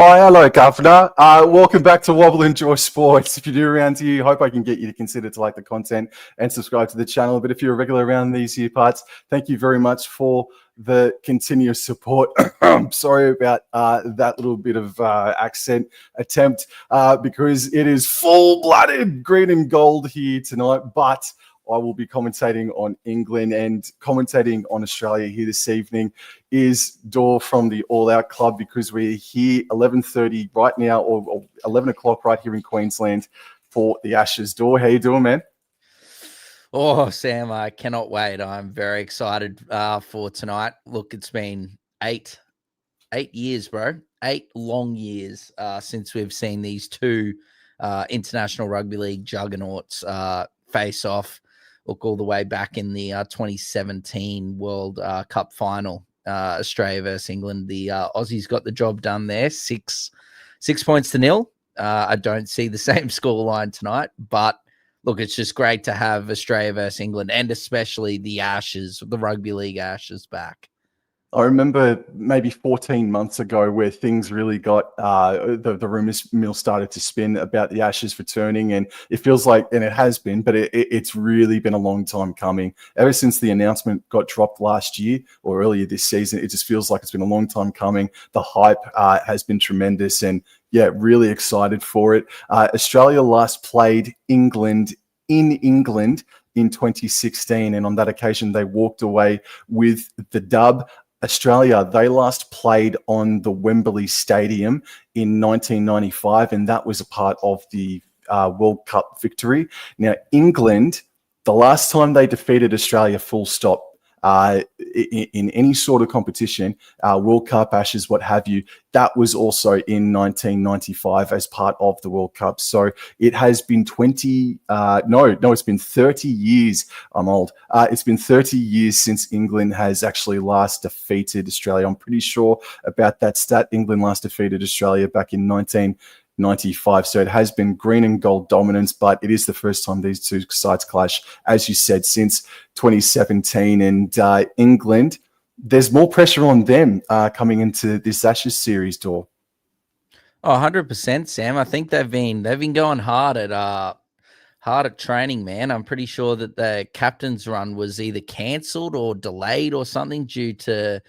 Oh, hello, Governor. Welcome back to Wobble Enjoy Sports. If you're new around here, hope I can get you to consider to like the content and subscribe to the channel. But if you're a regular around these here parts, thank you very much for the continuous support. Sorry about that little bit of accent attempt because it is full-blooded green and gold here tonight. But I will be commentating on England and commentating on Australia here this evening is Dor from the All Out Club, because we're here 11:30 right now, or 11 o'clock right here in Queensland for the Ashes. Dor, how you doing, man? Oh, Sam, I cannot wait. I'm very excited for tonight. Look, it's been eight years, bro. 8 long years since we've seen these two International Rugby League juggernauts face off. Look, all the way back in the 2017 World Cup final, Australia versus England. The Aussies got the job done there, 6 points to nil. I don't see the same scoreline tonight, but look, it's just great to have Australia versus England, and especially the Ashes, the Rugby League Ashes, back. I remember maybe 14 months ago where things really got, the rumours mill started to spin about the Ashes returning, and it feels like, and it has been, but it's really been a long time coming. Ever since the announcement got dropped last year or earlier this season, it just feels like it's been a long time coming. The hype has been tremendous, and yeah, really excited for it. Australia last played England in England in 2016, and on that occasion, they walked away with the dub. Australia, they last played on the Wembley Stadium in 1995, and that was a part of the World Cup victory. Now, England, the last time they defeated Australia full stop in any sort of competition, World Cup, Ashes, what have you, that was also in 1995 as part of the World Cup. So it has been it's been 30 years. I'm old. It's been 30 years since England has actually last defeated Australia. I'm pretty sure about that stat. England last defeated Australia back in 1995. So it has been green and gold dominance, but it is the first time these two sides clash, as you said, since 2017. And England, there's more pressure on them coming into this Ashes series, Dor. Oh, 100%, Sam. I think they've been going hard at training, man. I'm pretty sure that the captain's run was either cancelled or delayed or something due to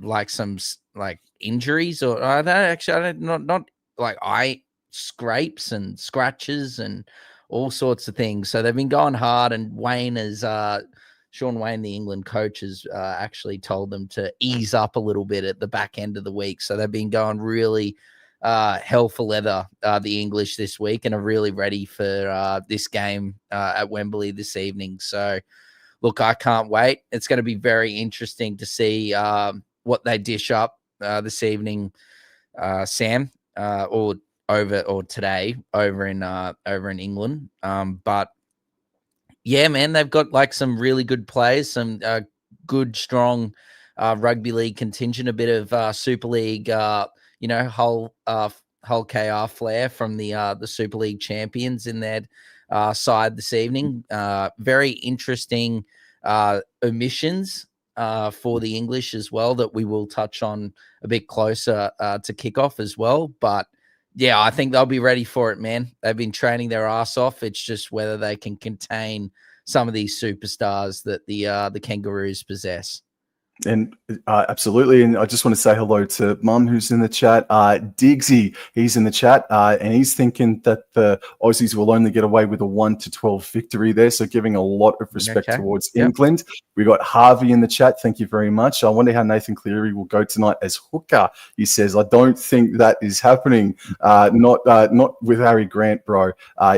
like some like injuries, or not like eye scrapes and scratches and all sorts of things. So they've been going hard, and Sean Wayne, the England coach, has actually told them to ease up a little bit at the back end of the week. So they've been going really hell for leather, the English, this week, and are really ready for this game at Wembley this evening. So look, I can't wait. It's going to be very interesting to see what they dish up this evening, Sam, or today over in England. But yeah, man, they've got like some really good players, some good, strong rugby league contingent, a bit of Super League, Hull KR flair from the Super League champions in their side this evening. Very interesting omissions for the English as well that we will touch on a bit closer to kickoff as well. But yeah, I think they'll be ready for it, man. They've been training their ass off. It's just whether they can contain some of these superstars that the Kangaroos possess. And absolutely. And I just want to say hello to Mum, who's in the chat. Diggsy, he's in the chat, and he's thinking that the Aussies will only get away with a 1-12 victory there. So giving a lot of respect towards England. We got Harvey in the chat. Thank you very much. I wonder how Nathan Cleary will go tonight as hooker. He says, I don't think that is happening. Not with Harry Grant, bro,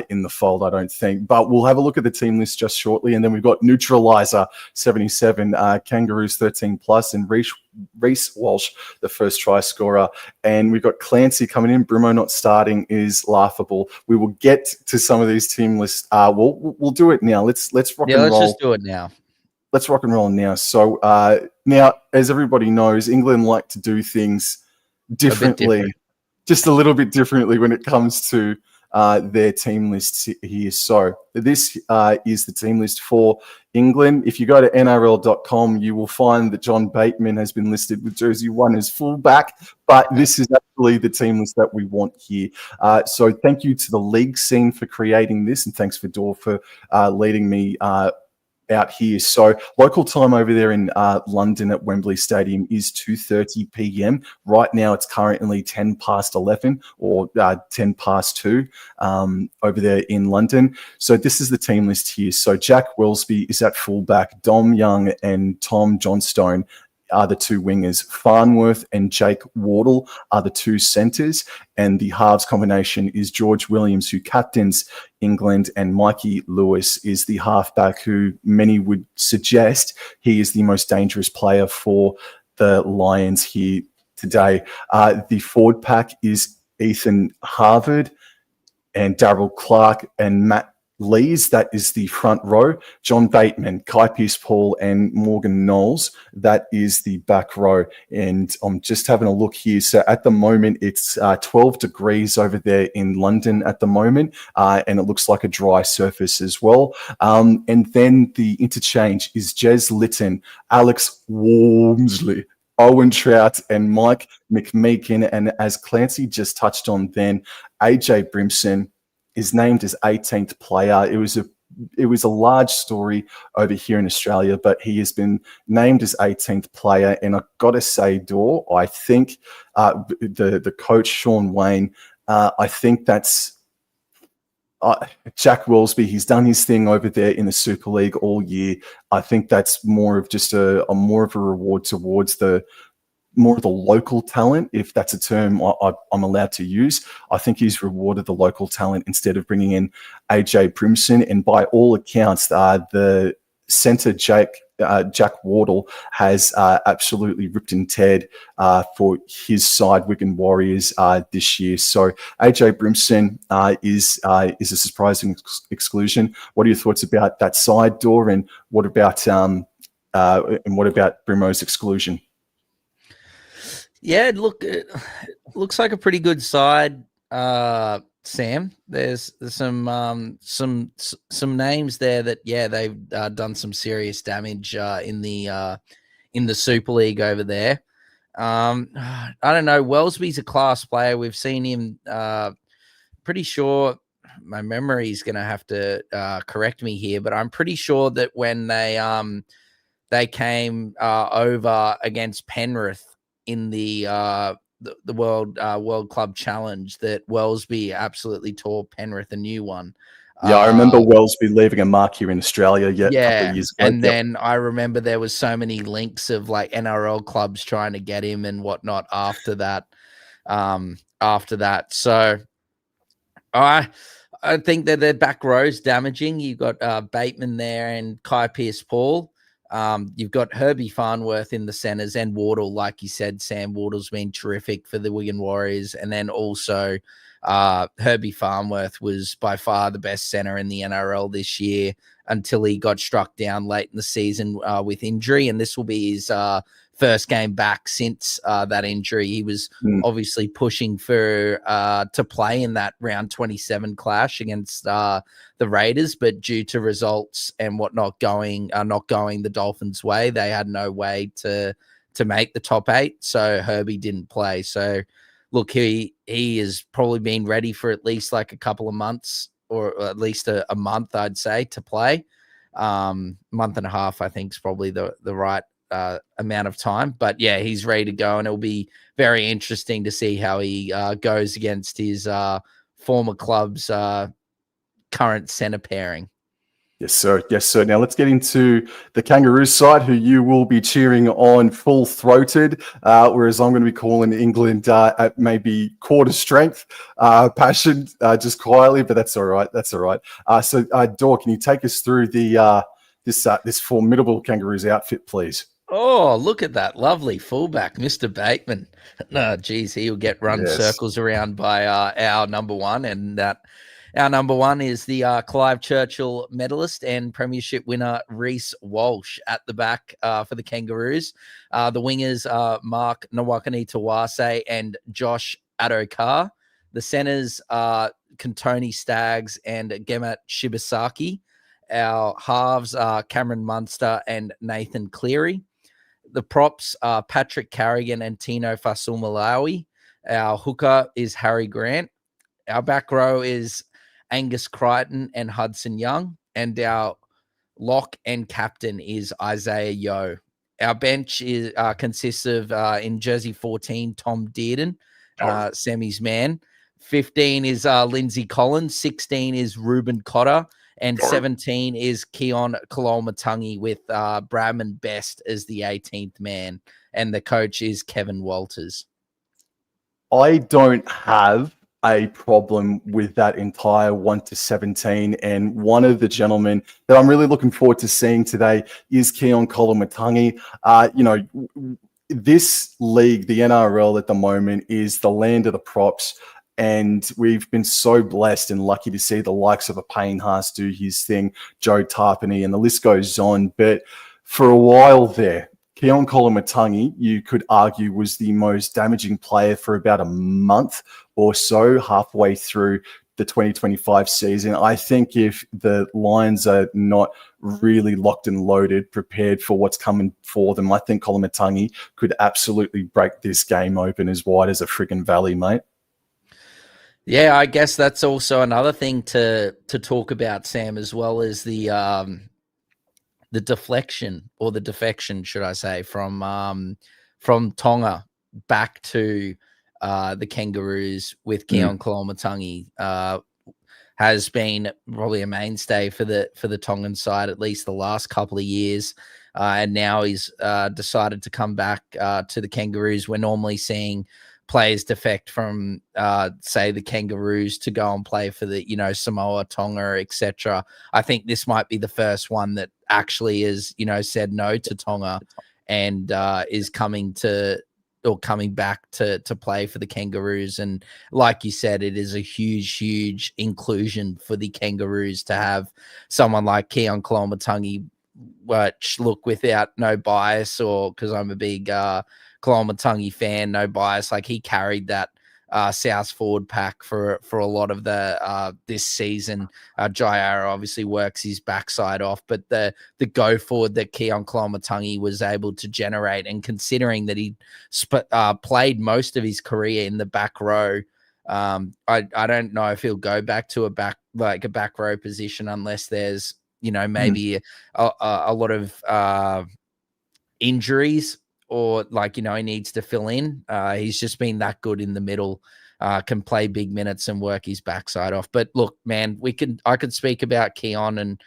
in the fold, I don't think. But we'll have a look at the team list just shortly. And then we've got Neutralizer 77, Kangaroos 13 plus, and Reece Walsh, the first try scorer. And we've got Clancy coming in. Brumo not starting is laughable. We will get to some of these team lists. We'll do it now. Let's rock and roll. Let's just do it now. Let's rock and roll now. So now, as everybody knows, England like to do things differently, just a little bit differently when it comes to their team lists here. So this is the team list for England. If you go to NRL.com, you will find that John Bateman has been listed with jersey 1 as fullback, but this is actually the team list that we want here. So thank you to the league scene for creating this, and thanks for Dor for leading me out here. So local time over there in London at Wembley Stadium is 2:30 p.m. Right now it's currently 10 past 11 or 10 past 2 over there in London. So this is the team list here. So Jack Wellesby is at fullback, Dom Young and Tom Johnstone are the two wingers. Farnworth and Jake Wardle are the two centres, and the halves combination is George Williams, who captains England, and Mikey Lewis is the halfback, who many would suggest he is the most dangerous player for the Lions here today. The forward pack is Ethan Harvard and Darryl Clark and Matt Lees, that is the front row. John Bateman, Kai Pearce-Paul, and Morgan Knowles, that is the back row. And I'm just having a look here. So at the moment, it's 12 degrees over there in London at the moment, and it looks like a dry surface as well. And then the interchange is Jez Litton, Alex Walmsley, Owen Trout, and Mike McMeekin. And as Clancy just touched on then, AJ Brimson is named as 18th player. It was a large story over here in Australia, but he has been named as 18th player. And I've got to say, Dor, I think the coach, Sean Wayne, I think that's Jack Wellesby. He's done his thing over there in the Super League all year. I think that's more of just a more of a reward towards more of the local talent, if that's a term I'm allowed to use. I think he's rewarded the local talent instead of bringing in AJ Brimson. And by all accounts, the centre Jack Wardle has absolutely ripped and teared for his side, Wigan Warriors, this year. So AJ Brimson is a surprising exclusion. What are your thoughts about that side, Dor, and what about Brimo's exclusion? Yeah, look, it looks like a pretty good side, Sam. There's some names there that they've done some serious damage in the Super League over there. I don't know. Wellesby's a class player. We've seen him. Pretty sure my memory is going to have to correct me here, but I'm pretty sure that when they came over against Penrith in the World Club Challenge, that Wellesby absolutely tore Penrith a new one. Yeah, I remember Wellesby leaving a mark here in Australia a couple of years ago. And then I remember there was so many links of like NRL clubs trying to get him and whatnot after that. So I think that their back row's damaging. You've got Bateman there and Kai Pearce-Paul. You've got Herbie Farnworth in the centers and Wardle, like you said, Sam. Wardle's been terrific for the Wigan Warriors. And then also Herbie Farnworth was by far the best center in the NRL this year until he got struck down late in the season with injury. And this will be his first game back since that injury. He was obviously pushing for to play in that round 27 clash against the Raiders, but due to results and whatnot not going the Dolphins' way, they had no way to make the top 8. So Herbie didn't play. So look, he has probably been ready for at least like a couple of months, or at least a month, I'd say, to play. Month and a half, I think, is probably the right amount of time. But yeah, he's ready to go, and it'll be very interesting to see how he goes against his former club's current center pairing. Yes, sir. Yes, sir. Now let's get into the Kangaroos side, who you will be cheering on full-throated, whereas I'm going to be calling England at maybe quarter strength, passion, just quietly. But that's all right. That's all right. So, Dor, can you take us through the this formidable Kangaroos outfit, please? Oh, look at that lovely fullback, Mr. Bateman. No, geez, he'll get run circles around by our number one, and that. Our number one is the Clive Churchill medalist and premiership winner, Reece Walsh, at the back for the Kangaroos. The wingers are Mark Nawakani Tawase and Josh Adokar. The centers are Kantoni Staggs and Gemat Shibasaki. Our halves are Cameron Munster and Nathan Cleary. The props are Patrick Carrigan and Tino Fasul-Malawi. Our hooker is Harry Grant. Our back row is Angus Crichton and Hudson Young. And our lock and captain is Isaiah Yeo. Our bench consists of, in jersey 14, Tom Dearden, Semi's man. 15 is Lindsay Collins. 16 is Ruben Cotter. And 17 is Keon Kalolmatangi with Bradman Best as the 18th man. And the coach is Kevin Walters. I don't have a problem with that entire 1 to 17. And one of the gentlemen that I'm really looking forward to seeing today is Keon Kalolmatangi. This league, the NRL at the moment, is the land of the props. And we've been so blessed and lucky to see the likes of a Payne Haas do his thing, Joe Tarpany, and the list goes on. But for a while there, Keon Kalolmatangi, you could argue, was the most damaging player for about a month or so, halfway through the 2025 season. I think if the Lions are not really locked and loaded, prepared for what's coming for them, I think Kalolmatangi could absolutely break this game open as wide as a friggin' valley, mate. Yeah, I guess that's also another thing to talk about, Sam, as well as the deflection, or the defection, should I say, from Tonga back to the Kangaroos with Keon Kalolmatangi has been probably a mainstay for the Tongan side, at least the last couple of years. And now he's decided to come back to the Kangaroos. We're normally seeing players defect from, say, the Kangaroos to go and play for the, Samoa, Tonga, etc. I think this might be the first one that actually is, said no to Tonga and is coming back to play for the Kangaroos. And like you said, it is a huge, huge inclusion for the Kangaroos to have someone like Keon Kalolmatangi, which, look, without no bias, or because I'm a big Kalolmatangi fan, no bias, like he carried that South forward pack for a lot of the this season. Jairo obviously works his backside off, but the go forward that Keon Kalolmatangi was able to generate, and considering that he played most of his career in the back row, I don't know if he'll go back to a back row position unless there's maybe a lot of injuries, or he needs to fill in. He's just been that good in the middle, can play big minutes and work his backside off. But look, man, I could speak about Keon and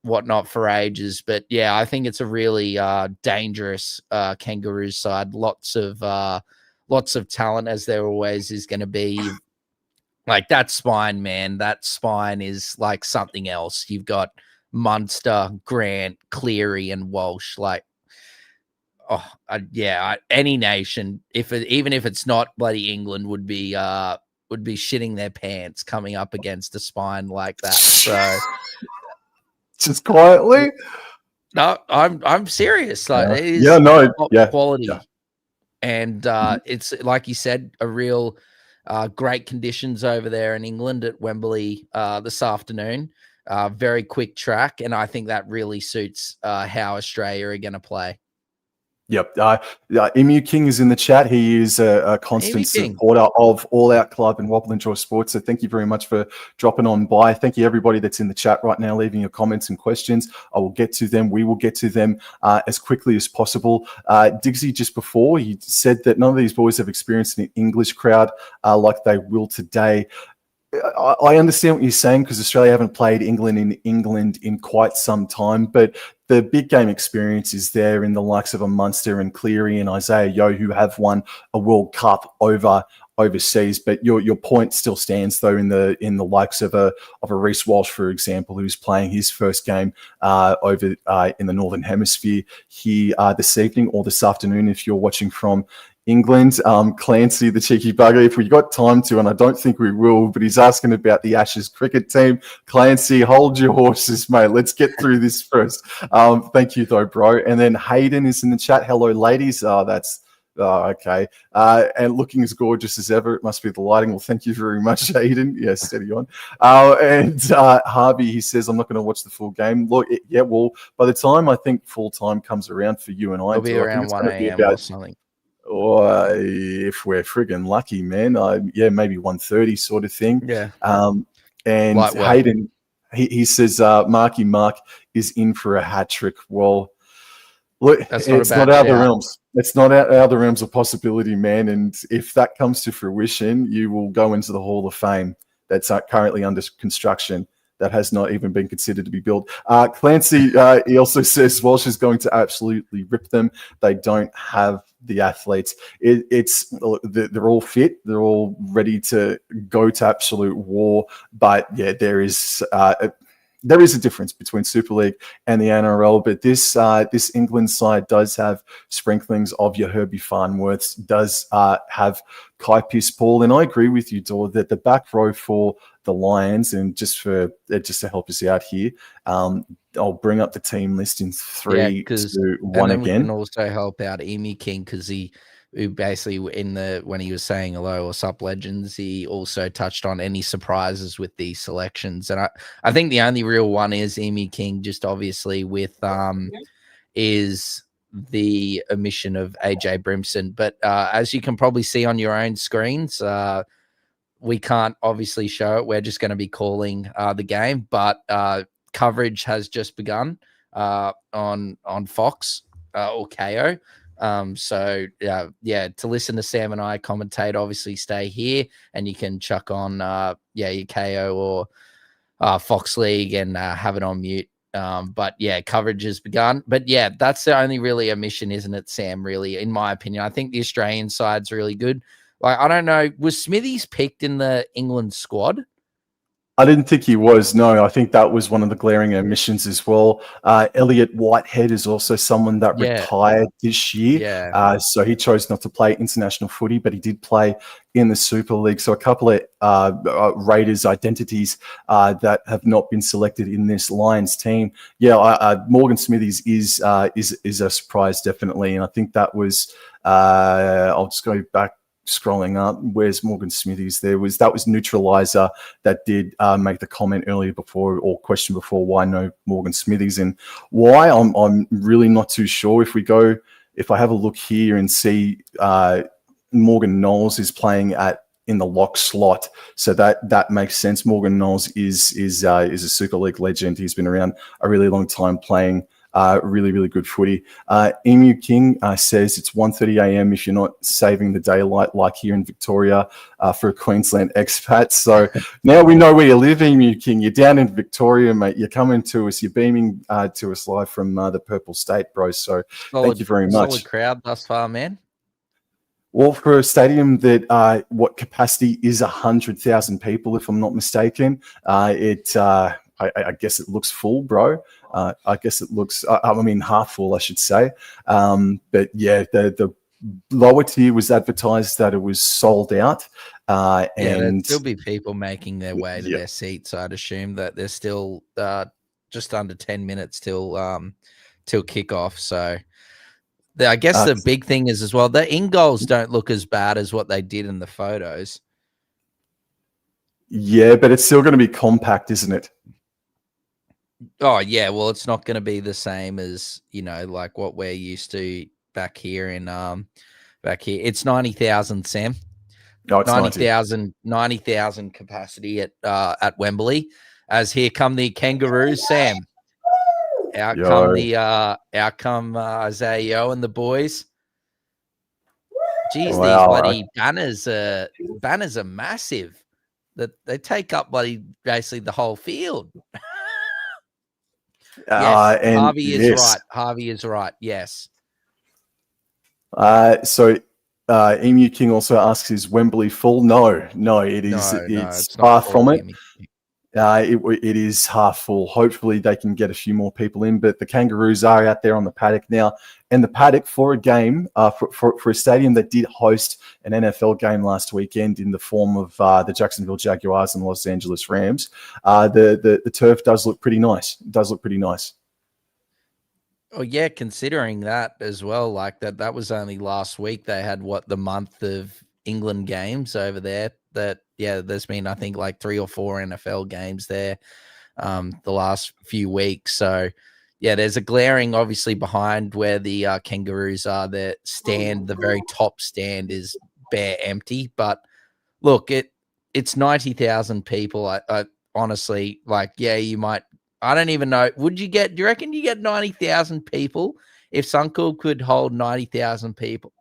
whatnot for ages, but yeah, I think it's a really dangerous Kangaroos side. Lots of talent, as there always is going to be. Like that spine, man, that spine is like something else. You've got Munster, Grant, Cleary, and Walsh. Any nation, even if it's not bloody England, would be shitting their pants coming up against a spine like that. So, just quietly. No, I'm serious. Like it is quality, and it's like you said, a real great conditions over there in England at Wembley this afternoon. Very quick track, and I think that really suits how Australia are going to play. Yep. Emu King is in the chat. He is a constant supporter of All Out Club and Wobble Enjoy Sports. So thank you very much for dropping on by. Thank you, everybody that's in the chat right now, leaving your comments and questions. I will get to them. We will get to them as quickly as possible. Diggsy, just before, he said that none of these boys have experienced an English crowd like they will today. I understand what you're saying, because Australia haven't played England in quite some time, but the big game experience is there in the likes of a Munster and Cleary and Isaiah Yeo, who have won a World Cup overseas. But your point still stands, though, in the likes of a Reece Walsh, for example, who's playing his first game over in the Northern Hemisphere here this evening, or this afternoon if you're watching from England. Clancy, the cheeky bugger, if we got time to, and I don't think we will, but he's asking about the Ashes cricket team. Clancy, hold your horses, mate. Let's get through this first. Thank you, though, bro. And then Hayden is in the chat. Hello, ladies. Oh, okay. And looking as gorgeous as ever. It must be the lighting. Well, thank you very much, Aiden. Yeah, steady on. And Harvey, he says, I'm not going to watch the full game. Look, well, by the time I think full time comes around for you and I, It'll be around 1 a.m. or something. Or if we're friggin' lucky, man, maybe 1:30 sort of thing. Yeah. And Hayden, he says, Marky Mark is in for a hat trick. Well, look, it's not out of the realms. It's not out of the realms of possibility, man. And if that comes to fruition, you will go into the Hall of Fame that's currently under construction. That has not even been considered to be built. Clancy, he also says Walsh is going to absolutely rip them. They don't have the athletes. They're all fit. They're all ready to go to absolute war. But yeah, there is a difference between Super League and the NRL. But this England side does have sprinklings of your Herbie Farnworths, does have Kai Pearce-Paul, and I agree with you, Dor, that the back row for the Lions, and just to help us out here, I'll bring up the team list in 3, 2, 1 again. We can also help out Emu King because he basically when he was saying hello or sup legends, he also touched on any surprises with these selections, and I think the only real one is Emu King, just obviously with is the omission of AJ Brimson, but as you can probably see on your own screens, we can't obviously show it. We're just going to be calling the game, but coverage has just begun on Fox or KO. So to listen to Sam and I commentate, obviously stay here and you can chuck on your KO or Fox League and have it on mute. But yeah, coverage has begun. But yeah, that's the only really omission, isn't it, Sam? Really, in my opinion, I think the Australian side's really good. Like, I don't know, was Smithies picked in the England squad? I didn't think he was. No, I think that was one of the glaring omissions as well. Elliot Whitehead is also someone that retired this year. Yeah. So he chose not to play international footy, but he did play in the Super League. So a couple of Raiders identities that have not been selected in this Lions team. Yeah, Morgan Smithies is a surprise, definitely. And I think that was, I'll just go back. Scrolling up, where's Morgan Smithies? That was Neutralizer that did make the comment earlier before, or question before, why no Morgan Smithies, and why I'm really not too sure. If I have a look here and see Morgan Knowles is playing in the lock slot, so that makes sense. Morgan Knowles is a Super League legend. He's been around a really long time playing really, really good footy. Emu King says it's 1:30 a.m. if you're not saving the daylight like here in Victoria for a Queensland expat. So now we know where you live, Emu King. You're down in Victoria, mate. You're coming to us. You're beaming to us live from the Purple State, bro. So thank you very much. Solid crowd thus far, man. Well, for a stadium that what capacity is 100,000 people, if I'm not mistaken, I guess it looks full, bro. I guess it looks, half full, I should say. But yeah, the lower tier was advertised that it was sold out. And there'll still be people making their way to their seats. I'd assume that there's still just under 10 minutes till kickoff. So I guess the big thing is as well, the in goals don't look as bad as what they did in the photos. Yeah, but it's still going to be compact, isn't it? Oh yeah, well, it's not going to be the same as, like what we're used to back here in It's 90,000, Sam. No, it's 90,000 capacity at Wembley. As here come the Kangaroos, Sam. Out come Isaiah Yeo and the boys. Geez, These bloody banners are massive. That they take up basically the whole field. Yes, and Harvey is right. Harvey is right. Yes. So Emu King also asks, is Wembley full? No, it is. It's far from it. It is half full. Hopefully they can get a few more people in, but the Kangaroos are out there on the paddock now. And the paddock for a game, for a stadium that did host an NFL game last weekend in the form of the Jacksonville Jaguars and Los Angeles Rams, the turf does look pretty nice. It does look pretty nice. Oh yeah, considering that as well, like that was only last week they had the month of England games over there. That yeah, there's been I think like 3 or 4 NFL games there the last few weeks. So yeah, there's a glaring obviously behind where the Kangaroos are. The stand, the very top stand is bare empty. But look, it's 90,000 people. I honestly like, yeah, you might. I don't even know. Do you reckon you get 90,000 people if Suncorp could hold 90,000 people?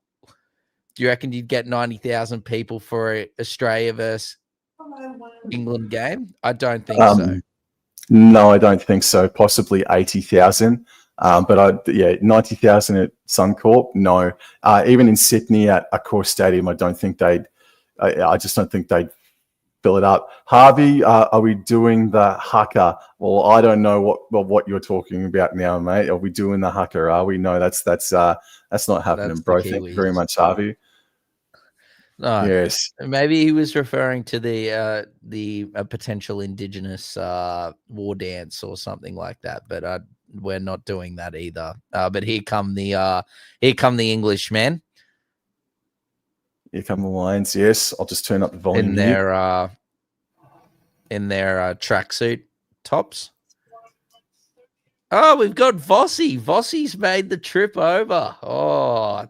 Do you reckon you'd get 90,000 people for a Australia versus England game? I don't think so. No, I don't think so. Possibly 80,000. But 90,000 at Suncorp. No, even in Sydney at Accor Stadium, I don't think I just don't think they'd fill it up. Harvey, are we doing the haka? Well, I don't know what you're talking about now, mate. Are we doing the haka? Are we? No, that's not happening, That's bro. Thank you very much, Harvey. No, Yes, maybe he was referring to the potential Indigenous war dance or something like that. But we're not doing that either. But here come the Englishmen here come the Lions. Yes, I'll just turn up the volume in their tracksuit tops. Oh, we've got Vossi. Vossi's made the trip over. Oh,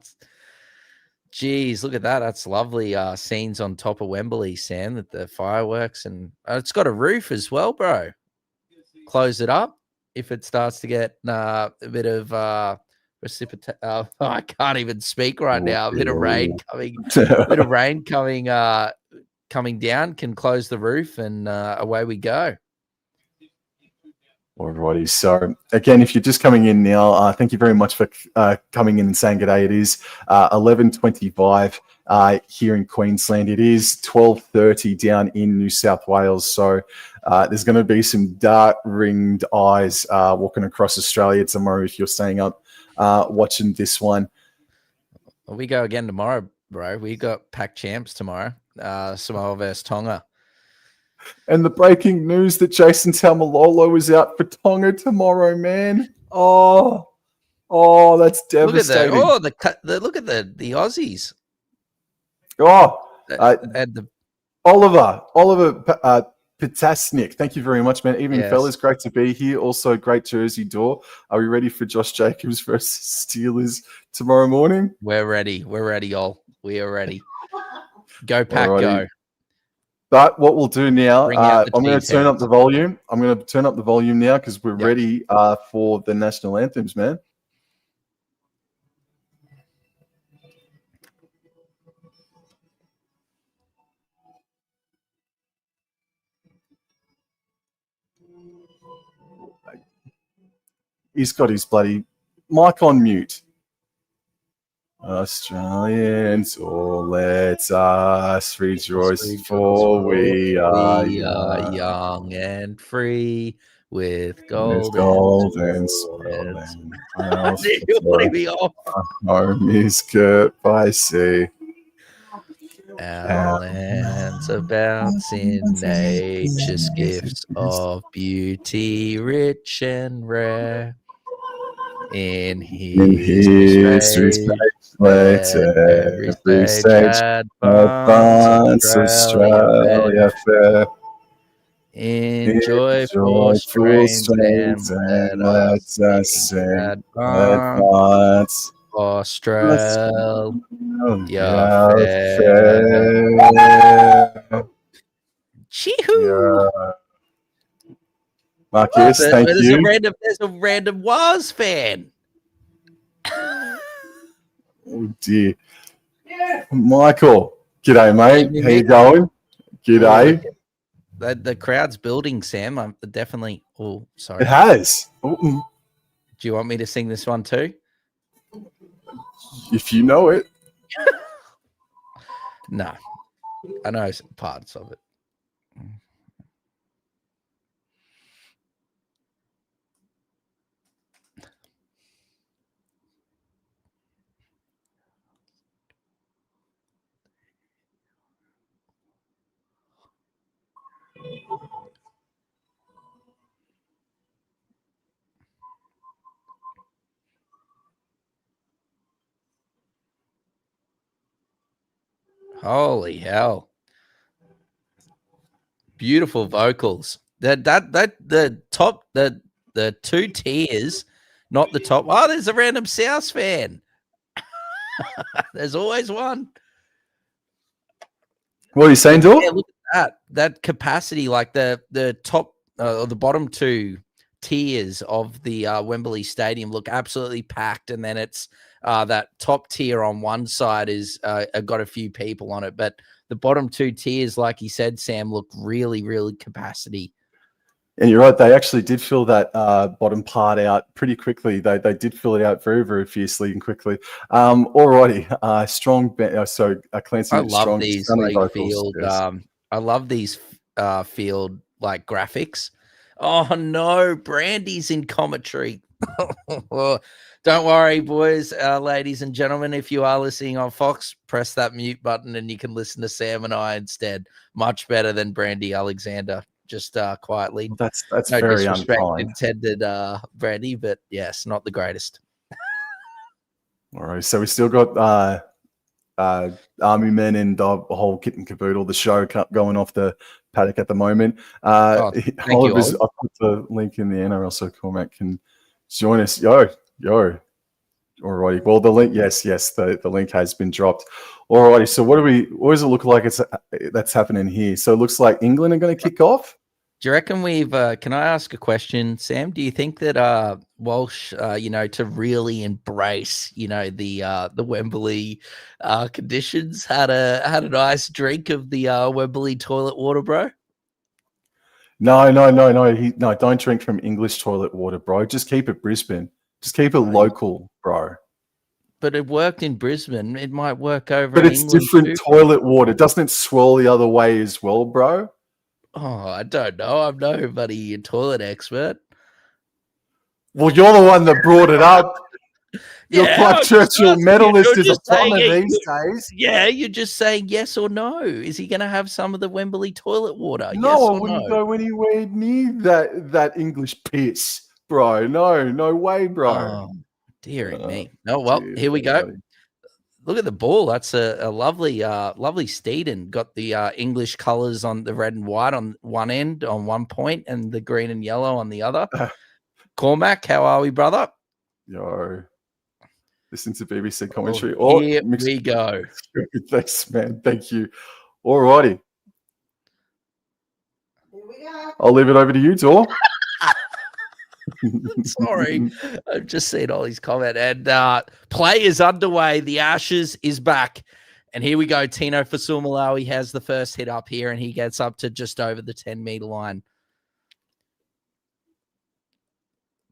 geez, look at that. That's lovely scenes on top of Wembley, Sam, with the fireworks. And it's got a roof as well, bro. Close it up if it starts to get a bit of precipitation. I can't even speak right now. A bit of rain coming down can close the roof, and away we go. Alrighty. So again, if you're just coming in now, thank you very much for coming in and saying good day. It is 11:25 here in Queensland. It is 12:30 down in New South Wales. So there's going to be some dark-ringed eyes walking across Australia tomorrow if you're staying up watching this one. Well, we go again tomorrow, bro. We got Pac Champs tomorrow. Samoa versus Tonga. And the breaking news that Jason Taumalolo is out for Tonga tomorrow, man. Oh, that's devastating. Look at the Aussies. And the Oliver Patasnik. Thank you very much, man. Evening, fellas. Great to be here. Also, great Jersey door. Are we ready for Josh Jacobs versus Steelers tomorrow morning? We're ready. We're ready, y'all. We are ready. Go Pack, go. But what we'll do now, I'm going to turn up the volume. I'm going to turn up the volume now because we're ready for the national anthems, man. He's got his bloody mic on mute. Australians, let us rejoice, for we are young and free, with golden soil. Home is girt by sea. Our lands abounds in nature's gifts of beauty, rich and rare. In history's page, let every stage advance Australia fair. In joyful strains, and let us sing advance Australia fair. Chee-hoo! Marcus, thank you. There's a random Waz fan. Oh dear. Michael, g'day, mate. How you going? G'day. The crowd's building, Sam. I'm definitely. Oh, sorry. It has. Ooh. Do you want me to sing this one too? If you know it. No, I know parts of it. Holy hell. Beautiful vocals. The top, the two tiers, not the top. Oh, there's a random South fan. There's always one. What are you saying, Dor? Yeah, look at that capacity, like the top or the bottom two tiers of the Wembley Stadium look absolutely packed, and then it's that top tier on one side is got a few people on it, but the bottom two tiers, like you said, Sam, look really, really capacity. And you're right, they actually did fill that bottom part out pretty quickly. They did fill it out very, very fiercely and quickly. Alrighty, strong. So Clancy, I love strong, these stunning like vocals. field. Yes. I love these field like graphics. Oh no, Brandy's in commentary. Don't worry, boys, ladies and gentlemen. If you are listening on Fox, press that mute button and you can listen to Sam and I instead. Much better than Brandy Alexander. Just quietly. That's no very disrespect unkind. intended, Brandy, but yes, not the greatest. All right, so we still got Army men and the whole kit and caboodle, the show going off the paddock at the moment. Thank you, Ollie. I'll put the link in the NRL so Cormac can join us. Yo. Alrighty. Well, the link, yes, the link has been dropped. Alrighty. So what does it look like that's happening here? So it looks like England are going to kick off. Do you reckon we've? Can I ask a question, Sam? Do you think that Walsh, to really embrace, the Wembley conditions, had a nice drink of the Wembley toilet water, bro? No. Don't drink from English toilet water, bro. Just keep it Brisbane. Just keep it local, bro. But it worked in Brisbane. It might work over. But in it's England different too. Toilet water. Doesn't it swirl the other way as well, bro? Oh, I don't know. I'm nobody a toilet expert. Well, you're the one that brought it up. Your Clive Churchill medalist is a plumber these days. Yeah, you're just saying yes or no. Is he going to have some of the Wembley toilet water? No, yes I wouldn't go anywhere near that English piss, bro. No way, bro. Oh, dear me. Oh, well, here we go. Buddy. Look at the ball. That's a lovely steed, and got the English colours on the red and white on one end, on one point, and the green and yellow on the other. Cormac, how are we, brother? Yo. Listen to BBC commentary. Here we go. Thanks, man. Thank you. All righty. Here we go. I'll leave it over to you, Tor. Sorry. I've just seen Ollie's comment. And play is underway. The Ashes is back. And here we go. Tino Fasumalawi has the first hit up here, and he gets up to just over the 10-meter line.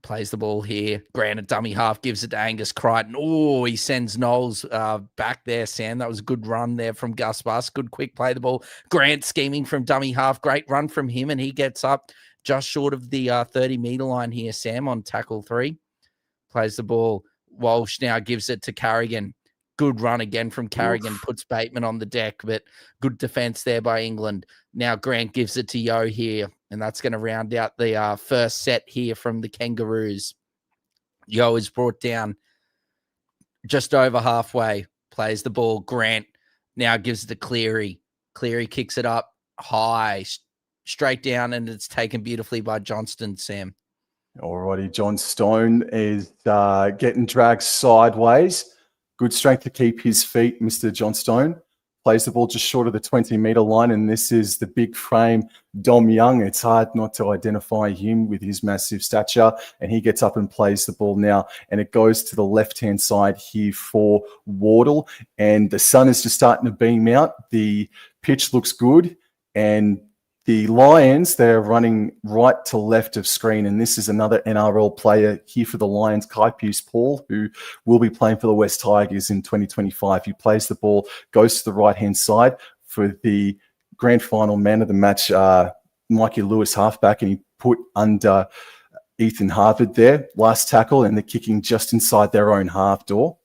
Plays the ball here. Granted, dummy half gives it to Angus Crichton. Oh, he sends Knowles back there, Sam. That was a good run there from Gus Bus. Good quick play the ball. Grant scheming from dummy half. Great run from him, and he gets up just short of the 30-meter line here, Sam, on tackle 3. Plays the ball. Walsh now gives it to Carrigan. Good run again from Carrigan. Puts Bateman on the deck, but good defense there by England. Now Grant gives it to Yo here, and that's going to round out the first set here from the Kangaroos. Yo is brought down just over halfway. Plays the ball. Grant now gives it to Cleary. Cleary kicks it up high, straight down, and it's taken beautifully by Johnston, Sam. Alrighty, John Stone is getting dragged sideways. Good strength to keep his feet, Mr. John Stone. Plays the ball just short of the 20-meter line, and this is the big frame, Dom Young. It's hard not to identify him with his massive stature, and he gets up and plays the ball now, and it goes to the left-hand side here for Wardle, and the sun is just starting to beam out. The pitch looks good, and the Lions, they're running right to left of screen, and this is another NRL player here for the Lions, Kai Pearce-Paul, who will be playing for the West Tigers in 2025. He plays the ball, goes to the right-hand side for the grand final man of the match, Mikey Lewis, halfback, and he put under Ethan Harvard there. Last tackle, and they're kicking just inside their own half door.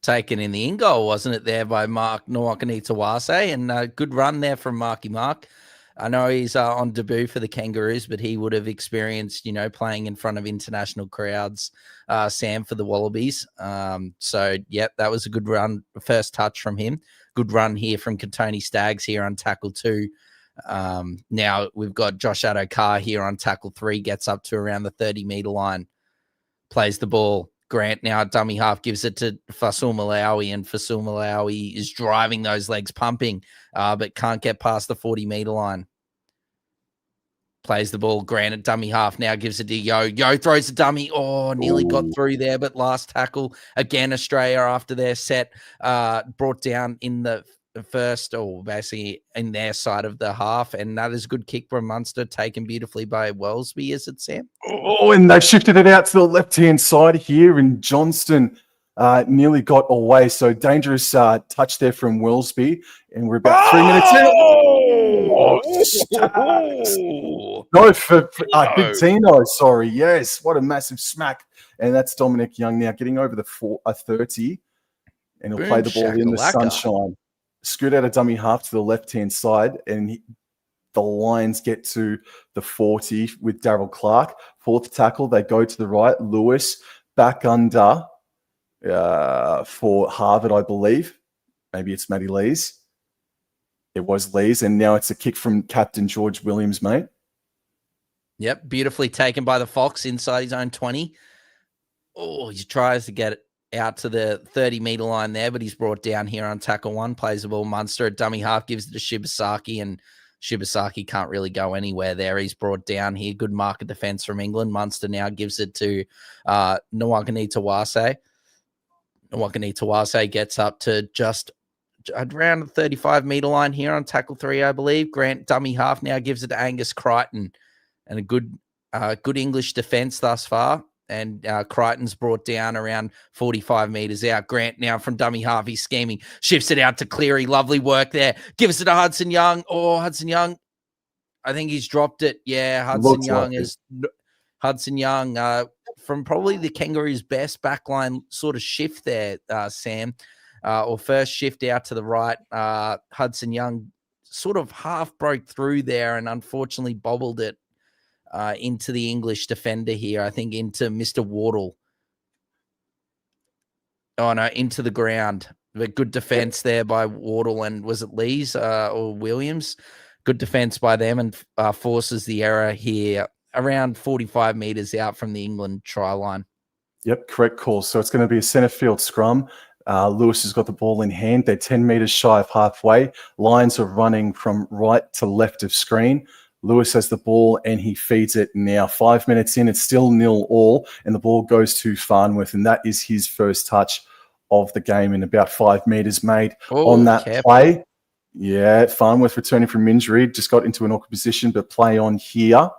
Taken in the in goal, wasn't it, there by Mark Nwakanitawase, and a good run there from Marky Mark. I know he's on debut for the Kangaroos, but he would have experienced, playing in front of international crowds, Sam, for the Wallabies. So, that was a good run, first touch from him. Good run here from Katoni Staggs here on tackle 2. Now we've got Josh Adokar here on tackle 3, gets up to around the 30-meter line, plays the ball. Grant now at dummy half gives it to Fasul Malawi, and Fasul Malawi is driving those legs, pumping, but can't get past the 40-meter line. Plays the ball. Grant at dummy half now gives it to Yo. Yo throws a dummy. Oh, nearly got through there, but last tackle again. Australia after their set brought down in the first, or basically in their side of the half, and that is a good kick from Munster, taken beautifully by Wellesby. Is it, Sam? Oh, and they've shifted it out to the left-hand side here, and Johnston nearly got away. So dangerous touch there from Wellesby, and we're about 3 minutes in. No, for Big Tino, sorry. Yes, what a massive smack. And that's Dominic Young now getting over the 30, and he'll play the ball in the sunshine. Scoot out a dummy half to the left-hand side, and the Lions get to the 40 with Darryl Clark. Fourth tackle, they go to the right. Lewis back under for Harvard, I believe. Maybe it's Matty Lees. It was Lees, and now it's a kick from Captain George Williams, mate. Yep, beautifully taken by the Fox inside his own 20. Oh, he tries to get it out to the 30-meter line there, but he's brought down here on tackle 1. Plays the ball. Munster at dummy half, gives it to Shibasaki, and Shibasaki can't really go anywhere there. He's brought down here. Good market defense from England. Munster now gives it to Nwakani Tawase. Nwakani Tawase gets up to just around the 35-meter line here on tackle 3, I believe. Grant, dummy half, now gives it to Angus Crichton, and a good English defense thus far. And Crichton's brought down around 45 meters out. Grant now from dummy half, he's scheming, shifts it out to Cleary. Lovely work there. Gives it to Hudson Young. Oh, Hudson Young, I think he's dropped it. Yeah, Hudson Young from probably the Kangaroos' best backline sort of shift there, Sam, or first shift out to the right. Hudson Young sort of half broke through there and unfortunately bobbled it into the English defender here, I think into Mr. Wardle. Oh, no, into the ground. But good defense there by Wardle, and was it Lees or Williams? Good defense by them, and forces the error here around 45 meters out from the England try line. Yep, correct call. So it's going to be a centre field scrum. Lewis has got the ball in hand. They're 10 meters shy of halfway. Lions are running from right to left of screen. Lewis has the ball and he feeds it now. 5 minutes in, it's still 0-0, and the ball goes to Farnworth, and that is his first touch of the game in about 5 meters made on that play. Yeah, Farnworth returning from injury, just got into an awkward position, but play on here.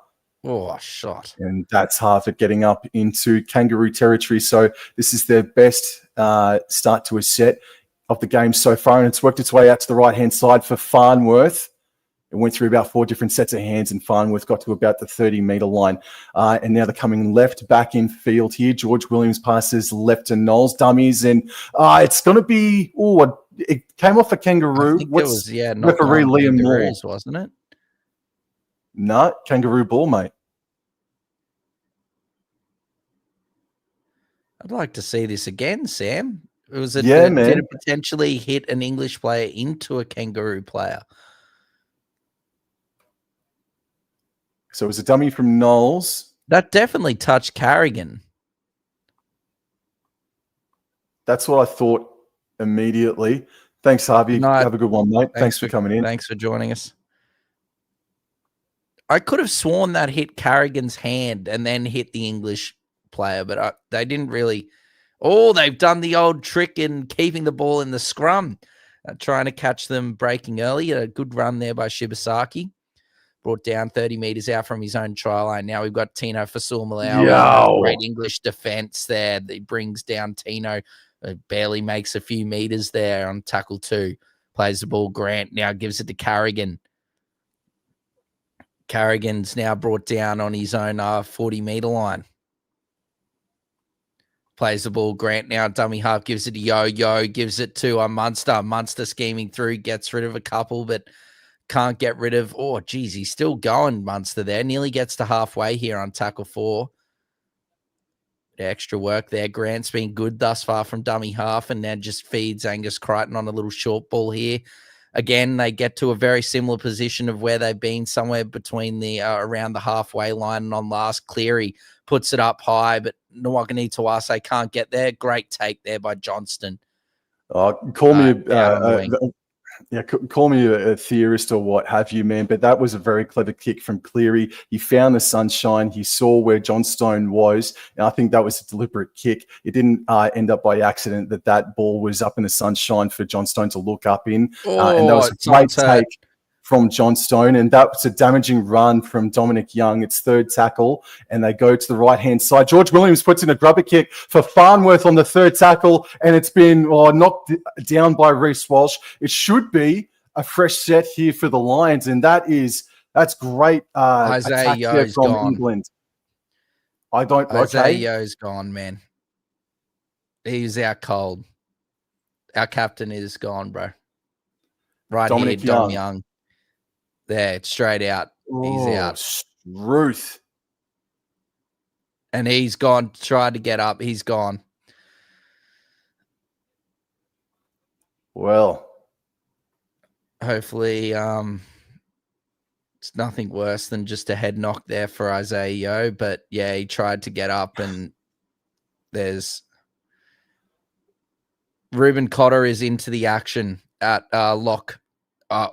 Oh, shot. And that's Harvard getting up into Kangaroo territory. So this is their best start to a set of the game so far, and it's worked its way out to the right-hand side for Farnworth. It went through about 4 different sets of hands, and Farnworth got to about the 30-meter line. And now they're coming left back in field here. George Williams passes left to Knowles, dummies, and it's going to be, it came off a Kangaroo. It was, referee Liam Moore, wasn't it? No, Kangaroo ball, mate. I'd like to see this again, Sam. Did it potentially hit an English player into a Kangaroo player? So it was a dummy from Knowles. That definitely touched Carrigan. That's what I thought immediately. Thanks, Harvey. Have a good one, mate. Thanks for coming in. Thanks for joining us. I could have sworn that hit Carrigan's hand and then hit the English player, but they didn't really. Oh, they've done the old trick in keeping the ball in the scrum, trying to catch them breaking early. A good run there by Shibasaki. Brought down 30 meters out from his own try line. Now we've got Tino Fasul Malawi. Great English defense there. That brings down Tino. Barely makes a few meters there on tackle 2. Plays the ball. Grant now gives it to Carrigan. Carrigan's now brought down on his own 40-meter line. Plays the ball. Grant now dummy half, gives it to Yo. Yo gives it to Munster. Munster scheming through, gets rid of a couple, but Can't get rid of, oh, geez, he's still going, Munster there. Nearly gets to halfway here on tackle 4. Extra work there. Grant's been good thus far from dummy half, and then just feeds Angus Crichton on a little short ball here. Again, they get to a very similar position of where they've been, somewhere between the around the halfway line. And on last, Cleary puts it up high, but Nwagani Tawase can't get there. Great take there by Johnston. Call me call me a theorist or what have you, man, but that was a very clever kick from Cleary. He found the sunshine. He saw where Johnstone was, and I think that was a deliberate kick. It didn't end up by accident that ball was up in the sunshine for Johnstone to look up in, and that was a great take from Johnstone, and that's a damaging run from Dominic Young. It's third tackle, and they go to the right-hand side. George Williams puts in a grubber kick for Farnworth on the third tackle, and it's been knocked down by Reece Walsh. It should be a fresh set here for the Lions, and that's great. Isaiah Yeo's from gone. England. Isaiah Yeo's gone, man. He's out cold. Our captain is gone, bro. Right Dominic here, Dom Young. There, straight out. He's out. Ruth. And he's gone. Tried to get up. He's gone. Well, hopefully, it's nothing worse than just a head knock there for Isaiah Yeo. But yeah, he tried to get up, and there's Ruben Cotter is into the action at lock.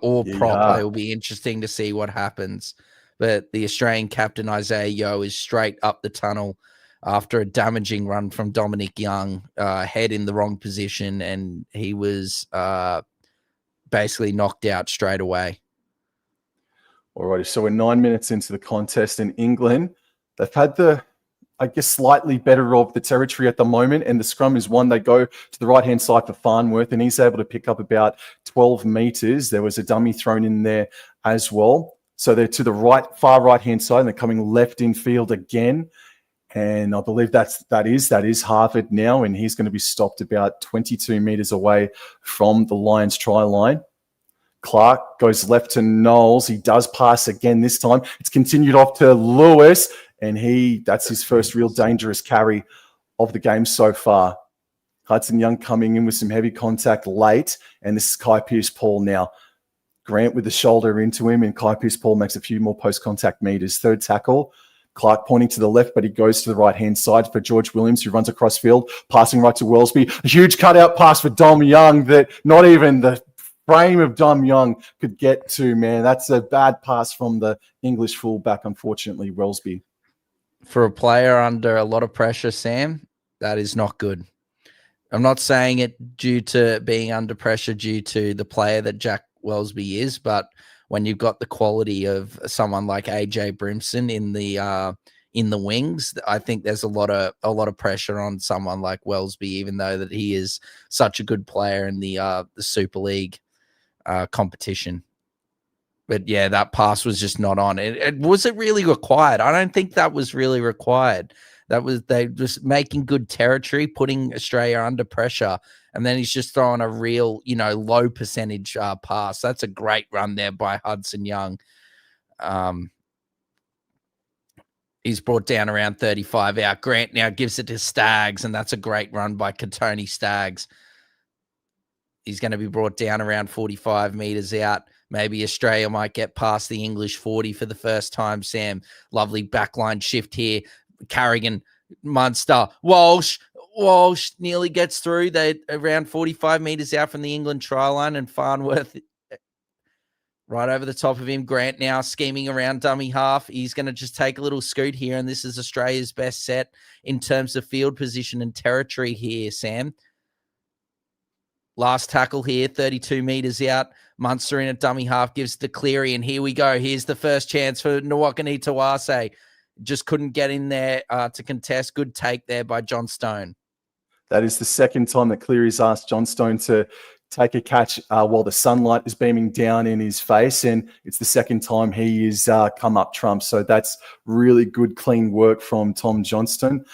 Or prop. It will be interesting to see what happens. But the Australian captain, Isaiah Yeo, is straight up the tunnel after a damaging run from Dominic Young, head in the wrong position, and he was basically knocked out straight away. Alrighty, so we're 9 minutes into the contest in England. They've had slightly better of the territory at the moment, and the scrum is one. They go to the right-hand side for Farnworth, and he's able to pick up about 12 meters. There was a dummy thrown in there as well. So they're to the far right-hand side, and they're coming left in field again. And I believe that is Harvard now, and he's going to be stopped about 22 meters away from the Lions try line. Clark goes left to Knowles. He does pass again this time. It's continued off to Lewis, and that's his first real dangerous carry of the game so far. Hudson Young coming in with some heavy contact late, and this is Kai Pearce-Paul now. Grant with the shoulder into him, and Kai Pearce-Paul makes a few more post-contact meters. Third tackle, Clark pointing to the left, but he goes to the right-hand side for George Williams, who runs across field, passing right to Wellesby. A huge cutout pass for Dom Young that not even the frame of Dom Young could get to, man. That's a bad pass from the English fullback, unfortunately, Wellesby. For a player under a lot of pressure, Sam, that is not good. I'm not saying it due to being under pressure due to the player that Jack Wellesby is, but when you've got the quality of someone like AJ Brimson in the wings, I think there's a lot of pressure on someone like Wellesby, even though that he is such a good player in the Super League competition. But yeah, that pass was just not on. Was it really required? I don't think that was really required. They just making good territory, putting Australia under pressure, and then he's just throwing a real, low percentage pass. That's a great run there by Hudson Young. He's brought down around 35 out. Grant now gives it to Staggs, and that's a great run by Katoni Staggs. He's going to be brought down around 45 meters out. Maybe Australia might get past the English 40 for the first time, Sam. Lovely backline shift here. Carrigan, Munster, Walsh nearly gets through. They around 45 meters out from the England try line, and Farnworth right over the top of him. Grant now scheming around dummy half. He's going to just take a little scoot here, and this is Australia's best set in terms of field position and territory here, Sam. Last tackle here, 32 meters out. Munster in a dummy half gives the Cleary, and here we go. Here's the first chance for Nwagani Tawase. Just couldn't get in there to contest. Good take there by John Stone. That is the second time that Cleary's asked John Stone to take a catch while the sunlight is beaming down in his face, and it's the second time he is come up trump. So that's really good, clean work from Tom Johnstone.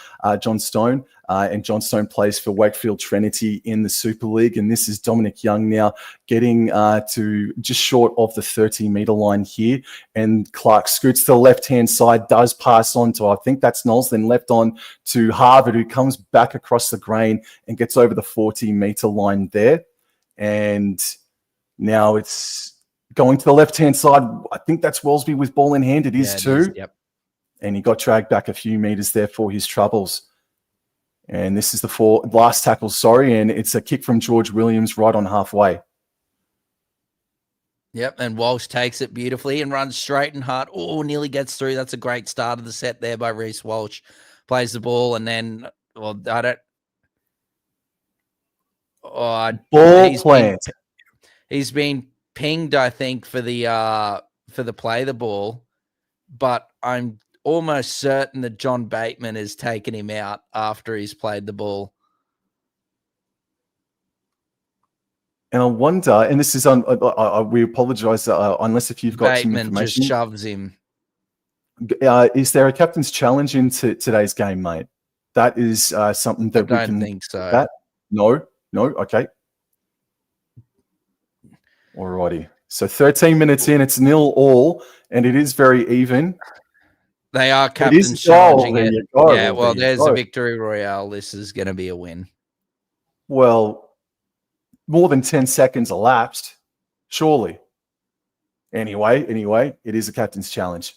And Johnstone plays for Wakefield Trinity in the Super League. And this is Dominic Young now getting to just short of the 30-meter line here. And Clark scoots to the left-hand side, does pass on to, I think that's Knowles, then left on to Harvard, who comes back across the grain and gets over the 40-meter line there. And now it's going to the left-hand side. I think that's Wellesby with ball in hand. It is too. Yep. And he got dragged back a few meters there for his troubles. And this is the last tackle, and it's a kick from George Williams right on halfway. Yep, and Walsh takes it beautifully and runs straight and hard. Oh, nearly gets through. That's a great start of the set there by Reece Walsh. Plays the ball and then, well, I don't. Oh, ball plant. He's been pinged, I think, for the play the ball, but I'm almost certain that John Bateman has taken him out after he's played the ball. And I wonder, and this is we apologise unless if you've got Bateman some information. Just shoves him. Is there a captain's challenge into today's game, mate? That is something that I don't think so. That? No, okay. Alrighty. So 13 minutes in, it's 0-0, and it is very even. They are captains challenging it. Yeah, well, there's a a victory royale. This is going to be a win. Well, more than 10 seconds elapsed, surely. Anyway, it is a captain's challenge.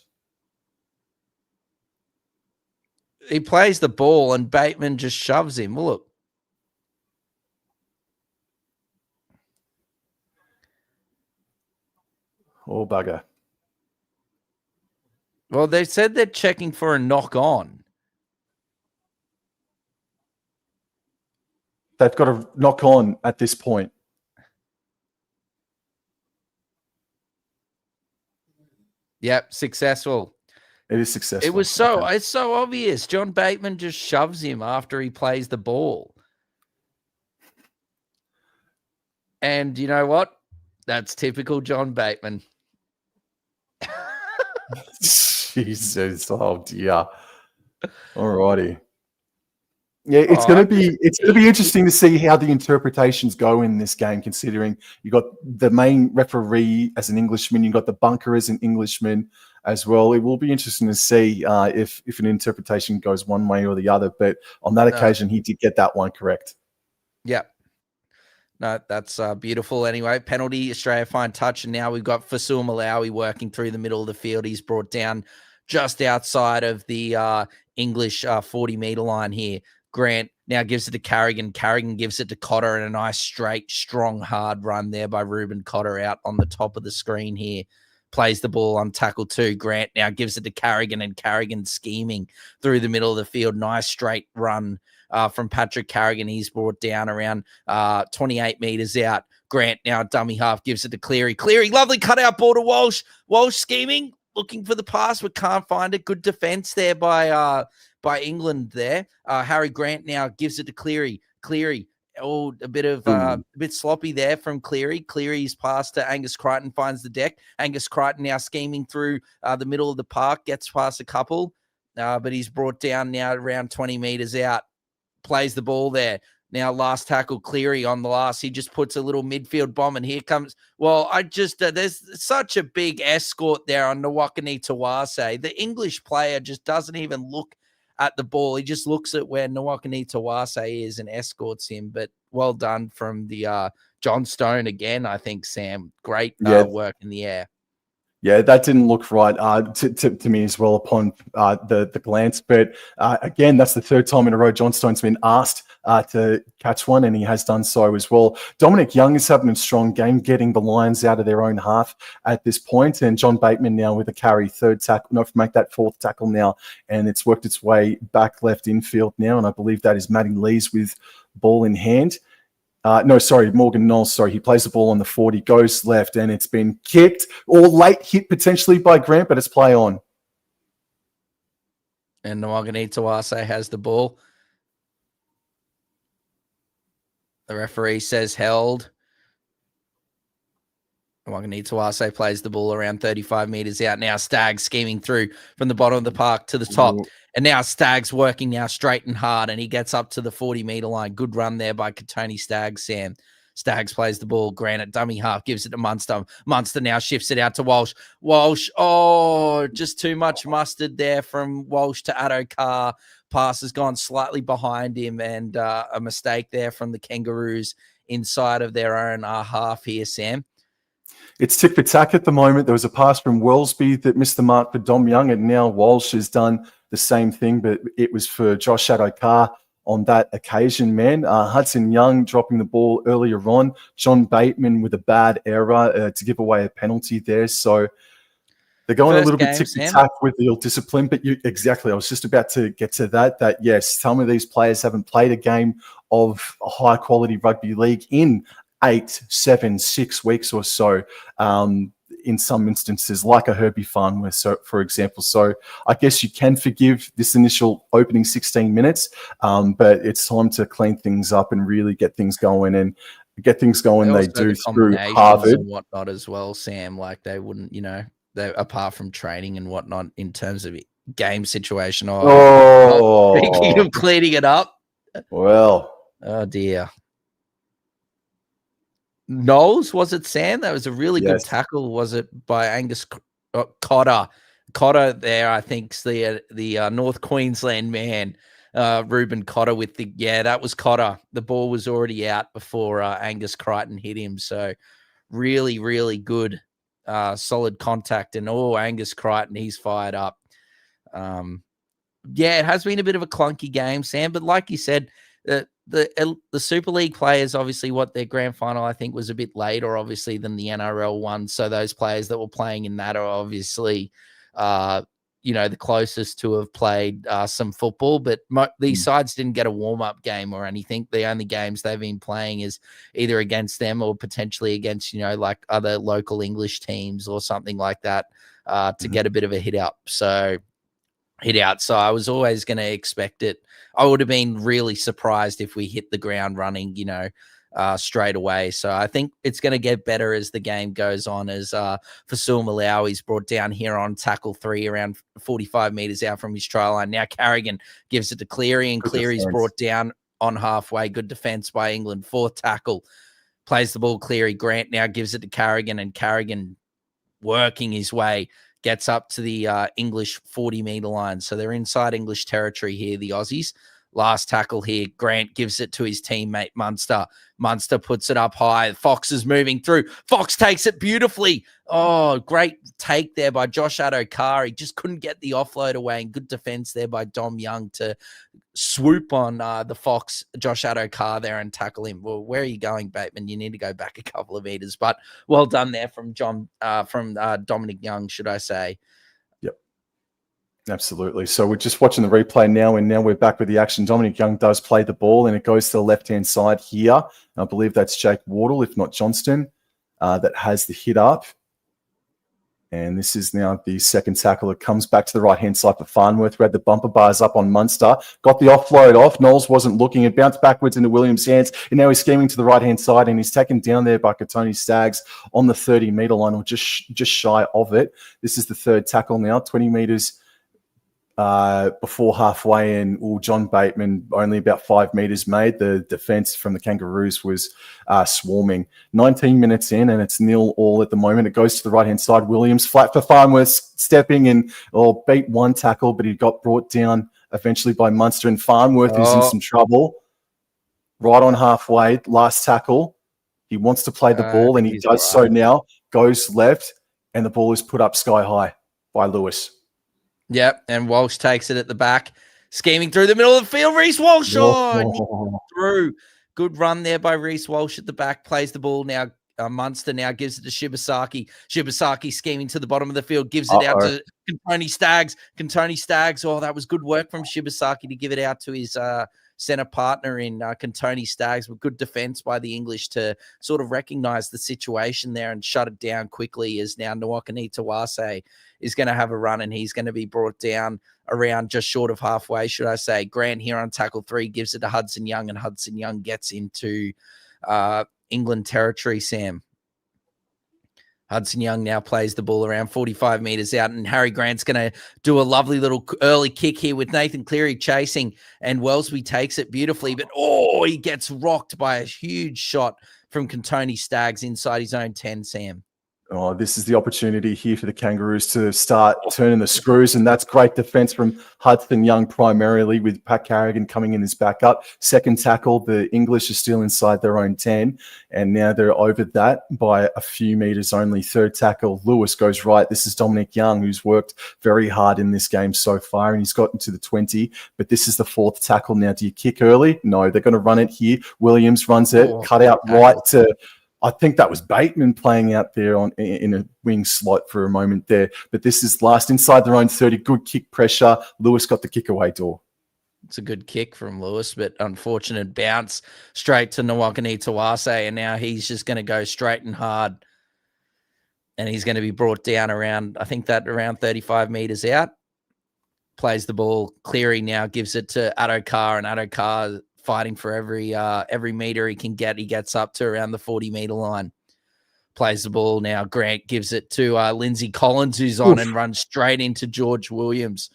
He plays the ball and Bateman just shoves him. Look. Oh, bugger. Well, they said they're checking for a knock on. They've got a knock on at this point. Yep, successful. It is successful. It's so obvious. John Bateman just shoves him after he plays the ball. And you know what? That's typical John Bateman. Jesus, oh dear. Alrighty. Yeah, it's gonna be interesting to see how the interpretations go in this game, considering you got the main referee as an Englishman, you got the bunker as an Englishman as well. It will be interesting to see if an interpretation goes one way or the other. But on that occasion, he did get that one correct. Yeah. No, that's beautiful. Anyway, penalty, Australia fine touch. And now we've got Fasul Malawi working through the middle of the field. He's brought down just outside of the English 40-meter line here. Grant now gives it to Carrigan. Carrigan gives it to Cotter, and a nice, straight, strong, hard run there by Ruben Cotter out on the top of the screen here. Plays the ball on tackle 2. Grant now gives it to Carrigan, and Carrigan scheming through the middle of the field. Nice, straight run from Patrick Carrigan. He's brought down around 28 meters out. Grant now dummy half gives it to Cleary. Cleary, lovely cutout ball to Walsh. Walsh scheming, looking for the pass, but can't find it. Good defense there by England there. Harry Grant now gives it to Cleary. Cleary, a bit sloppy there from Cleary. Cleary's pass to Angus Crichton, finds the deck. Angus Crichton now scheming through the middle of the park, gets past a couple, but he's brought down now around 20 meters out. Plays the ball there. Now last tackle, Cleary on the last. He just puts a little midfield bomb, and here comes. Well, there's such a big escort there on Nwakani Tawase. The English player just doesn't even look at the ball. He just looks at where Nwakani Tawase is and escorts him. But well done from the Johnstone again, I think, Sam. Great work in the air. Yeah, that didn't look right to me as well upon the glance. But again, that's the third time in a row Johnstone's been asked to catch one, and he has done so as well. Dominic Young is having a strong game, getting the Lions out of their own half at this point. And John Bateman now with a carry, third tackle, make that fourth tackle now. And it's worked its way back left infield now. And I believe that is Matty Lees with ball in hand. Morgan Knowles. He plays the ball on the 40, goes left, and it's been kicked or late hit potentially by Grant, but it's play on. And Nwakani Tawase has the ball. The referee says held. Tuase plays the ball around 35 meters out. Now Staggs scheming through from the bottom of the park to the top. And now Staggs working now straight and hard, and he gets up to the 40-meter line. Good run there by Katoni Staggs, Sam. Staggs plays the ball. Grant at dummy half, gives it to Munster. Munster now shifts it out to Walsh. Walsh, just too much mustard there from Walsh to Addo Carr. Pass has gone slightly behind him, and a mistake there from the Kangaroos inside of their own half here, Sam. It's tick for tack at the moment. There was a pass from Wellesby that missed the mark for Dom Young, and now Walsh has done the same thing, but it was for Josh Addo-Carr on that occasion, man. Hudson Young dropping the ball earlier on. John Bateman with a bad error to give away a penalty there. So they're going a little bit tick for tack with the discipline, but exactly. I was just about to get to that yes, some of these players haven't played a game of a high quality rugby league in 8, 7, 6 weeks or so. In some instances, like a Herbie Farnworth, so for example. So I guess you can forgive this initial opening 16 minutes, but it's time to clean things up and really get things going. And get things going, they do through Harvard and whatnot as well, Sam. Like they wouldn't, they apart from training and whatnot in terms of game situation. Speaking of cleaning it up. Well, oh dear. Knowles, was it, Sam? That was a really good tackle, was it, by Angus Cotter? Cotter there, I think, the North Queensland man, Reuben Cotter with that was Cotter. The ball was already out before Angus Crichton hit him. So really, really good, solid contact. And Angus Crichton, he's fired up. It has been a bit of a clunky game, Sam, but like you said, the Super League players, obviously, their grand final, I think, was a bit later, obviously, than the NRL one. So those players that were playing in that are obviously, the closest to have played some football. But these sides didn't get a warm-up game or anything. The only games they've been playing is either against them or potentially against, like other local English teams or something like that to get a bit of a hit out. So I was always going to expect it. I would have been really surprised if we hit the ground running, straight away. So I think it's going to get better as the game goes on, as Fasul Malawi's brought down here on tackle 3 around 45 meters out from his try line. Now Carrigan gives it to Cleary, and Cleary's brought down on halfway. Good defense by England. 4th tackle. Plays the ball, Cleary. Grant now gives it to Carrigan, and Carrigan working his way gets up to the English 40-meter line. So they're inside English territory here, the Aussies. Last tackle here, Grant gives it to his teammate Munster. Munster puts it up high. Fox is moving through. Fox takes it beautifully. Oh, great take there by Josh Addo-Carr. He just couldn't get the offload away, and good defense there by Dom Young to swoop on the Fox, Josh Addo-Carr there, and tackle him. Well, where are you going, Bateman? You need to go back a couple of meters, but well done there from Dominic Young, should I say. Yep. Absolutely. So we're just watching the replay now, and now we're back with the action. Dominic Young does play the ball, and it goes to the left-hand side here. I believe that's Jake Wardle, if not Johnston, that has the hit up. And this is now the second tackle. It comes back to the right-hand side for Farnworth, who had the bumper bars up on Munster. Got the offload off. Knowles wasn't looking. It bounced backwards into Williams' hands. And now he's scheming to the right-hand side, and he's taken down there by Katoni Staggs on the 30-meter line, or just shy of it. This is the third tackle now, 20 meters before halfway, and John Bateman only about 5 meters made. The defense from the Kangaroos was swarming. 19 minutes in, and it's 0-0 at the moment. It goes to the right-hand side. Williams flat for Farnworth, stepping and beat one tackle, but he got brought down eventually by Munster, and Farnworth is in some trouble. Right on halfway, last tackle. He wants to play the ball, and he does so now. Goes left, and the ball is put up sky high by Lewis. Yep, and Walsh takes it at the back, scheming through the middle of the field. Reece Walsh through. Good run there by Reece Walsh at the back. Plays the ball now. Munster now gives it to Shibasaki. Shibasaki scheming to the bottom of the field. Gives it out to Katoni Staggs. Katoni Staggs. Oh, that was good work from Shibasaki to give it out to his centre partner in Katoni Staggs, with good defence by the English to sort of recognise the situation there and shut it down quickly, as now Nwakani Tawase is going to have a run, and he's going to be brought down around just short of halfway, should I say. Grant here on tackle 3 gives it to Hudson Young, and Hudson Young gets into England territory, Sam. Hudson Young now plays the ball around 45 meters out, and Harry Grant's going to do a lovely little early kick here with Nathan Cleary chasing, and Wellsby takes it beautifully, but he gets rocked by a huge shot from Contoni Staggs inside his own 10, Sam. Oh, this is the opportunity here for the Kangaroos to start turning the screws, and that's great defense from Hudson Young primarily, with Pat Carrigan coming in as backup. Second tackle, the English are still inside their own 10, and now they're over that by a few meters only. Third tackle, Lewis goes right. This is Dominic Young, who's worked very hard in this game so far, and he's gotten to the 20, but this is the fourth tackle now. Do you kick early? No, they're going to run it here. Williams runs it, cut out right to... I think that was Bateman playing out there in a wing slot for a moment there. But this is last inside their own 30. Good kick pressure. Lewis got the kick away door. It's a good kick from Lewis, but unfortunate bounce straight to Nwakani Tawase, and now he's just going to go straight and hard. And he's going to be brought down around 35 meters out. Plays the ball. Cleary now gives it to Addo-Carr, and Addo-Carr fighting for every meter he can get. He gets up to around the 40-meter line. Plays the ball now. Grant gives it to Lindsay Collins, who's on and runs straight into George Williams.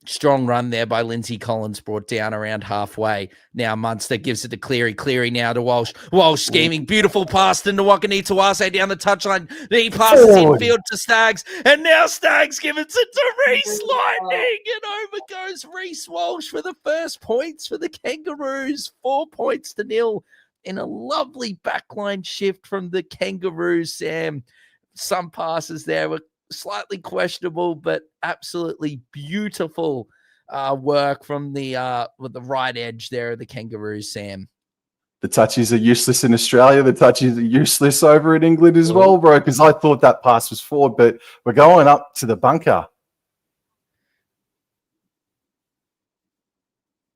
Strong run there by Lindsay Collins, brought down around halfway. Now Munster gives it to Cleary. Cleary now to Walsh. Walsh scheming. Beautiful pass to Nwakani Tawase down the touchline. Then he passes infield to Staggs. And now Staggs gives it to Reece Lightning. And over goes Reece Walsh for the first points for the Kangaroos. 4 points to 0 in a lovely backline shift from the Kangaroos, Sam. Some passes there were slightly questionable, but absolutely beautiful work from the with the right edge there of the Kangaroos, Sam. The touches are useless in Australia. The touches are useless over in England as well, bro, because I thought that pass was forward, but we're going up to the bunker.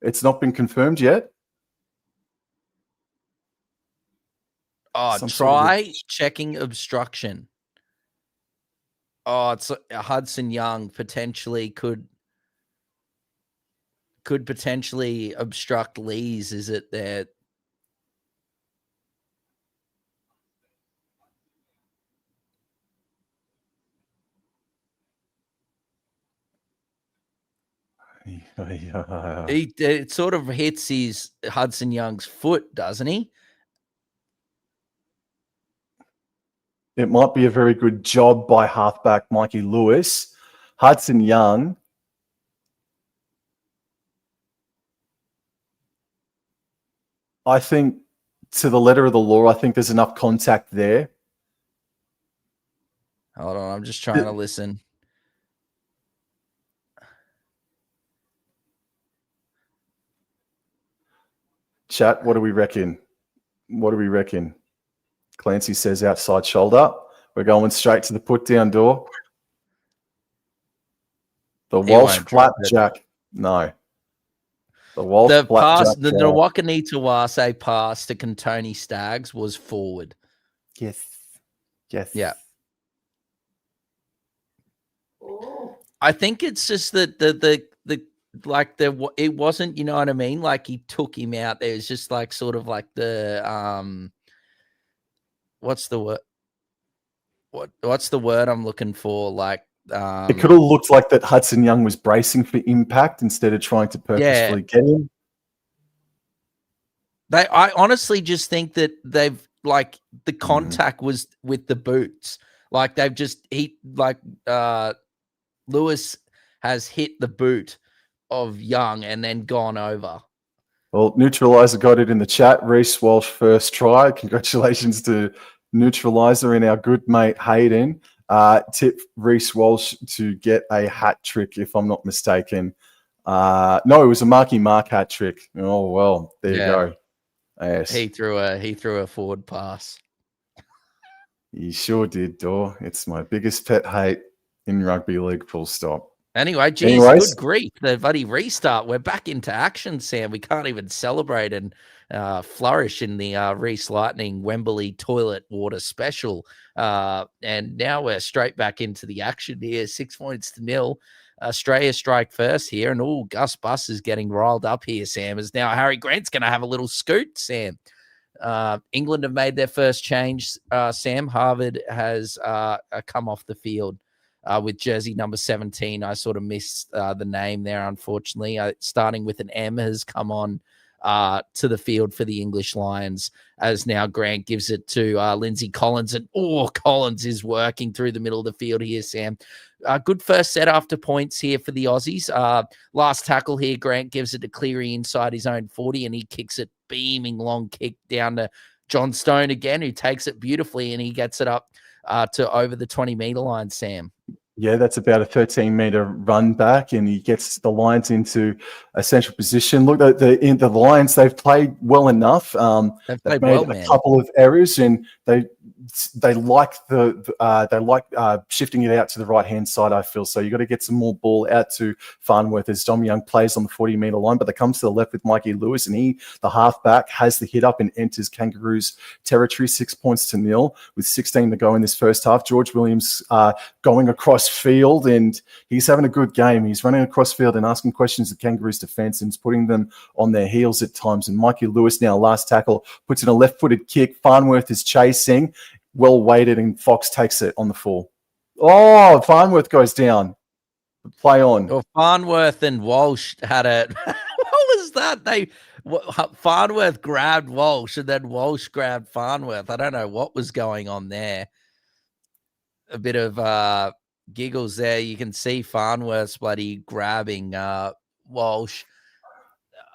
It's not been confirmed yet. Try checking obstruction. It's Hudson Young potentially could potentially obstruct Lees. Is it there? It sort of hits his Hudson Young's foot, doesn't he? It might be a very good job by halfback Mikey Lewis. Hudson Young. I think to the letter of the law, I think there's enough contact there. Hold on, I'm just trying to listen. Chat, what do we reckon? What do we reckon? Clancy says outside shoulder. We're going straight to the put-down door. The Walsh flapjack. No. The Walsh flapjack. The Nwakani Tawase pass to Contoni Staggs was forward. Yes. Yes. Yeah. I think it's just that it wasn't, you know what I mean? Like he took him out. There was just like sort of like the what's the word? What's the word I'm looking for? Like it could have looked like that Hudson Young was bracing for impact instead of trying to purposefully get him. I honestly just think that they've like the contact was with the boots. Like they've just Lewis has hit the boot of Young and then gone over. Well, Neutralizer got it in the chat. Reece Walsh first try. Congratulations to Neutralizer and our good mate Hayden. Tip Reece Walsh to get a hat trick, if I'm not mistaken. No, it was a Marky Mark hat trick. Oh well, there you go. Yes. He threw a forward pass. He sure did, Dor. It's my biggest pet hate in rugby league, full stop. Anyway, geez, good grief. The bloody restart. We're back into action, Sam. We can't even celebrate and flourish in the Reece Lightning Wembley toilet water special. And now we're straight back into the action here. 6 points to 0. Australia strike first here. And Gus Bus is getting riled up here, Sam. As now Harry Grant's going to have a little scoot, Sam. England have made their first change. Sam, Harvard has come off the field with jersey number 17. I sort of missed the name there, unfortunately. Starting with an M, has come on to the field for the English Lions, as now Grant gives it to Lindsay Collins. And Collins is working through the middle of the field here, Sam. Good first set after points here for the Aussies. Last tackle here, Grant gives it to Cleary inside his own 40, and he kicks it beaming long kick down to John Stone again, who takes it beautifully, and he gets it up to over the 20-meter line, Sam. Yeah, that's about a 13-meter run back, and he gets the Lions into a central position. Look, the Lions, they've played well enough. They've made well, a couple of errors, and they like shifting it out to the right-hand side, I feel. So you got to get some more ball out to Farnworth as Dom Young plays on the 40-meter line, but they come to the left with Mikey Lewis, and he, the halfback, has the hit up and enters Kangaroos territory, 6 points to nil with 16 to go in this first half. George Williams going across field, and he's having a good game. He's running across field and asking questions of Kangaroos defense, and it's putting them on their heels at times. And Mikey Lewis, now last tackle, puts in a left-footed kick. Farnworth is chasing, well weighted, and Fox takes it on the full. Oh, Farnworth goes down. Play on. Well, Farnworth and Walsh had it. What was that? Farnworth grabbed Walsh, and then Walsh grabbed Farnworth. I don't know what was going on there. A bit of giggles there. You can see Farnworth's bloody grabbing Walsh.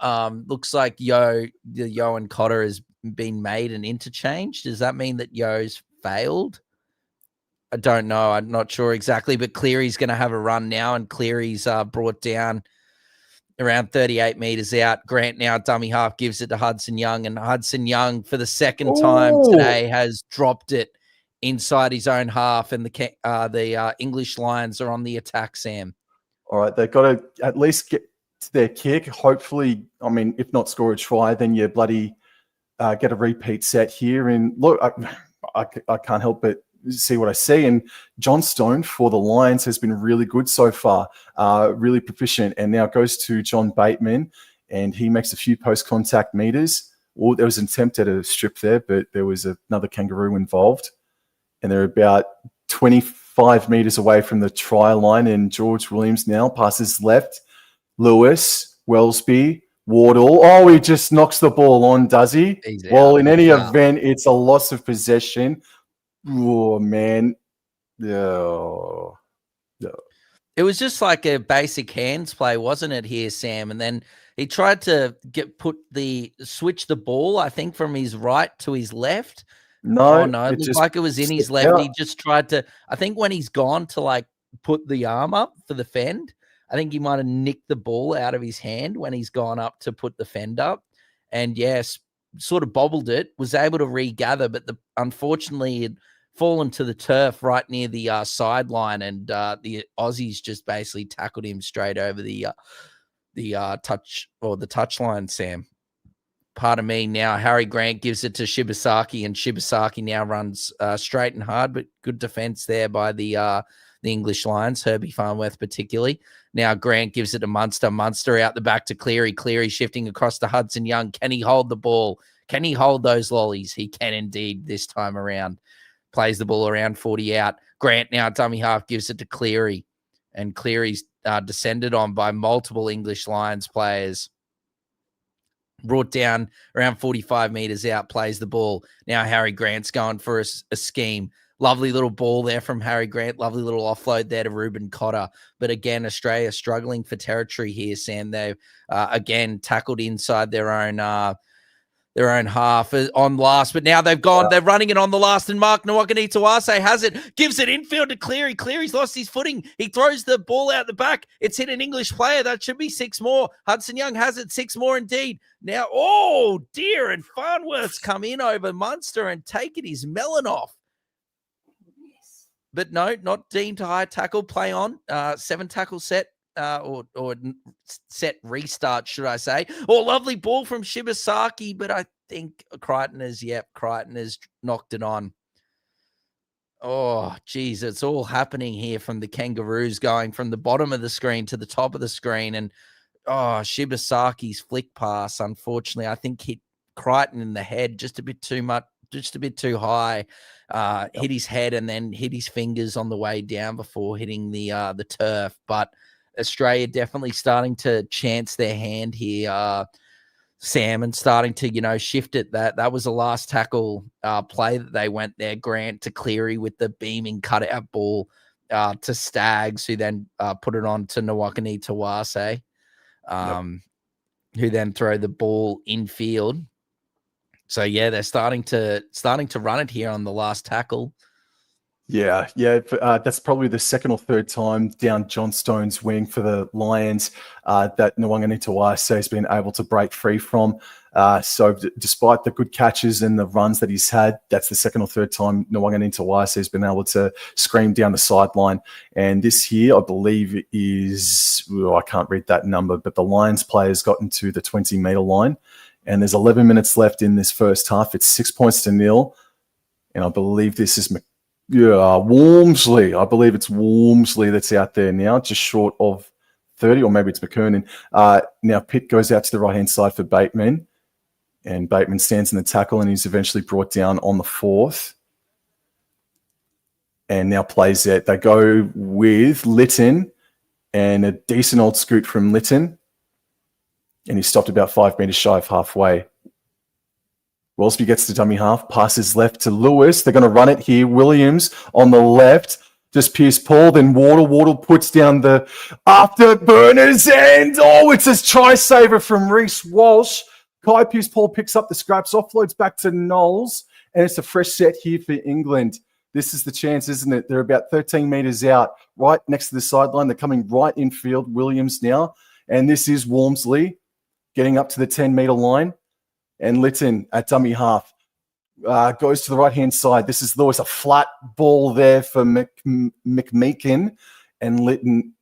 Looks like Yo and Cotter has been made an interchange. Does that mean that Yo's failed? I don't know. I'm not sure exactly, but Cleary's going to have a run now, and Cleary's brought down around 38 meters out. Grant now, dummy half, gives it to Hudson Young, and Hudson Young, for the second time today, has dropped it inside his own half, and the English Lions are on the attack, Sam. All right, they've got to at least get to their kick. Hopefully, I mean, if not score a try, then you bloody get a repeat set here. And look, I can't help but see what I see. And John Stone for the Lions has been really good so far, really proficient. And now it goes to John Bateman, and he makes a few post-contact meters. Well, there was an attempt at a strip there, but there was another Kangaroo involved. And they're about 25 meters away from the try line. And George Williams now passes left. Lewis, Wellesby, Wardle. Oh, he just knocks the ball on, does he? Well, in any event, it's a loss of possession. Oh, man. Oh. It was just like a basic hands play, wasn't it, here, Sam? And then he tried to switch the ball, I think, from his right to his left. No, it looked like it was in his left. He just tried to, I think when he's gone to like put the arm up for the fend, I think he might have nicked the ball out of his hand when he's gone up to put the fend up. And yes, sort of bobbled it, was able to regather, but unfortunately it fallen to the turf right near the sideline, and the Aussies just basically tackled him straight over the touch line, Sam. Pardon me. Now Harry Grant gives it to Shibasaki, and Shibasaki now runs straight and hard, but good defense there by the English Lions, Herbie Farnworth particularly. Now Grant gives it to Munster. Munster out the back to Cleary. Cleary shifting across to Hudson Young. Can he hold the ball? Can he hold those lollies? He can indeed this time around. Plays the ball around 40 out. Grant now, dummy half, gives it to Cleary. And Cleary's descended on by multiple English Lions players. Brought down around 45 meters out, plays the ball. Now Harry Grant's going for a scheme. Lovely little ball there from Harry Grant. Lovely little offload there to Reuben Cotter. But again, Australia struggling for territory here, Sam. They've, again, tackled inside their own half on last. But now they've gone. They're running it on the last, and Mark Nwakanitawase has it. Gives it infield to Cleary. Cleary's lost his footing. He throws the ball out the back. It's hit an English player. That should be 6 more. Hudson Young has it. 6 more indeed. Now, oh, dear. And Farnworth's come in over Munster and taken his melon off. But no, not deemed a high tackle. Play on. 7 tackle set, or set restart, should I say. Oh, lovely ball from Shibasaki, but I think Crichton has knocked it on. Oh, geez, it's all happening here from the Kangaroos, going from the bottom of the screen to the top of the screen. And, Shibasaki's flick pass, unfortunately, I think hit Crichton in the head just a bit too much, just a bit too high. Hit his head and then hit his fingers on the way down before hitting the turf. But Australia definitely starting to chance their hand here, Sam, and starting to, shift it. That was the last tackle play that they went there. Grant to Cleary with the beaming cutout ball to Staggs, who then put it on to Nawakani Tawase, who then throw the ball infield. So yeah, they're starting to run it here on the last tackle. Yeah. That's probably the second or third time down John Stone's wing for the Lions that Nwangani Tawase has been able to break free from. So despite the good catches and the runs that he's had, that's the second or third time Nwangani Tawase has been able to scream down the sideline. And this here, I believe, is, I can't read that number, but the Lions players got into the 20-meter line. And there's 11 minutes left in this first half. It's 6-0. And I believe this is Walmsley. I believe it's Walmsley that's out there now, just short of 30, or maybe it's McKernan. Now Pitt goes out to the right-hand side for Bateman. And Bateman stands in the tackle and he's eventually brought down on the 4th. And now plays it. They go with Lytton and a decent old scoot from Lytton. And he stopped about 5 meters shy of halfway. Wellesby gets to dummy half, passes left to Lewis. They're going to run it here. Williams on the left, just Pierce Paul, then Wardle. Wardle puts down the afterburners, and it's a try saver from Reece Walsh. Kai Pierce Paul picks up the scraps, offloads back to Knowles, and it's a fresh set here for England. This is the chance, isn't it? They're about 13 meters out, right next to the sideline. They're coming right infield. Williams now, and this is Walmsley getting up to the 10-meter line. And Lytton at dummy half goes to the right-hand side. This is Lewis, a flat ball there for McMeekin. And Lytton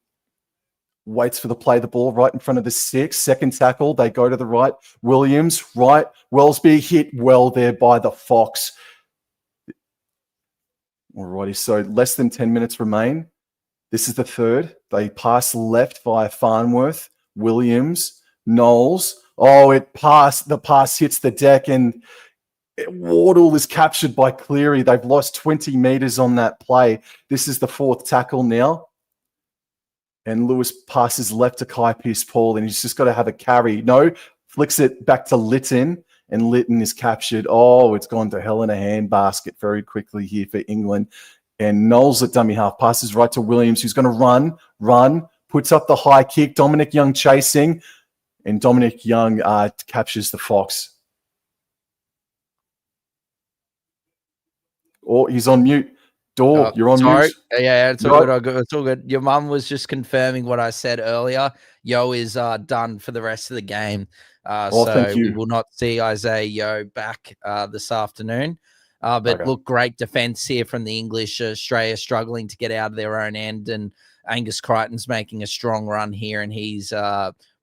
waits for the play, the ball right in front of the 6. Second tackle, they go to the right. Williams, right. Wellesby hit well there by the Fox. Alrighty, so less than 10 minutes remain. This is the third. They pass left via Farnworth, Williams, Knowles. The pass hits the deck, and Wardle is captured by Cleary. They've lost 20 meters on that play. This is the 4th tackle now. And Lewis passes left to Kai Pierce Paul, and he's just got to have a carry. No, flicks it back to Lytton, and Lytton is captured. It's gone to hell in a handbasket very quickly here for England. And Knowles at dummy half passes right to Williams, who's going to run, puts up the high kick. Dominic Young chasing. And Dominic Young captures the Fox. He's on mute. You're on mute. Yeah, it's all good. It's all good. Your mum was just confirming what I said earlier. Yo is done for the rest of the game. So we will not see Isaiah Yo back this afternoon. But look, great defense here from the English. Australia struggling to get out of their own end. And Angus Crichton's making a strong run here. And he's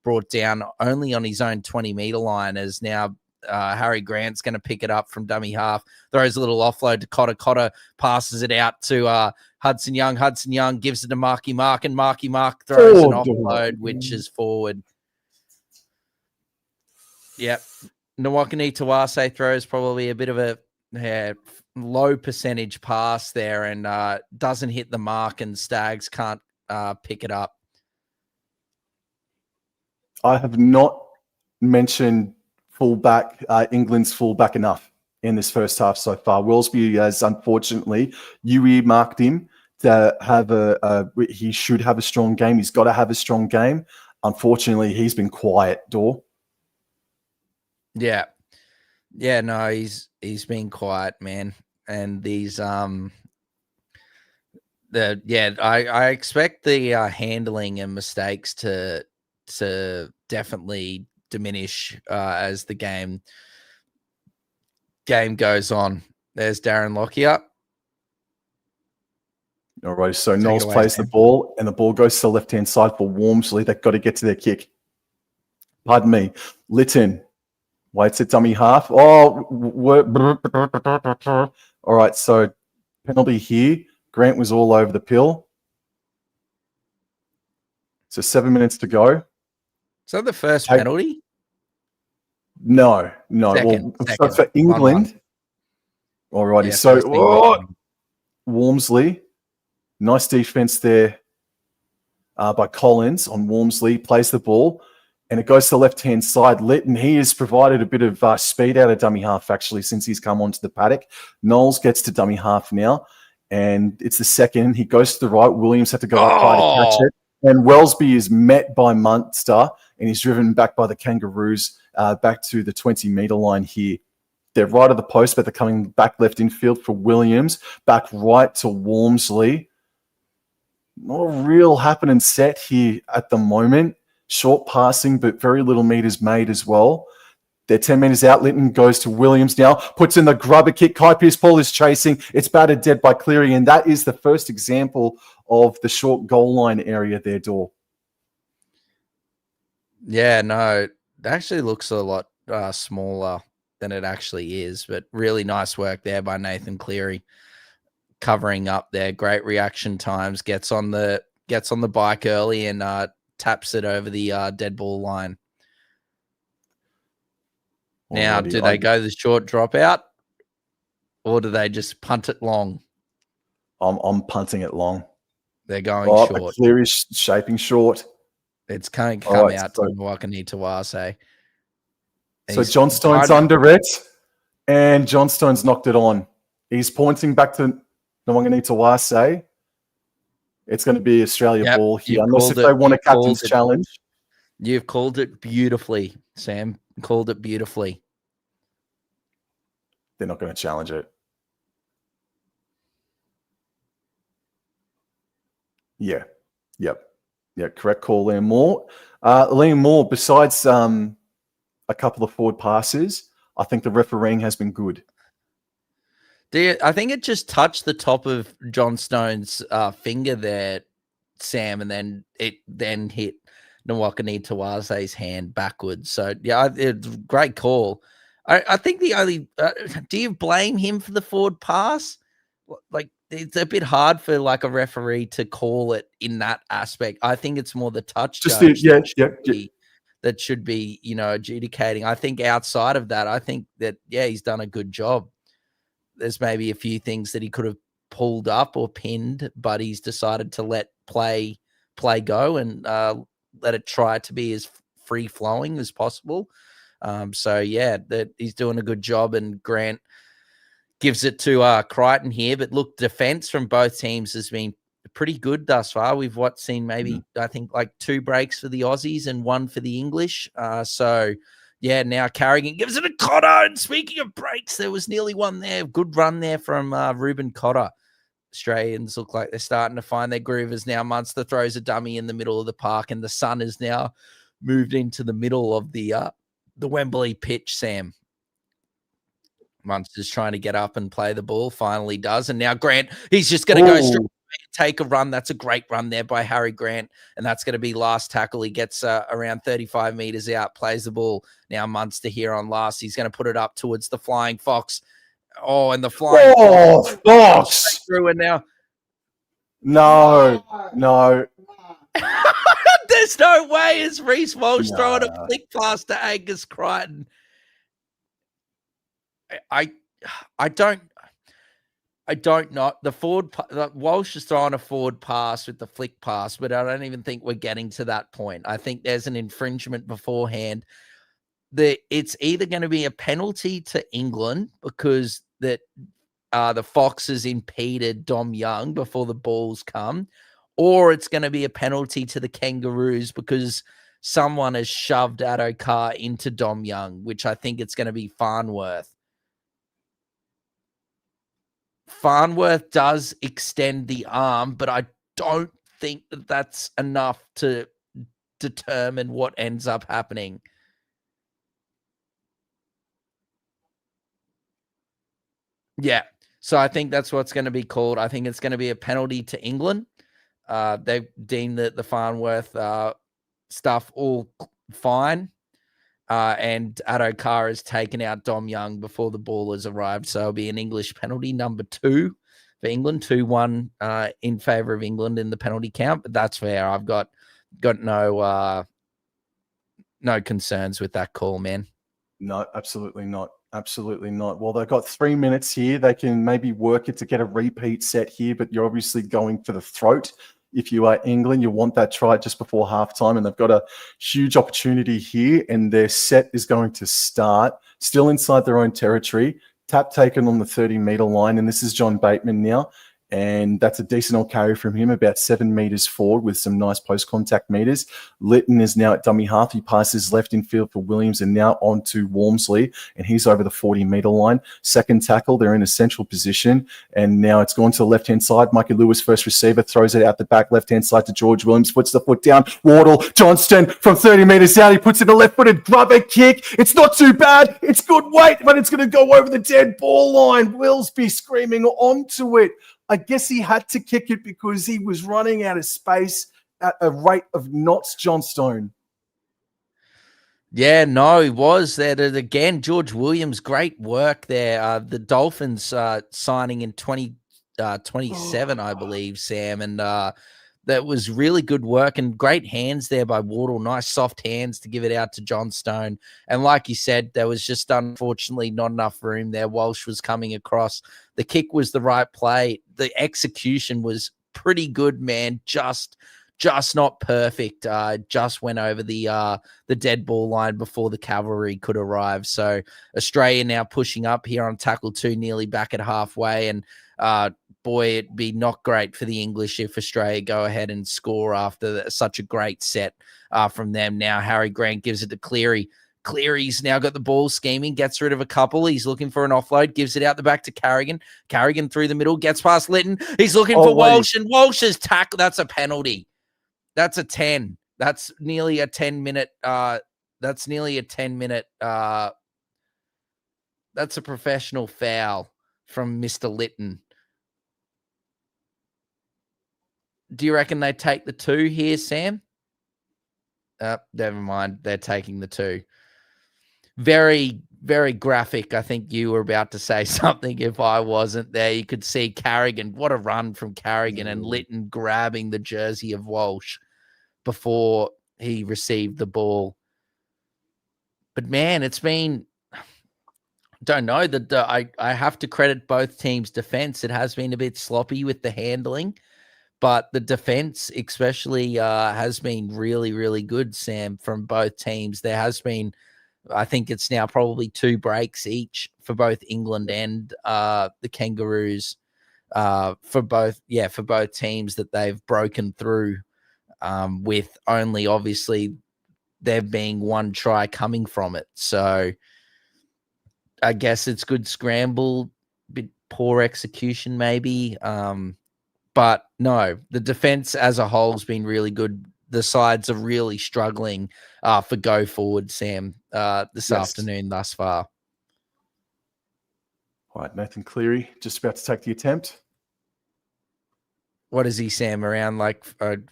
brought down only on his own 20-meter line, as now Harry Grant's going to pick it up from dummy half, throws a little offload to Cotter. Cotter passes it out to Hudson Young. Hudson Young gives it to Marky Mark, and Marky Mark throws an offload, which is forward. Yep. Nawakani Tawase throws probably a bit of a low percentage pass there, and doesn't hit the mark, and Staggs can't pick it up. I have not mentioned England's fullback enough in this first half so far. Wellesby has, unfortunately, you earmarked him to have he should have a strong game. He's got to have a strong game. Unfortunately, he's been quiet, Dor. Yeah. Yeah, no, he's been quiet, man. And these I expect the handling and mistakes to definitely diminish as the game goes on. There's Darren Lockyer. All right, so Knowles plays the ball, and the ball goes to the left-hand side for Walmsley. They've got to get to their kick. Pardon me. Lytton waits at dummy half. All right, so penalty here. Grant was all over the pill. So 7 minutes to go. Is that the first penalty? No. Second, So for England, 1-1. alrighty. Yeah, So first England. Walmsley, nice defense there by Collins on Walmsley, plays the ball, and it goes to the left-hand side. Litton, he has provided a bit of speed out of dummy half, actually, since he's come onto the paddock. Knowles gets to dummy half now, and it's the second. He goes to the right. Williams had to go up high to catch it. And Wellesby is met by Munster, and he's driven back by the Kangaroos back to the 20-metre line here. They're right at the post, but they're coming back left infield for Williams, back right to Walmsley. Not a real happening set here at the moment. Short passing, but very little meters made as well. They're 10 metres out. Linton goes to Williams now, puts in the grubber kick. Kai Pearce-Paul is chasing. It's battered dead by Cleary, and that is the first example of the short goal line area there, Dor. Yeah, no, it actually looks a lot smaller than it actually is, but really nice work there by Nathan Cleary, covering up there. Great reaction times. Gets on the bike early and taps it over the dead ball line. Now, do they go the short dropout, or do they just punt it long? I'm punting it long. They're going short. Cleary's shaping short. It's coming out to Nwakani-Tawase. So Johnstone's under it, and Johnstone's knocked it on. He's pointing back to Nwakani-Tawase. It's going to be Australia ball here, unless if they want a captain's challenge. You've called it beautifully, Sam. Called it beautifully. They're not going to challenge it. Yeah. Yep. Yeah, correct call, Liam Moore. Liam Moore, besides a couple of forward passes, I think the refereeing has been good. I think it just touched the top of Johnstone's finger there, Sam, and then it hit Nwakani-Tawase's hand backwards. So, yeah, it's a great call. I think the only do you blame him for the forward pass? Like, it's a bit hard for like a referee to call it in that aspect. I think it's more the touch judge that should be, adjudicating. I think outside of that, I think that, he's done a good job. There's maybe a few things that he could have pulled up or pinned, but he's decided to let play go and let it try to be as free flowing as possible. That he's doing a good job, and Grant gives it to Crichton here. But look, defense from both teams has been pretty good thus far. We've seen maybe I think like 2 breaks for the Aussies and 1 for the English. Now Carrigan gives it a Cotter. And speaking of breaks, there was nearly one there. Good run there from Ruben Cotter. Australians look like they're starting to find their groove as now Munster throws a dummy in the middle of the park, and the sun has now moved into the middle of the Wembley pitch, Sam. Munster's trying to get up and play the ball, finally does. And now Grant, he's just going to go straight, take a run. That's a great run there by Harry Grant. And that's going to be last tackle. He gets around 35 meters out, plays the ball. Now Munster here on last. He's going to put it up towards the Flying Fox. Oh, and the Flying Fox through and now. No. There's no way as Reece Walsh throwing a flick pass to Angus Crichton. I don't know. Walsh is throwing a forward pass with the flick pass, but I don't even think we're getting to that point. I think there's an infringement beforehand. It's either going to be a penalty to England because the Foxes impeded Dom Young before the balls come, or it's going to be a penalty to the Kangaroos because someone has shoved Addo-Carr into Dom Young, which I think it's going to be Farnworth. Farnworth does extend the arm, but I don't think that that's enough to determine what ends up happening. Yeah, so I think that's what's going to be called. I think it's going to be a penalty to England. They've deemed the Farnworth stuff all fine. And Addo-Carr has taken out Dom Young before the ball has arrived. So it'll be an English penalty, number 2 for England, 2-1 in favour of England in the penalty count. But that's fair. I've got no concerns with that call, man. No, absolutely not. Absolutely not. Well, they've got 3 minutes here. They can maybe work it to get a repeat set here, but you're obviously going for the throat. If you are England, you want that try just before halftime, and they've got a huge opportunity here, and their set is going to start still inside their own territory. Tap taken on the 30-meter line, and this is John Bateman now. And that's a decent old carry from him, about 7 meters forward with some nice post-contact meters. Litton is now at dummy half. He passes left in field for Williams and now on to Walmsley, and he's over the 40-meter line. Second tackle, they're in a central position, and now it's gone to the left-hand side. Mikey Lewis, first receiver, throws it out the back left-hand side to George Williams, puts the foot down. Wardle, Johnston from 30 meters out. He puts in a left-footed grubber kick. It's not too bad. It's good weight, but it's going to go over the dead ball line. Willsby screaming onto it. I guess he had to kick it because he was running out of space at a rate of knots, Johnstone. Yeah, no, he was there. Again, George Williams, great work there. The Dolphins signing in 2027, I believe, Sam. And that was really good work and great hands there by Wardle. Nice soft hands to give it out to Johnstone. And like you said, there was just unfortunately not enough room there. Walsh was coming across. The kick was the right play. The execution was pretty good, man. Just not perfect. Just went over the dead ball line before the cavalry could arrive. So Australia now pushing up here on tackle 2, nearly back at halfway. And boy, it'd be not great for the English if Australia go ahead and score after such a great set from them. Now Harry Grant gives it to Cleary. Cleary's now got the ball scheming, gets rid of a couple. He's looking for an offload, gives it out the back to Carrigan. Carrigan through the middle, gets past Litton. He's looking for Walsh, and Walsh's tackle. That's a penalty. That's a 10. That's nearly a 10-minute. That's a professional foul from Mr. Litton. Do you reckon they take the 2 here, Sam? Never mind. They're taking the 2. Very, very graphic. I think you were about to say something if I wasn't there. You could see Carrigan. What a run from Carrigan, and Litton grabbing the jersey of Walsh before he received the ball. But man, it's been, don't know, that I have to credit both teams' defense. It has been a bit sloppy with the handling, but the defense especially has been really, really good, Sam, from both teams. There has been, I think it's now probably 2 breaks each for both England and the Kangaroos for both teams that they've broken through with only obviously there being 1 try coming from it. So I guess it's good scramble, bit poor execution maybe. But no, the defense as a whole has been really good. The sides are really struggling for go forward, Sam, this afternoon thus far. All right, Nathan Cleary just about to take the attempt. What is he, Sam? Around like for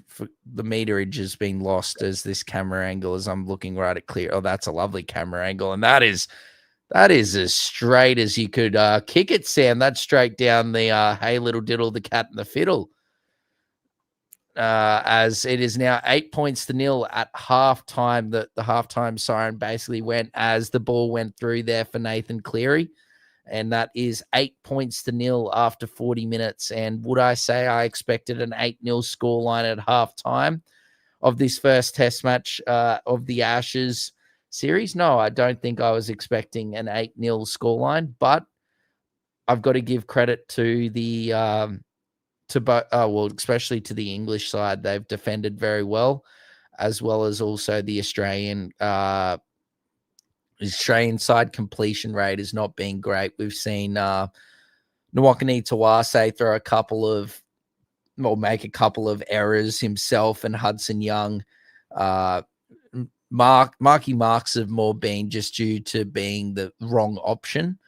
the meterage has been lost as this camera angle as I'm looking right at Clear. Oh, that's a lovely camera angle. And that is as straight as you could kick it, Sam. That's straight down the hey little diddle, the cat and the fiddle. As it is now 8-0 at halftime. The halftime siren basically went as the ball went through there for Nathan Cleary. And that is 8-0 after 40 minutes. And would I say I expected an 8-0 scoreline at halftime of this first test match of the Ashes series? No, I don't think I was expecting an 8-0 scoreline, but I've got to give credit to the especially to the English side. They've defended very well as also the Australian side completion rate has not been great. We've seen Nwakani Tawase make a couple of errors himself, and Hudson Young. Marky Marks have more been just due to being the wrong option,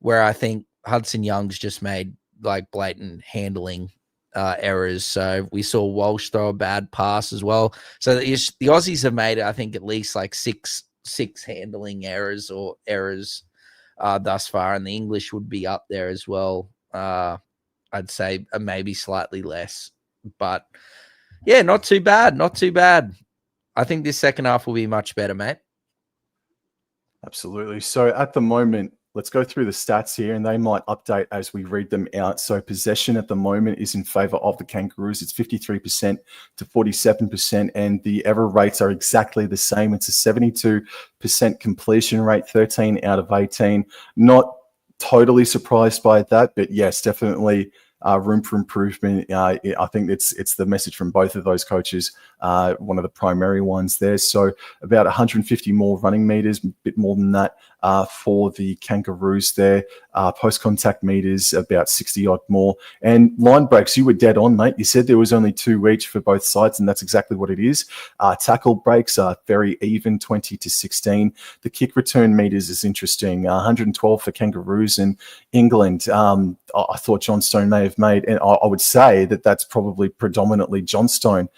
where I think Hudson Young's just made like blatant handling errors. So we saw Walsh throw a bad pass as well. So the Aussies have made, I think, at least like six handling errors thus far, and the English would be up there as well. I'd say maybe slightly less, but yeah, not too bad. I think this second half will be much better, mate. Absolutely. So at the moment, let's go through the stats here, and they might update as we read them out. So possession at the moment is in favor of the Kangaroos. It's 53% to 47%, and the error rates are exactly the same. It's a 72% completion rate, 13 out of 18. Not totally surprised by that, but yes, definitely room for improvement. I think it's the message from both of those coaches, one of the primary ones there. So about 150 more running meters, a bit more than that for the Kangaroos there. Post-contact meters, about 60 odd more. And line breaks, you were dead on, mate. You said there was only 2 each for both sides, and that's exactly what it is. Tackle breaks are very even, 20 to 16. The kick return meters is interesting, 112 for Kangaroos and England. I thought Johnstone may have made, and I would say that that's probably predominantly Johnstone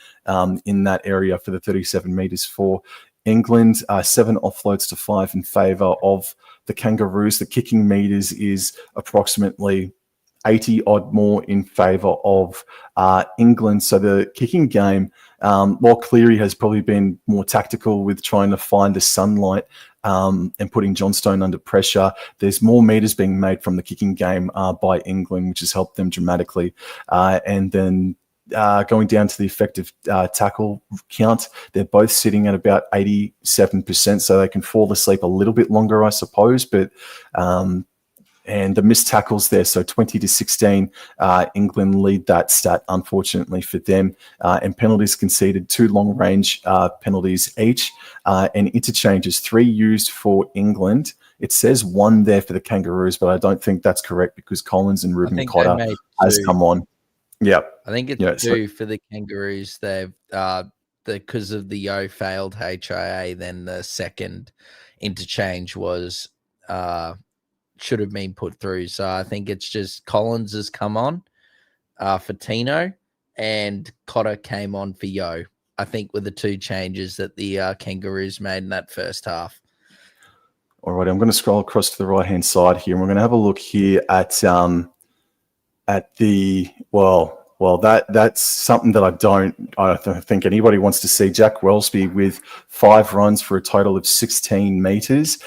in that area for the 37 meters for England. 7 offloads to 5 in favour of the Kangaroos. The kicking meters is approximately 80 odd more in favour of England. So the kicking game, while Cleary has probably been more tactical with trying to find the sunlight and putting Johnstone under pressure, there's more meters being made from the kicking game by England, which has helped them dramatically. And then going down to the effective tackle count, they're both sitting at about 87%, so they can fall asleep a little bit longer, I suppose. But and the missed tackles there, so 20 to 16, England lead that stat, unfortunately for them. And penalties conceded, 2 long-range penalties each, and interchanges, 3 used for England. It says 1 there for the Kangaroos, but I don't think that's correct because Collins and Ruben Cotter has come on. Yeah, I think it's 2 for the Kangaroos. They've because of the Yo failed HIA, then the second interchange was should have been put through. So I think it's just Collins has come on for Tino, and Cotter came on for Yo. I think were the 2 changes that the Kangaroos made in that first half. All right, I'm going to scroll across to the right-hand side here, and we're going to have a look here at the that's something that I don't think anybody wants to see. Jack Wellsby with 5 runs for a total of 16 meters.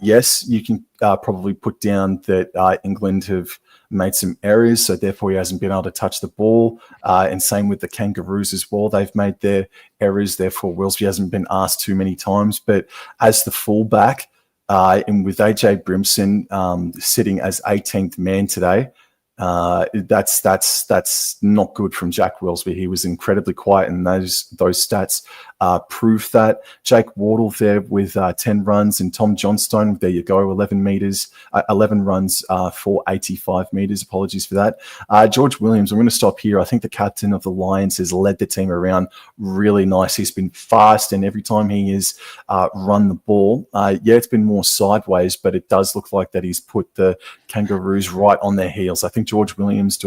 Yes, you can probably put down that England have made some errors, so therefore he hasn't been able to touch the ball. And same with the Kangaroos as well. They've made their errors, therefore Wellsby hasn't been asked too many times. But as the fullback, and with AJ Brimson sitting as 18th man today, that's not good from Jack Wellsby. He was incredibly quiet, and those stats prove that. Jake Wardle there with 10 runs, and Tom Johnstone, there you go, 11 runs for 85 meters. Apologies for that. George Williams, I'm going to stop here. I think the captain of the Lions has led the team around really nice. He's been fast, and every time he has run the ball, it's been more sideways, but it does look like that he's put the Kangaroos right on their heels. I think George Williams'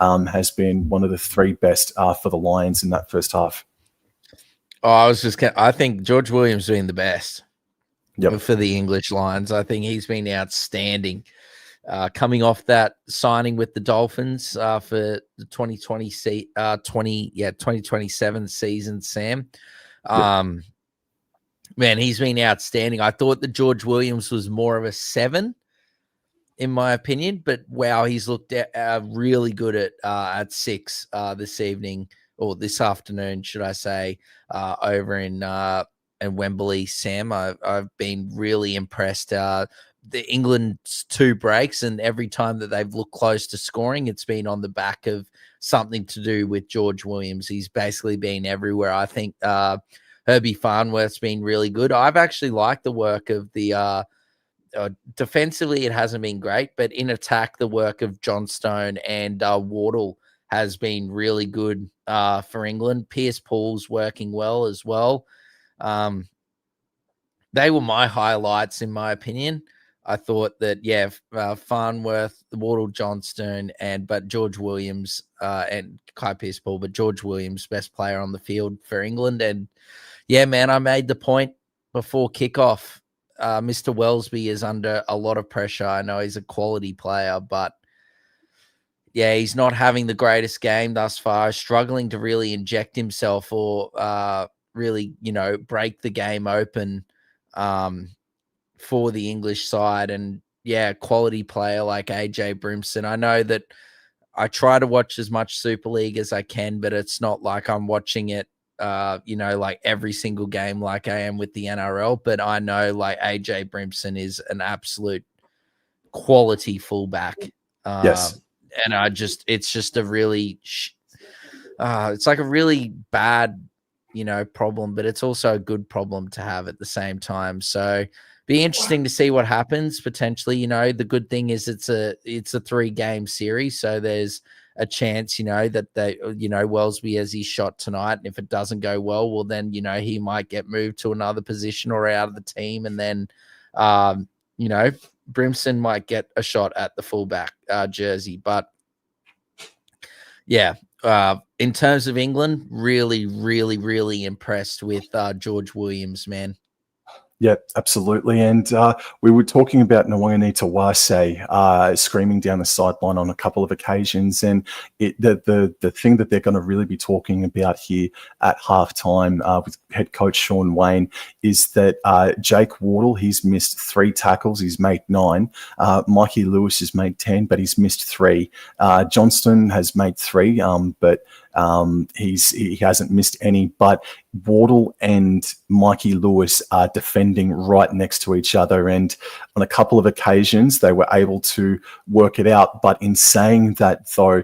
has been one of the 3 best for the Lions in that first half. Oh, I think George Williams being the best for the English Lions. I think he's been outstanding. Coming off that signing with the Dolphins for the 2027 season, Sam. Man, he's been outstanding. I thought that George Williams was more of a 7, in my opinion, but wow, he's looked really good at 6 this evening, or this afternoon, should I say, over in Wembley. Sam, I've been really impressed. The England's 2 breaks, and every time that they've looked close to scoring, it's been on the back of something to do with George Williams. He's basically been everywhere. I think Herbie Farnworth's been really good. I've actually liked the work of the defensively, it hasn't been great, but in attack, the work of Johnstone and Wardle has been really good for England. Pierce Paul's working well as well. They were my highlights, in my opinion. I thought that, Farnworth, Wardle, Johnstone, but George Williams and Kai Pierce Paul, but George Williams, best player on the field for England. And yeah, man, I made the point before kickoff. Mr. Wellsby is under a lot of pressure. I know he's a quality player, but yeah, he's not having the greatest game thus far, struggling to really inject himself or really, break the game open for for the English side, and quality player like AJ Brimson. I know that I try to watch as much Super League as I can, but it's not like I'm watching it, like every single game like I am with the NRL. But I know like AJ Brimson is an absolute quality fullback. Yes. And it's just a really, it's like a really bad, problem, but it's also a good problem to have at the same time. So be interesting to see what happens potentially. The good thing is it's a 3-game series. So there's a chance, that they, Wellesby has his shot tonight. And if it doesn't go well, then, he might get moved to another position or out of the team. And then, Brimson might get a shot at the fullback jersey. But in terms of England, really, really, really impressed with George Williams, man. Yeah, absolutely. And we were talking about Nwangani Tawase screaming down the sideline on a couple of occasions. And the thing that they're going to really be talking about here at halftime with head coach Sean Wayne is that Jake Wardle, he's missed 3 tackles. He's made 9. Mikey Lewis has made 10, but he's missed 3. Johnston has made 3, but he hasn't missed any. But Wardle and Mikey Lewis are defending right next to each other, and on a couple of occasions they were able to work it out. But in saying that, though,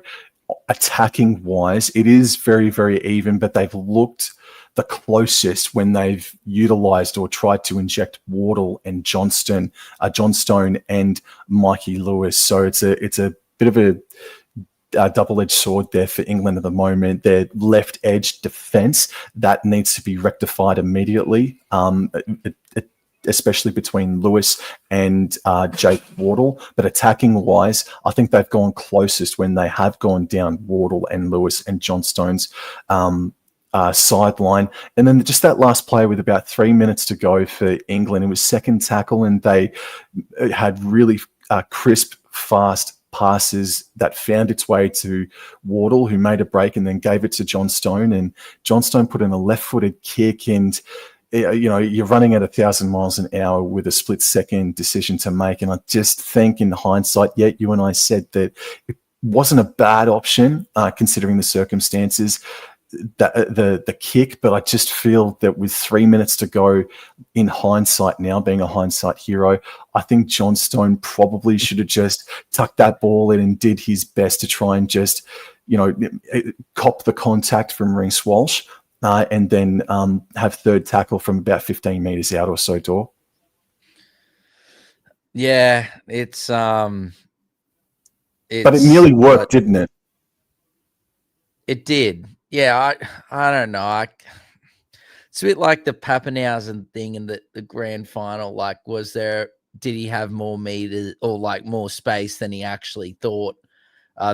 attacking wise, it is very, very even, but they've looked the closest when they've utilised or tried to inject Wardle and Johnstone and Mikey Lewis. So it's a bit of a double-edged sword there for England at the moment. Their left edge defence, that needs to be rectified immediately, especially between Lewis and Jake Wardle. But attacking-wise, I think they've gone closest when they have gone down Wardle and Lewis and Johnstone's sideline. And then just that last play with about 3 minutes to go for England, it was second tackle, and they had really crisp, fast passes that found its way to Wardle, who made a break and then gave it to Johnstone, and Johnstone put in a left-footed kick. And you're running at 1,000 miles an hour with a split-second decision to make. And I just think, in hindsight, you and I said that it wasn't a bad option considering the circumstances, the kick, but I just feel that with 3 minutes to go, in hindsight now, being a hindsight hero, I think Johnstone probably should have just tucked that ball in and did his best to try and just, cop the contact from Reece Walsh and then have third tackle from about 15 metres out or so, Dor. Yeah, but it nearly worked, didn't it? It did. Yeah, I don't know. It's a bit like the Pappenhausen thing in the grand final. Like, did he have more meters or like more space than he actually thought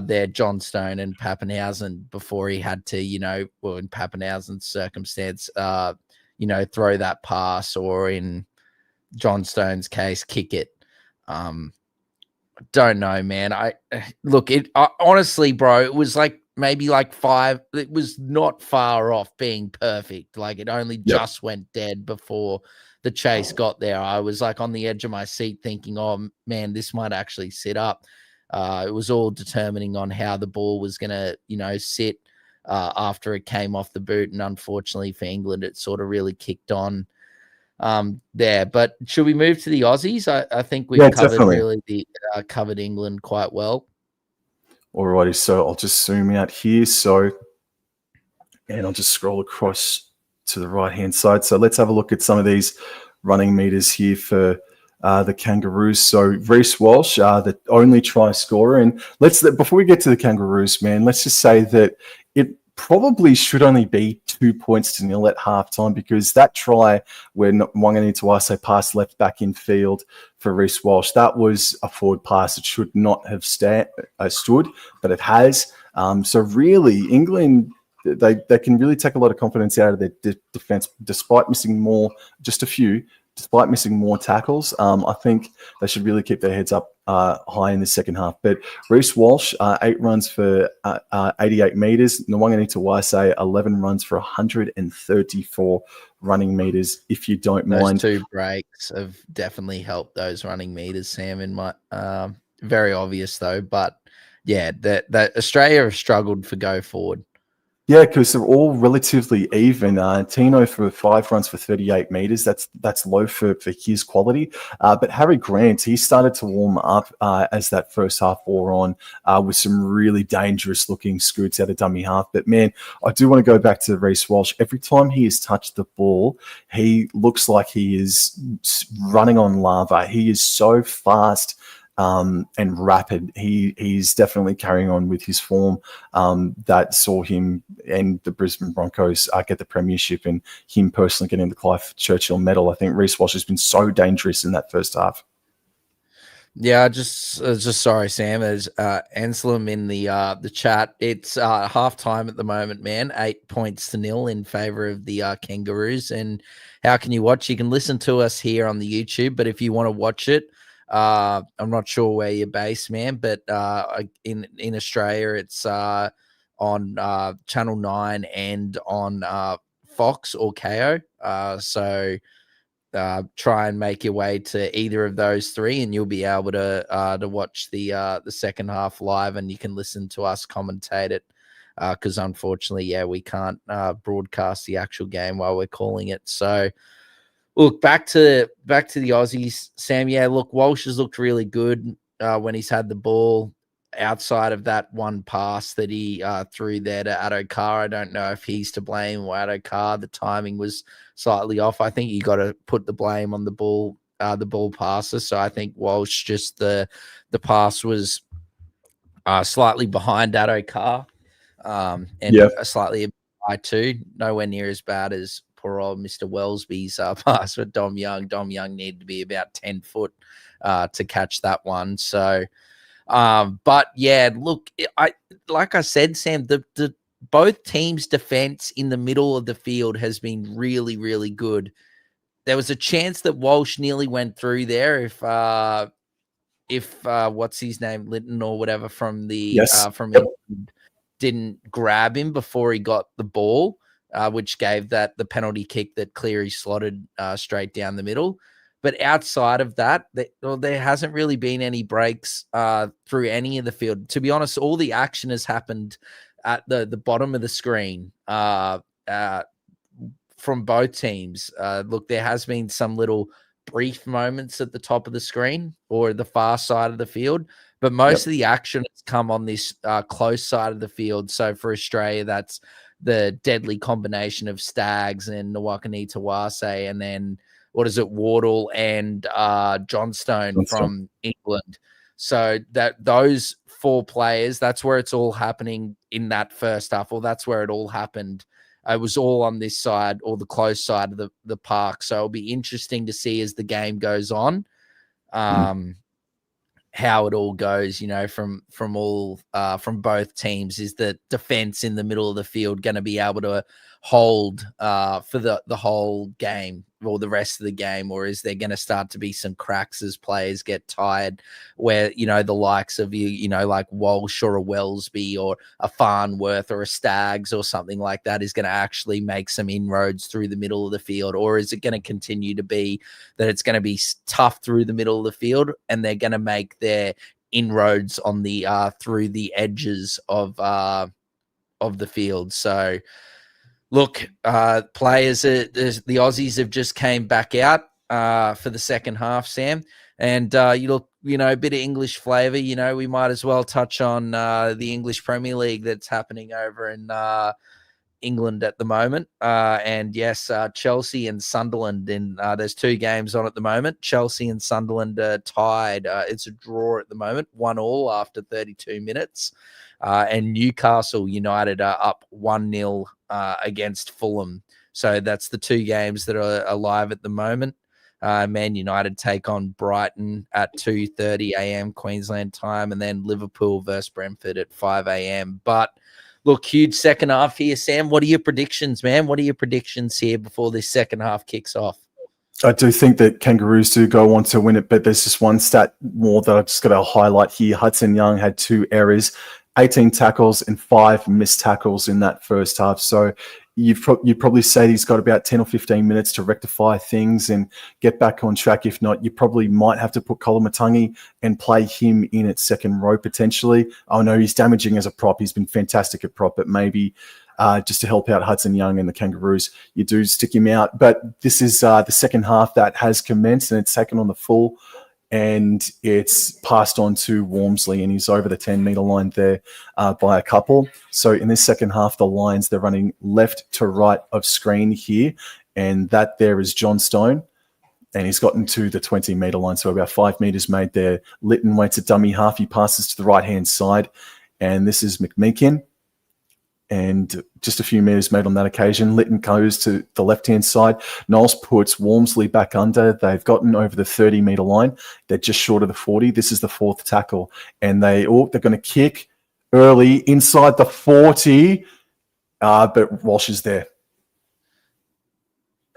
there, Johnstone and Pappenhausen, before he had to, in Pappenhausen's circumstance, throw that pass, or in Johnstone's case, kick it. Don't know, man. Honestly, bro, it was like, maybe like 5. It was not far off being perfect. Like, it only just went dead before the chase got there. I was like on the edge of my seat thinking, oh man, this might actually sit up. It was all determining on how the ball was going to, sit after it came off the boot. And unfortunately for England, it sort of really kicked on there. But should we move to the Aussies? I think we've covered England quite well. Alrighty, so I'll just zoom out here. And I'll just scroll across to the right-hand side. So let's have a look at some of these running meters here for the Kangaroos. So Reece Walsh, the only try scorer. And before we get to the Kangaroos, man, let's just say that it probably should only be 2-0 at halftime, because that try where Nwangani Tawase passed left back in field for Reece Walsh, that was a forward pass. It should not have stood, but it has. So really, England, they can really take a lot of confidence out of their defence, despite missing more tackles. I think they should really keep their heads up high in the second half. But Reece Walsh, 8 runs for 88 metres. Nwangani Tawase, 11 runs for 134 running meters, if you don't Those mind. 2 breaks have definitely helped those running meters, Sam, in my very obvious though. But yeah, that Australia have struggled for go forward. Yeah, because they're all relatively even. Tino for 5 runs for 38 meters. That's low for his quality. But Harry Grant, he started to warm up as that first half wore on with some really dangerous looking scoots out of dummy half. But man, I do want to go back to Reece Walsh. Every time he has touched the ball, he looks like he is running on lava. He is so fast and rapid. He's definitely carrying on with his form that saw him and the Brisbane Broncos get the premiership, and him personally getting the Clive Churchill medal. I think Reece Walsh has been so dangerous in that first half. Yeah, just sorry, Sam. There's Anselm in the chat. It's half time at the moment, man. 8-0 in favor of the Kangaroos. And how can you watch? You can listen to us here on the YouTube, but if you want to watch it, I'm not sure where you're based, man, but in Australia, it's on Channel 9 and on Fox or KO. So try and make your way to either of those 3, and you'll be able to watch the second half live, and you can listen to us commentate it. Because unfortunately, yeah, we can't broadcast the actual game while we're calling it. So. Look, back to the Aussies, Sam. Yeah, look, Walsh has looked really good when he's had the ball outside of that one pass that he threw there to Addo-Carr. I don't know if he's to blame or Addo-Carr. The timing was slightly off. I think you got to put the blame on the ball passer. So I think Walsh, just the pass was slightly behind Addo-Carr and slightly high too. Nowhere near as bad as poor old Mr. Wellesby's pass for Dom Young. Dom Young needed to be about 10 foot to catch that one. So, but yeah, look, like I said, Sam, the both teams' defense in the middle of the field has been really, really good. There was a chance that Walsh nearly went through there if what's his name, Linton or whatever from England didn't grab him before he got the ball. Which gave the penalty kick that Cleary slotted straight down the middle. But outside of that, there hasn't really been any breaks through any of the field. To be honest, all the action has happened at the bottom of the screen from both teams. Look, there has been some little brief moments at the top of the screen or the far side of the field, but most of the action has come on this close side of the field. So for Australia, that's the deadly combination of Staggs and Nawakani Tawase, and then Wardle and Johnstone from England. So that those 4 players, that's where it's all happening in that first half, or that's where it all happened. It was all on this side, or the close side of the park. So it'll be interesting to see as the game goes on. How it all goes, from both teams. Is the defense in the middle of the field going to be able to hold for the whole game or the rest of the game, or is there going to start to be some cracks as players get tired, where the likes of like Walsh or a Wellesby or a Farnworth or a Staggs or something like that is going to actually make some inroads through the middle of the field? Or is it going to continue to be that it's going to be tough through the middle of the field and they're going to make their inroads on the through the edges of the field? So look, players, the Aussies have just came back out for the second half, Sam. And you look, a bit of English flavour. We might as well touch on the English Premier League that's happening over in England at the moment. And yes, Chelsea and Sunderland. And there's 2 games on at the moment. Chelsea and Sunderland are tied. It's a draw at the moment, 1-1 after 32 minutes. And Newcastle United are up 1-0 against Fulham. So that's the 2 games that are alive at the moment. Man United take on Brighton at 2:30 a.m. Queensland time, and then Liverpool versus Brentford at 5 a.m. But look, huge second half here, Sam. What are your predictions, man? What are your predictions here before this second half kicks off? I do think that Kangaroos do go on to win it, but there's just one stat more that I've just got to highlight here. Hudson Young had 2 errors, 18 tackles and 5 missed tackles in that first half. So you'd probably say he's got about 10 or 15 minutes to rectify things and get back on track. If not, you probably might have to put Kolomatangi and play him in at second row potentially. Oh no, he's damaging as a prop. He's been fantastic at prop, but maybe just to help out Hudson Young and the Kangaroos, you do stick him out. But this is the second half that has commenced, and it's taken on the full, and it's passed on to Walmsley, and he's over the 10-metre line there by a couple. So in this second half, the Lions, they're running left to right of screen here, and that there is John Stone, and he's gotten to the 20-metre line, so about 5 metres made there. Lytton waits at dummy half. He passes to the right-hand side, and this is McMeekin. And just a few metres made on that occasion. Lytton goes to the left-hand side. Knowles puts Walmsley back under. They've gotten over the 30-metre line. They're just short of the 40. This is the fourth tackle. And they're going to kick early inside the 40, but Walsh is there.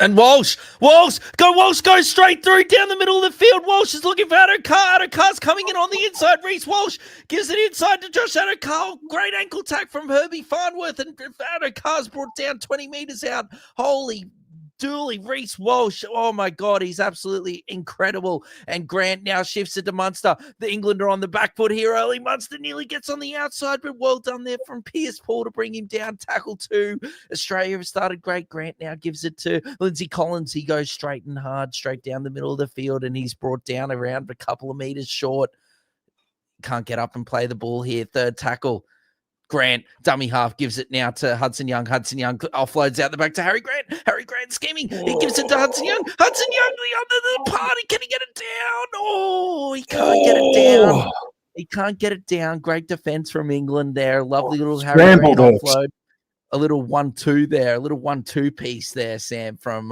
And Walsh goes straight through down the middle of the field. Walsh is looking for Addo-Carr. Addo-Carr's coming in on the inside. Reece Walsh gives it inside to Josh Addo-Carr. Great ankle tack from Herbie Farnworth, and Addo-Carr's brought down 20 metres out. Holy dooly, Reece Walsh. Oh my God, he's absolutely incredible. And Grant now shifts it to Munster. The England are on the back foot here early. Munster nearly gets on the outside, but well done there from Pierce Paul to bring him down. Tackle 2. Australia have started great. Grant now gives it to Lindsay Collins. He goes straight and hard, straight down the middle of the field, and he's brought down around a couple of metres short. Can't get up and play the ball here. Third tackle. Grant, dummy half, gives it now to Hudson Young. Hudson Young offloads out the back to Harry Grant. Harry Grant scheming. He gives it to Hudson Young. Hudson Young, the party. Can he get it down? Oh, he can't get it down. He can't get it down. Great defense from England there. Lovely little Harry Grant offload. A little 1-2 there. A little 1-2 piece there, Sam, from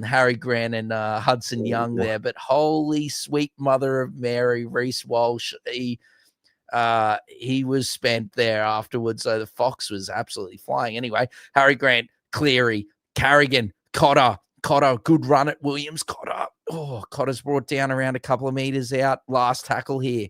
Harry Grant and Hudson Young there. But holy sweet mother of Mary, Reece Walsh, he was spent there afterwards. So the Fox was absolutely flying. Anyway, Harry Grant, Cleary, Carrigan, Cotter, good run at Williams. Cotter's brought down around a couple of metres out. Last tackle here.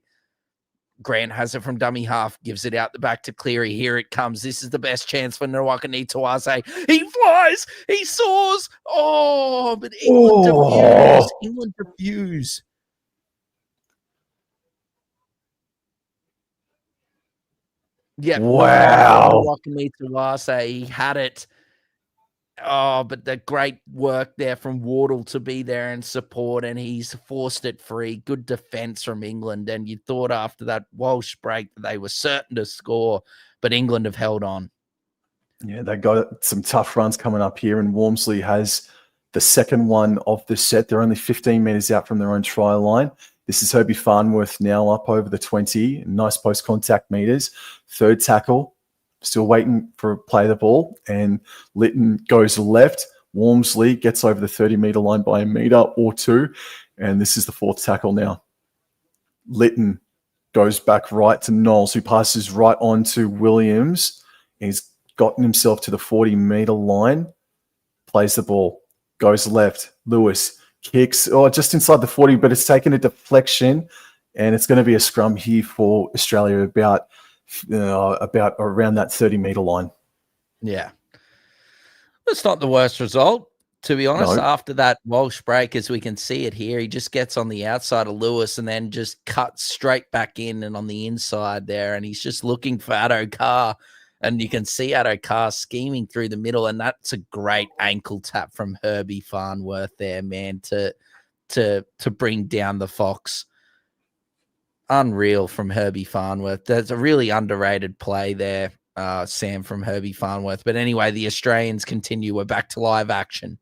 Grant has it from dummy half, gives it out the back to Cleary. Here it comes. This is the best chance for Nawakani Tuase. He flies. He soars. Oh, but England refuse. Yeah. Wow. He had it. Oh, but the great work there from Wardle to be there and support, and he's forced it free. Good defense from England. And you thought after that Walsh break that they were certain to score, but England have held on. Yeah, they got some tough runs coming up here, and Walmsley has the second one of the set. They're only 15 metres out from their own try line. This is Herbie Farnworth now up over the 20. Nice post-contact metres. Third tackle, still waiting for play the ball. And Lytton goes left. Walmsley gets over the 30-metre line by a metre or two. And this is the fourth tackle now. Lytton goes back right to Knowles, who passes right on to Williams. He's gotten himself to the 40-metre line. Plays the ball. Goes left. Lewis kicks, just inside the 40, but it's taken a deflection, and it's going to be a scrum here for Australia about around that 30-metre line. Yeah. That's not the worst result, to be honest. No. After that Walsh break, as we can see it here, he just gets on the outside of Lewis and then just cuts straight back in and on the inside there, and he's just looking for Addo-Carr. And you can see Addo-Carr scheming through the middle, and that's a great ankle tap from Herbie Farnworth there, man, to bring down the Fox. Unreal from Herbie Farnworth. That's a really underrated play there, Sam, from Herbie Farnworth. But anyway, the Australians continue. We're back to live action.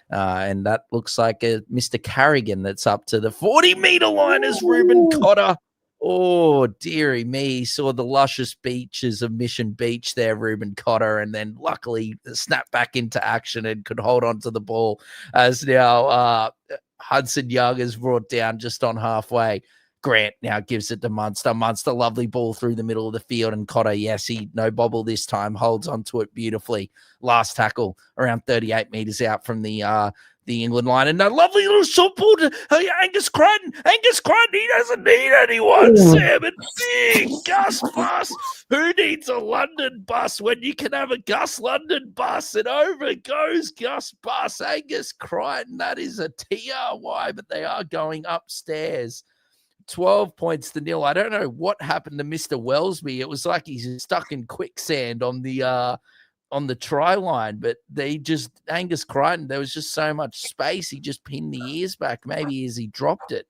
And that looks like a Mr. Carrigan that's up to the 40-metre line as Reuben Cotter. Oh, dearie me. He saw the luscious beaches of Mission Beach there, Reuben Cotter, and then luckily snapped back into action and could hold on to the ball as now Hudson Young is brought down just on halfway. Grant now gives it to Munster. Munster, lovely ball through the middle of the field, and Cotter, yes, he no bobble this time, holds onto it beautifully. Last tackle around 38 metres out from the the England line. And a lovely little short ball to Angus Crichton. Angus Crichton, he doesn't need anyone, Sam. And big Gus Bus. Who needs a London bus when you can have a Gus London bus? And over goes Gus Bus. Angus Crichton, that is a TRY, but they are going upstairs. 12 points to nil. I don't know what happened to Mr. Wellesby. It was like he's stuck in quicksand on the try line, but Angus Crichton, there was just so much space. He just pinned the ears back, maybe as he dropped it.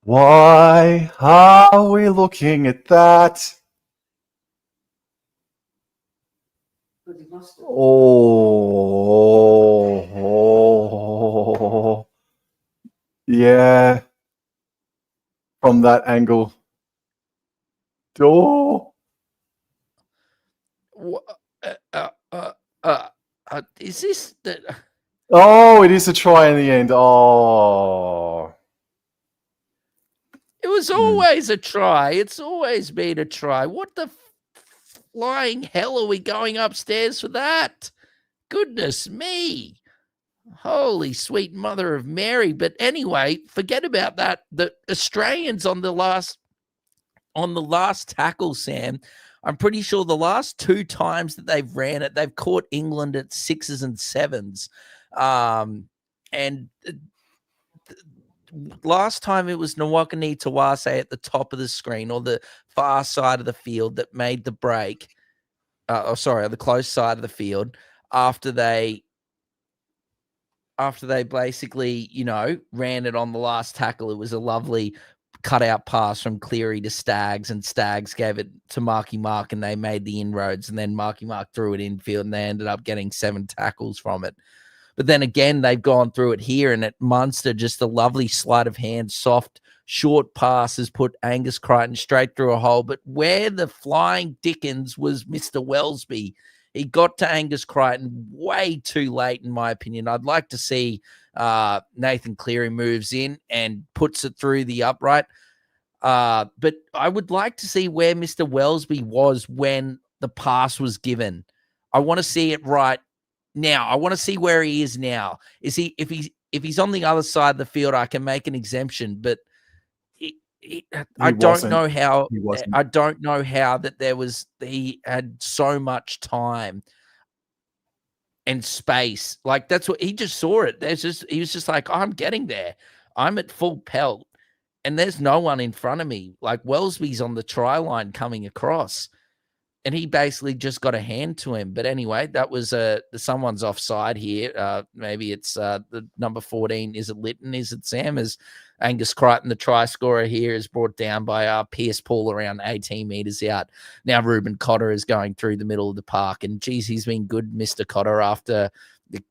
Why are we looking at that? Oh, yeah. From that angle. Oh. Is this the? Oh, it is a try in the end. Oh. It was always a try. It's always been a try. What the flying hell are we going upstairs for that? Goodness me. Holy sweet mother of Mary. But anyway, forget about that. The Australians on the last tackle, Sam, I'm pretty sure the last 2 times that they've ran it, they've caught England at 6s and 7s. And last time it was Nwakani Tawase at the top of the screen or the far side of the field that made the break. On the close side of the field after they basically, ran it on the last tackle. It was a lovely cutout pass from Cleary to Staggs, and Staggs gave it to Marky Mark, and they made the inroads, and then Marky Mark threw it infield, and they ended up getting 7 tackles from it. But then again, they've gone through it here, and at Munster, just a lovely sleight of hand, soft, short pass has put Angus Crichton straight through a hole. But where the flying dickens was Mr. Wellesby? He got to Angus Crichton way too late, in my opinion. I'd like to see Nathan Cleary moves in and puts it through the upright. But I would like to see where Mr. Wellesby was when the pass was given. I want to see it right now. I want to see where he is now. If he's on the other side of the field, I can make an exemption, but I don't know how that he had so much time and space. Like, that's what he just saw it. He was just like, I'm getting there. I'm at full pelt and there's no one in front of me. Like, Wellesby's on the try line coming across, and he basically just got a hand to him. But anyway, that was someone's offside here. Maybe it's the number 14. Is it Lytton? Is it Sam? As Angus Crichton, the try scorer here, is brought down by Pierce Paul around 18 meters out. Now Ruben Cotter is going through the middle of the park, and geez, he's been good, Mr. Cotter, after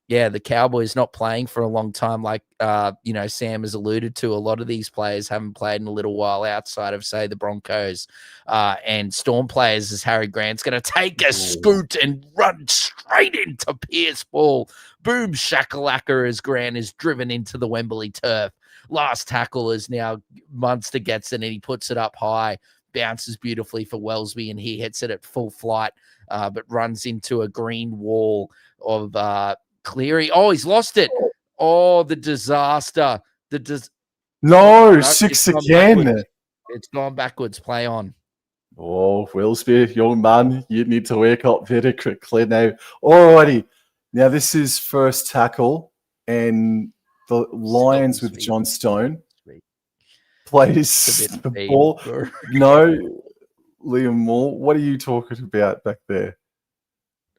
the Cowboys not playing for a long time. Like, Sam has alluded to, a lot of these players haven't played in a little while outside of, say, the Broncos and Storm players, as Harry Grant's going to take a scoot and run straight into Pierce Paul. Boom shakalaka as Grant is driven into the Wembley turf. Last tackle is now Munster gets it, and he puts it up high, bounces beautifully for Wellesby, and he hits it at full flight, but runs into a green wall of Cleary. Oh, he's lost it. Oh, the disaster. No, 6 again. Backwards. It's gone backwards. Play on. Oh, Wellesby, young man, you need to wake up very quickly now. Alrighty. Now, this is first tackle, and the Lions with John Stone plays the ball. No, Liam Moore, what are you talking about back there?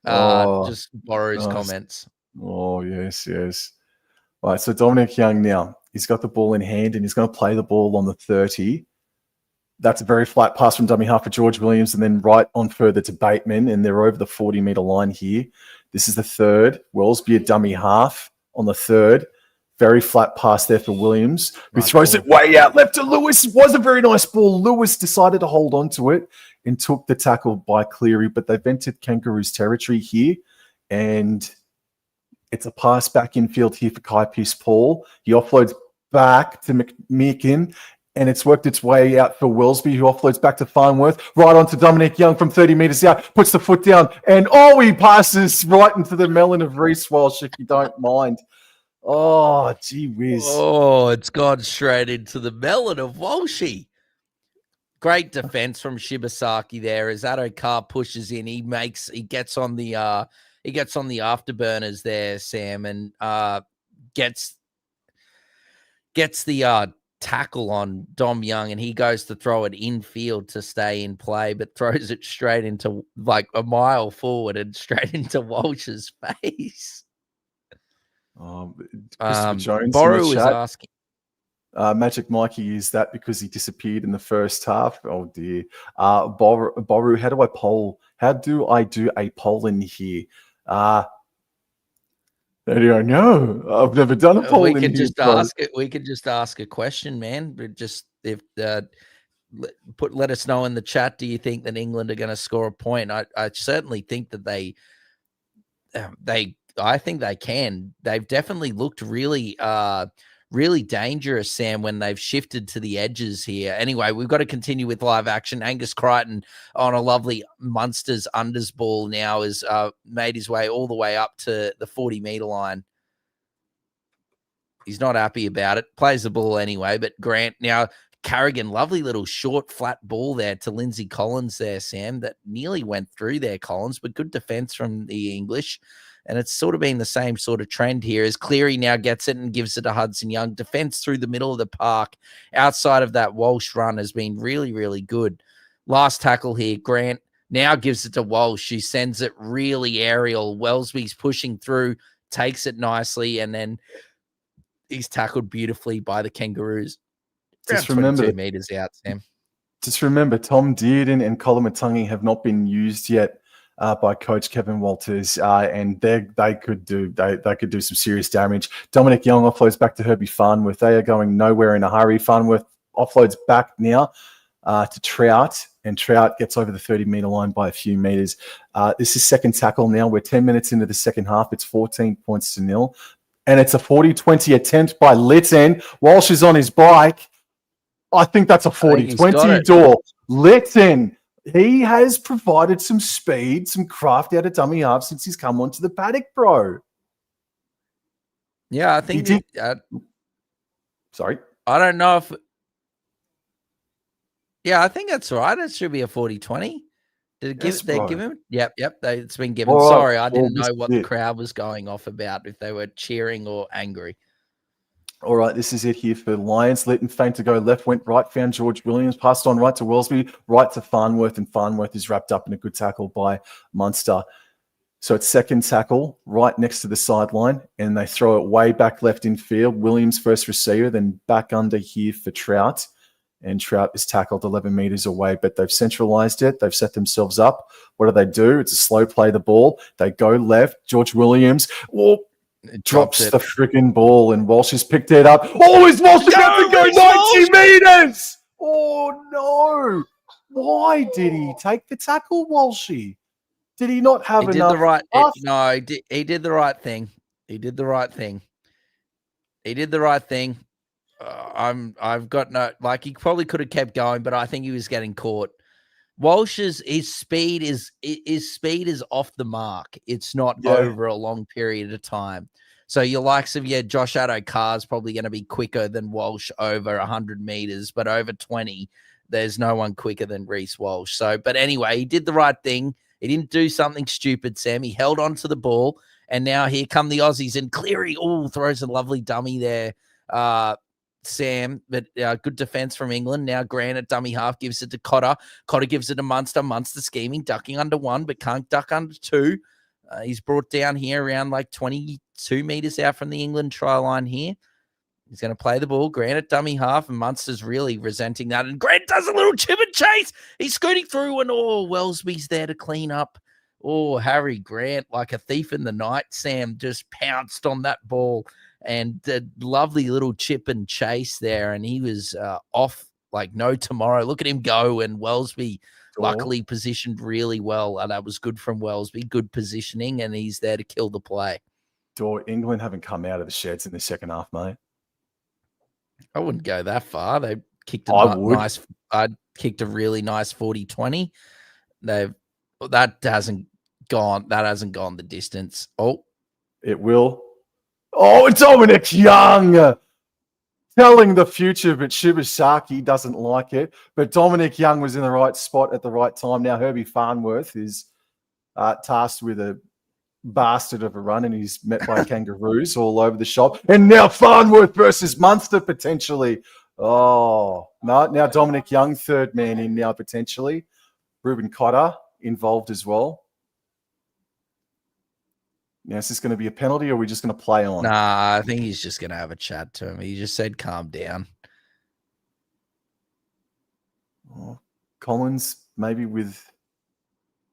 Just borrows comments. Oh, yes. All right, so Dominic Young now. He's got the ball in hand, and he's going to play the ball on the 30. That's a very flat pass from dummy half for George Williams, and then right on further to Bateman, and they're over the 40-metre line here. This is the third. Wellesby a dummy half on the third. Very flat pass there for Williams, who throws it way out left to Lewis. It was a very nice ball. Lewis decided to hold on to it and took the tackle by Cleary, but they've entered Kangaroos territory here, and it's a pass back infield here for Kai Pierce Paul. He offloads back to McMeekin, And it's worked its way out for Wellesby, who offloads back to Farnworth, right onto Dominic Young from 30 metres out, puts the foot down, and he passes right into the melon of Reece Walsh, if you don't mind. Oh, gee whiz. Oh, it's gone straight into the melon of Walshy. Great defense from Shibasaki there as Adokar pushes in. He gets on the afterburners there, Sam, and gets the tackle on Dom Young, and he goes to throw it infield to stay in play, but throws it straight into like a mile forward and straight into Walsh's face. Christopher Jones Boru is asking. Magic Mikey, is that because he disappeared in the first half? Oh dear. Boru, how do I do a poll in here? I don't know. I've never done a poll in here. We could just ask a question, man. But just let us know in the chat. Do you think that England are going to score a point? I certainly think that I think they can. They've definitely looked really dangerous, Sam, when they've shifted to the edges here. Anyway, we've got to continue with live action. Angus Crichton on a lovely Munsters unders ball now has made his way all the way up to the 40-meter line. He's not happy about it. Plays the ball anyway, but Grant now, Carrigan, lovely little short, flat ball there to Lindsay Collins there, Sam, that nearly went through there, Collins, but good defense from the English. And it's sort of been the same sort of trend here as Cleary now gets it and gives it to Hudson Young. Defense through the middle of the park outside of that Walsh run has been really, really good. Last tackle here, Grant now gives it to Walsh. She sends it really aerial. Wellesby's pushing through, takes it nicely, and then he's tackled beautifully by the Kangaroos. Just remember 22 meters out, Sam. Just remember, Tom Dearden and Colin Matungi have not been used yet by Coach Kevin Walters, and they could do some serious damage. Dominic Young offloads back to Herbie Farnworth. They are going nowhere in a hurry. Farnworth offloads back now to Trout, and Trout gets over the 30-meter line by a few meters. This is second tackle now. We're 10 minutes into the second half. It's 14 points to nil, and it's a 40-20 attempt by Lytton. Walsh is on his bike. I think that's a 40-20 door. Lytton. He has provided some speed, some craft out of dummy half since he's come onto the paddock, bro. Yeah, I think. Sorry, I don't know if. Yeah, I think that's right. It should be a 40-20. Did it give? They give him? Yep. It's been given. All Sorry, right. I didn't know what the crowd was going off about. If they were cheering or angry. All right, this is it here for Lions. Lytton feigned to go left, went right, found George Williams, passed on right to Wellesby, right to Farnworth, and Farnworth is wrapped up in a good tackle by Munster. So it's second tackle right next to the sideline, and they throw it way back left in field. Williams first receiver, then back under here for Trout, and Trout is tackled 11 meters away, but they've centralized it. They've set themselves up. What do? It's a slow play the ball. They go left. George Williams, it drops the freaking ball, and Walsh has picked it up. Is Walsh about to go 90 meters? Oh, no. Why did he take the tackle, Walshy? Did he not have enough? He did the right thing. He did the right thing. I've got no, he probably could have kept going, but I think he was getting caught. Walsh's speed is off the mark. It's not over a long period of time. So your likes of Josh Adokar is probably going to be quicker than Walsh over 100 meters, but over 20, there's no one quicker than Reece Walsh. So, but anyway, he did the right thing. He didn't do something stupid, Sam. He held on to the ball, and now here come the Aussies, and Cleary throws a lovely dummy there. Sam, but good defense from England. Now Grant at dummy half gives it to Cotter. Cotter gives it to Munster. Munster scheming, ducking under one, but can't duck under two. He's brought down here around 22 meters out from the England try line here. He's going to play the ball. Grant at dummy half, and Munster's really resenting that. And Grant does a little chip and chase. He's scooting through, and Wellesby's there to clean up. Harry Grant, like a thief in the night, Sam, just pounced on that ball. And the lovely little chip and chase there, and he was off like no tomorrow. Look at him go, and Wellesby luckily positioned really well. That was good from Wellesby, good positioning, and he's there to kill the play. England haven't come out of the sheds in the second half, mate. I wouldn't go that far. They kicked I a would. nice. I'd kicked a really nice 40-20. That hasn't gone the distance. Oh, it will. Oh, Dominic Young telling the future, but Shibasaki doesn't like it. But Dominic Young was in the right spot at the right time. Now Herbie Farnworth is tasked with a bastard of a run, and he's met by kangaroos all over the shop. And now Farnworth versus Munster potentially. Oh, no, now Dominic Young, third man in now potentially. Ruben Cotter involved as well. Now, is this going to be a penalty, or are we just going to play on? Nah, I think he's just going to have a chat to him. He just said, calm down. Oh, Collins, maybe with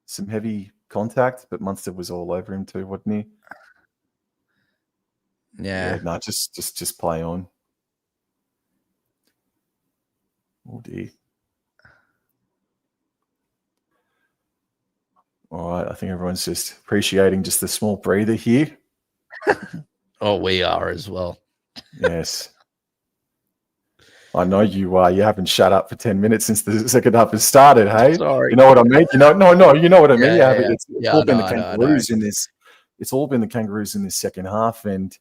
some heavy contact, but Munster was all over him too, wasn't he? Yeah. No, just play on. Oh, dear. All right, I think everyone's just appreciating just the small breather here. Oh, we are as well. Yes. I know you are. You haven't shut up for 10 minutes since the second half has started, hey? Sorry. You know what I mean? You know what I mean? Yeah, It's all been the Kangaroos in this. It's all been the Kangaroos in this second half, and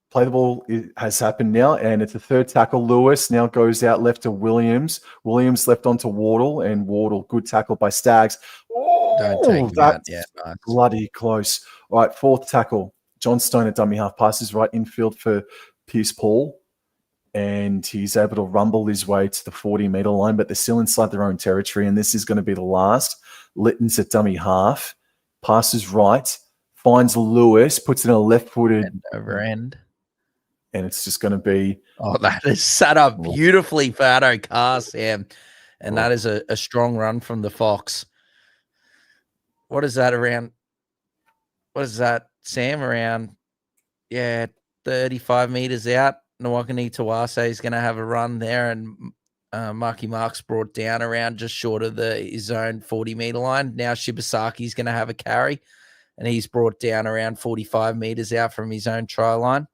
play the ball has happened now, and it's a third tackle. Lewis now goes out left to Williams. Williams left onto Wardle, and Wardle, good tackle by Staggs. Oh, don't take him out. Yeah, nice. Bloody close. All right, fourth tackle. John Stone at dummy half passes right infield for Pierce Paul, and he's able to rumble his way to the 40-meter line, but they're still inside their own territory, and this is going to be the last. Litton's at dummy half, passes right, finds Lewis, puts in a left-footed end over end. And it's just going to be... Oh, that is set up beautifully for Addo Carr, Sam. And that is a strong run from the Fox. What is that around? What is that, Sam? Around, 35 meters out. Nawakani Tawase is going to have a run there. And Marky Mark's brought down around just short of his own 40-meter line. Now Shibasaki's going to have a carry. And he's brought down around 45 meters out from his own try line.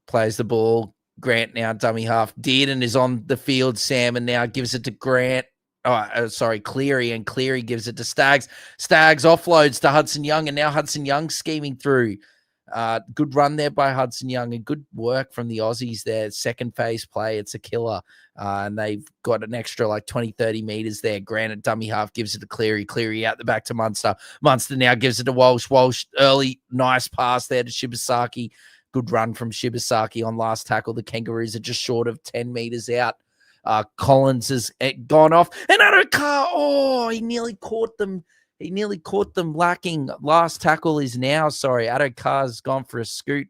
Plays the ball. Grant now dummy half. Dearden is on the field, Sam, and now gives it to Grant. Cleary, and Cleary gives it to Staggs. Staggs offloads to Hudson Young, and now Hudson Young scheming through. Good run there by Hudson Young, and good work from the Aussies there. Second phase play, it's a killer. And they've got an extra 20, 30 meters there. Grant at dummy half gives it to Cleary. Cleary out the back to Munster. Munster now gives it to Walsh. Walsh, early, nice pass there to Shibasaki. Good run from Shibasaki on last tackle. The Kangaroos are just short of 10 meters out. Collins has gone off. And Addo Carr, he nearly caught them. He nearly caught them lacking. Last tackle is now, Addo Carr's gone for a scoot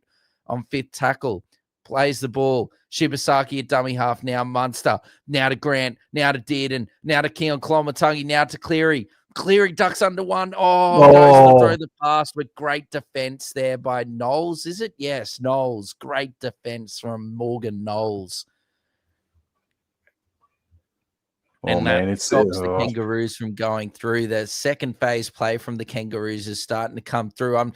on fifth tackle. Plays the ball. Shibasaki at dummy half now. Munster. Now to Grant. Now to Dearden. Now to Keon Kolomatangi. Now to Cleary. Cleary ducks under one. Goes to throw the pass with great defense there by Knowles. Is it? Yes, Knowles. Great defense from Morgan Knowles. It stops the Kangaroos from going through. The second phase play from the Kangaroos is starting to come through.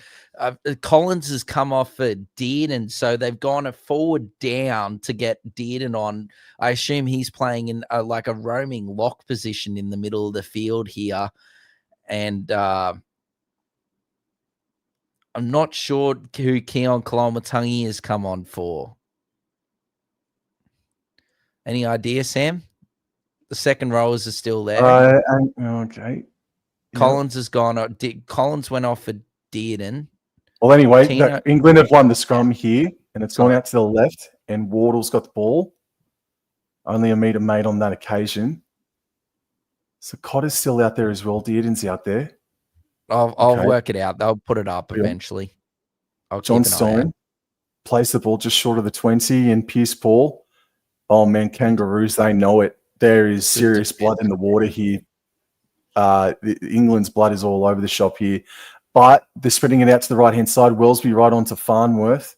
Collins has come off for Dearden, so they've gone a forward down to get Dearden on. I assume he's playing in a roaming lock position in the middle of the field here. And I'm not sure who Keon Kolomatangi has come on for. Any idea, Sam? The second rowers are still there. Okay. Collins has gone. Collins went off for Dearden. Well, anyway, England have won the scrum here, and it's gone out to the left, and Wardle's got the ball. Only a meter made on that occasion. So Cotter's still out there as well. Dearden's out there. I'll work it out. They'll put it up eventually. John Stone plays the ball just short of the 20, and Pierce Paul. Oh, man, Kangaroos, they know it. There is serious blood in the water here. England's blood is all over the shop here. But they're spreading it out to the right-hand side. Wellesby right onto Farnworth.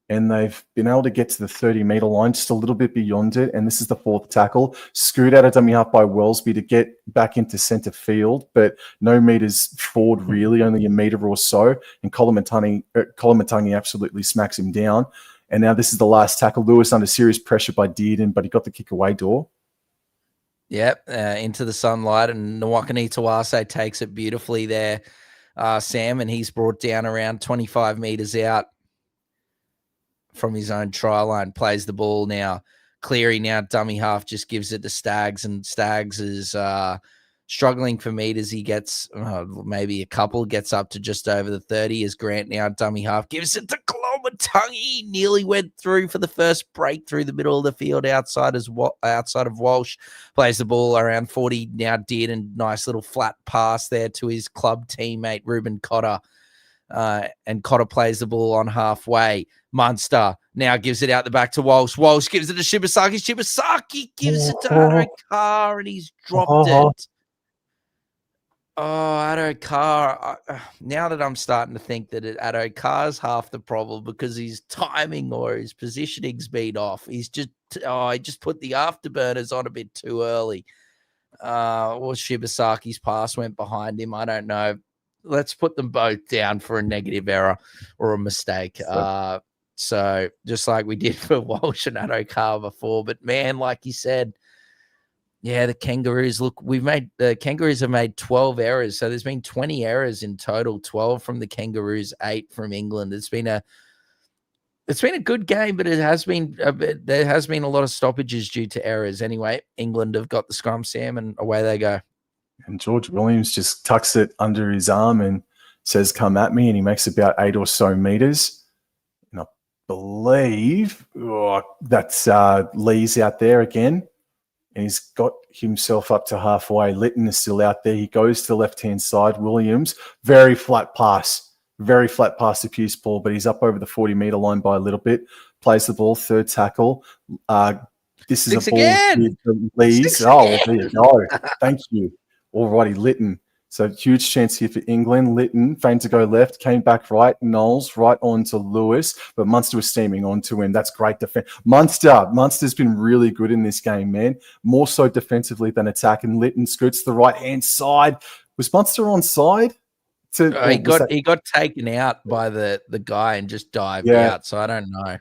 And they've been able to get to the 30-meter line, just a little bit beyond it. And this is the fourth tackle. Scoot out of dummy half by Wellesby to get back into centre field, but no meters forward really, only a meter or so. And Kolomatangi absolutely smacks him down. And now this is the last tackle. Lewis under serious pressure by Dearden, but he got the kick away door. Yep, into the sunlight, and Nwakani Tawase takes it beautifully there, Sam, and he's brought down around 25 metres out from his own try line, plays the ball now. Cleary now, dummy half, just gives it to Staggs, and Staggs is struggling for metres. He gets maybe a couple, gets up to just over the 30 as Grant now, dummy half, gives it to Colomatungi. Nearly went through for the first break through the middle of the field outside of Walsh. Plays the ball around 40 now, did, and nice little flat pass there to his club teammate, Ruben Cotter. And Cotter plays the ball on halfway. Munster now gives it out the back to Walsh. Walsh gives it to Shibasaki. Shibasaki gives it to Addo-Carr, and he's dropped it. Oh, Addo-Carr. Now that I'm starting to think that Addo-Carr's half the problem because his timing or his positioning's been off. He just put the afterburners on a bit too early. Or Shibasaki's pass went behind him. I don't know. Let's put them both down for a negative error or a mistake. So just like we did for Walsh and Addo-Carr before. But man, like you said, yeah, the Kangaroos, the Kangaroos have made 12 errors. So there's been 20 errors in total, 12 from the Kangaroos, 8 from England. It's been a good game, but there has been a lot of stoppages due to errors. Anyway, England have got the scrum, Sam, and away they go. And George Williams just tucks it under his arm and says, "Come at me," and he makes about 8 or so meters. And I believe that's Lee's out there again. And he's got himself up to halfway. Litton is still out there. He goes to the left-hand side. Williams, very flat pass to Pierce Paul, but he's up over the 40-meter line by a little bit. Plays the ball, third tackle. This is Six a ball again. with Lee's. There you go. Thank you. Alrighty, Litton. So huge chance here for England. Litton feigned to go left, came back right. Knowles right on to Lewis, but Munster was steaming onto him. That's great defense. Munster's been really good in this game, man. More so defensively than attacking. Litton scoots the right-hand side. Was Munster onside? He got taken out by the guy and just dived out, so I don't know.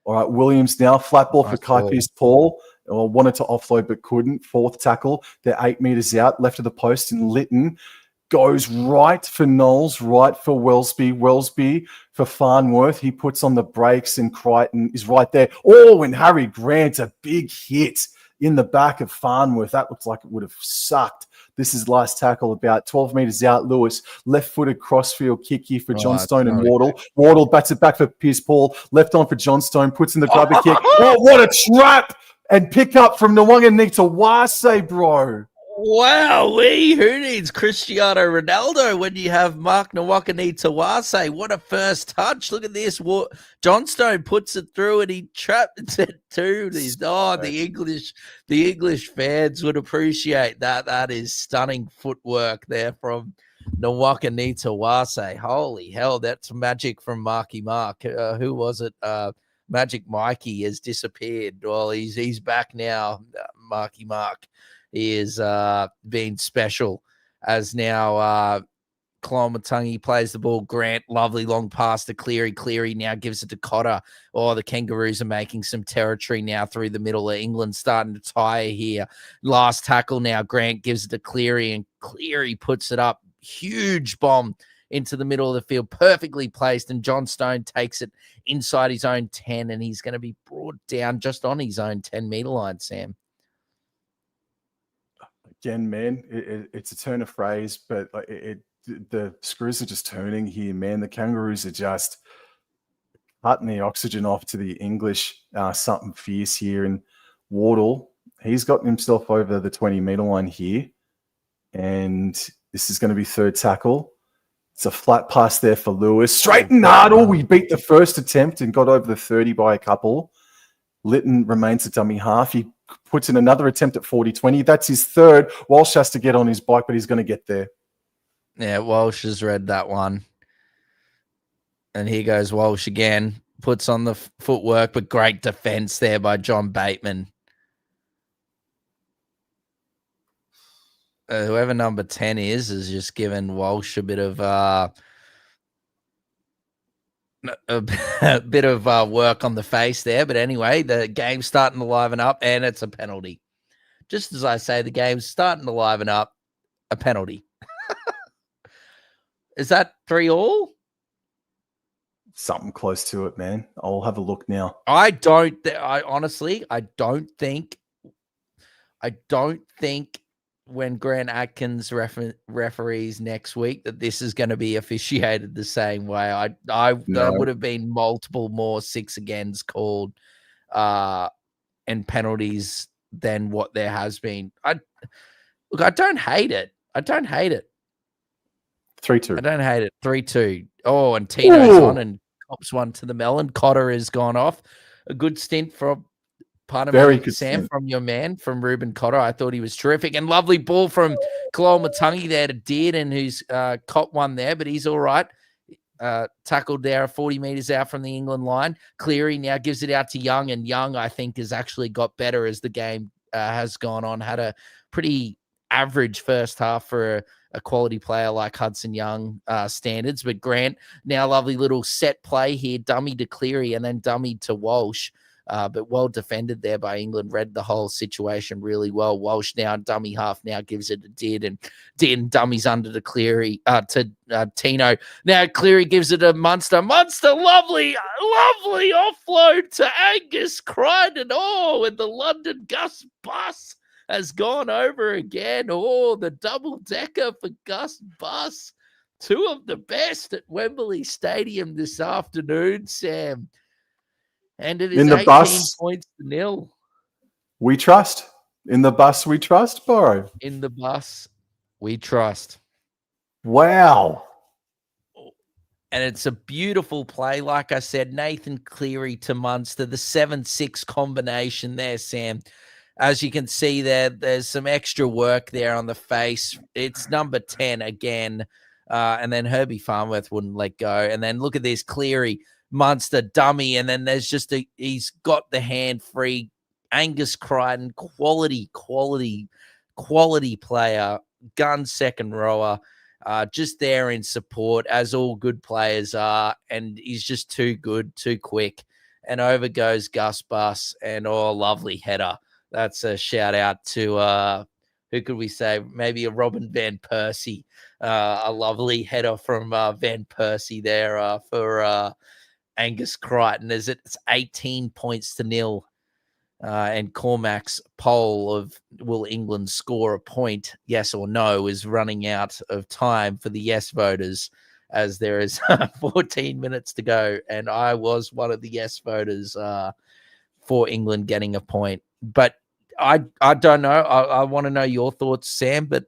All right, Williams now. Flat ball for Kai Pearce-Paul. Wanted to offload but couldn't. Fourth tackle. They're 8 meters out, left of the post, and Litton goes right for Knowles, right for Wellesby for Farnworth. He puts on the brakes, and Crichton is right there. Oh, and Harry Grant, a big hit in the back of Farnworth. That looks like it would have sucked. This is last tackle about 12 meters out. Lewis, left-footed crossfield kick here for Johnstone and Wardle. Wardle bats it back for Pearce-Paul. Left on for Johnstone, puts in the grubber kick. Oh, what a trap! And pick up from Nwakani Tawase, bro. Wow, who needs Cristiano Ronaldo when you have Mark Nwakani Tawase? What a first touch. Look at this. Johnstone puts it through and he trapped it too. The English fans would appreciate that. That is stunning footwork there from Nwakani Tawase. Holy hell, that's magic from Marky Mark. Who was it? Magic Mikey has disappeared. Well, he's back now, Marky Mark. He is being special as now Colomatungi plays the ball. Grant, lovely long pass to Cleary. Cleary now gives it to Cotter. Oh, the Kangaroos are making some territory now through the middle of England, starting to tire here. Last tackle now. Grant gives it to Cleary, and Cleary puts it up. Huge bomb into the middle of the field, perfectly placed, and Johnstone takes it inside his own 10, and he's going to be brought down just on his own 10-meter line, Sam. Again, man, it's a turn of phrase, but the screws are just turning here, man. The Kangaroos are just cutting the oxygen off to the English, something fierce here. And Wardle, he's gotten himself over the 20-meter line here, and this is going to be third tackle. It's a flat pass there for Lewis. Straight and Nardle. We beat the first attempt and got over the 30 by a couple. Litton remains a dummy half. He puts in another attempt at 40-20. That's his third. Walsh has to get on his bike, but he's going to get there. Yeah, Walsh has read that one. And here goes Walsh again. Puts on the footwork, but great defense there by John Bateman. Whoever number 10 is just given Walsh a bit of a bit of work on the face there. But anyway, the game's starting to liven up, and it's a penalty. Just as I say, the game's starting to liven up, a penalty. Is that 3-3? Something close to it, man. I'll have a look now. I honestly, I don't think when Grant Atkins referees next week that this is going to be officiated the same way. There would have been multiple more 6 agains called and penalties than what there has been. I don't hate it. 3-2. I don't hate it. 3-2. Oh, and Tino's on and cops one to the melon. Cotter has gone off. A good stint from Sam, stint from your man, from Ruben Cotter. I thought he was terrific. And lovely ball from Kaloa Matangi there to Dearden, who's caught one there, but he's all right. Tackled there 40 meters out from the England line. Cleary now gives it out to Young, and Young, I think, has actually got better as the game has gone on. Had a pretty average first half for a quality player like Hudson Young standards. But Grant, now lovely little set play here, dummy to Cleary and then dummy to Walsh. But well defended there by England, read the whole situation really well. Walsh now dummy half, now gives it to Did, and Did dummies under to Cleary, to Tino. Now Cleary gives it to Munster. Munster, lovely offload to Angus Crichton. Oh, and the London Gus bus has gone over again. Oh, the double-decker for Gus Bus. 2 of the best at Wembley Stadium this afternoon, Sam. And it is in the 18 bus, points to 0. We trust. In the bus, we trust, Burrow. In the bus, we trust. Wow. And it's a beautiful play. Like I said, Nathan Cleary to Munster, the 7-6 combination there, Sam. As you can see there, there's some extra work there on the face. It's number 10 again. And then Herbie Farnworth wouldn't let go. And then look at this, Cleary, Munster, dummy. And then there's just he's got the hand free. Angus Crichton, quality player, gun second rower, just there in support, as all good players are. And he's just too good, too quick. And over goes Gus Bus, and lovely header. That's a shout out to, who could we say? Maybe a Robin Van Persie. A lovely header from Van Persie there for Angus Crichton. It's 18 points to 0. And Cormac's poll of will England score a point, yes or no, is running out of time for the yes voters, as there is 14 minutes to go. And I was one of the yes voters for England getting a point. But I don't know. I want to know your thoughts, Sam. But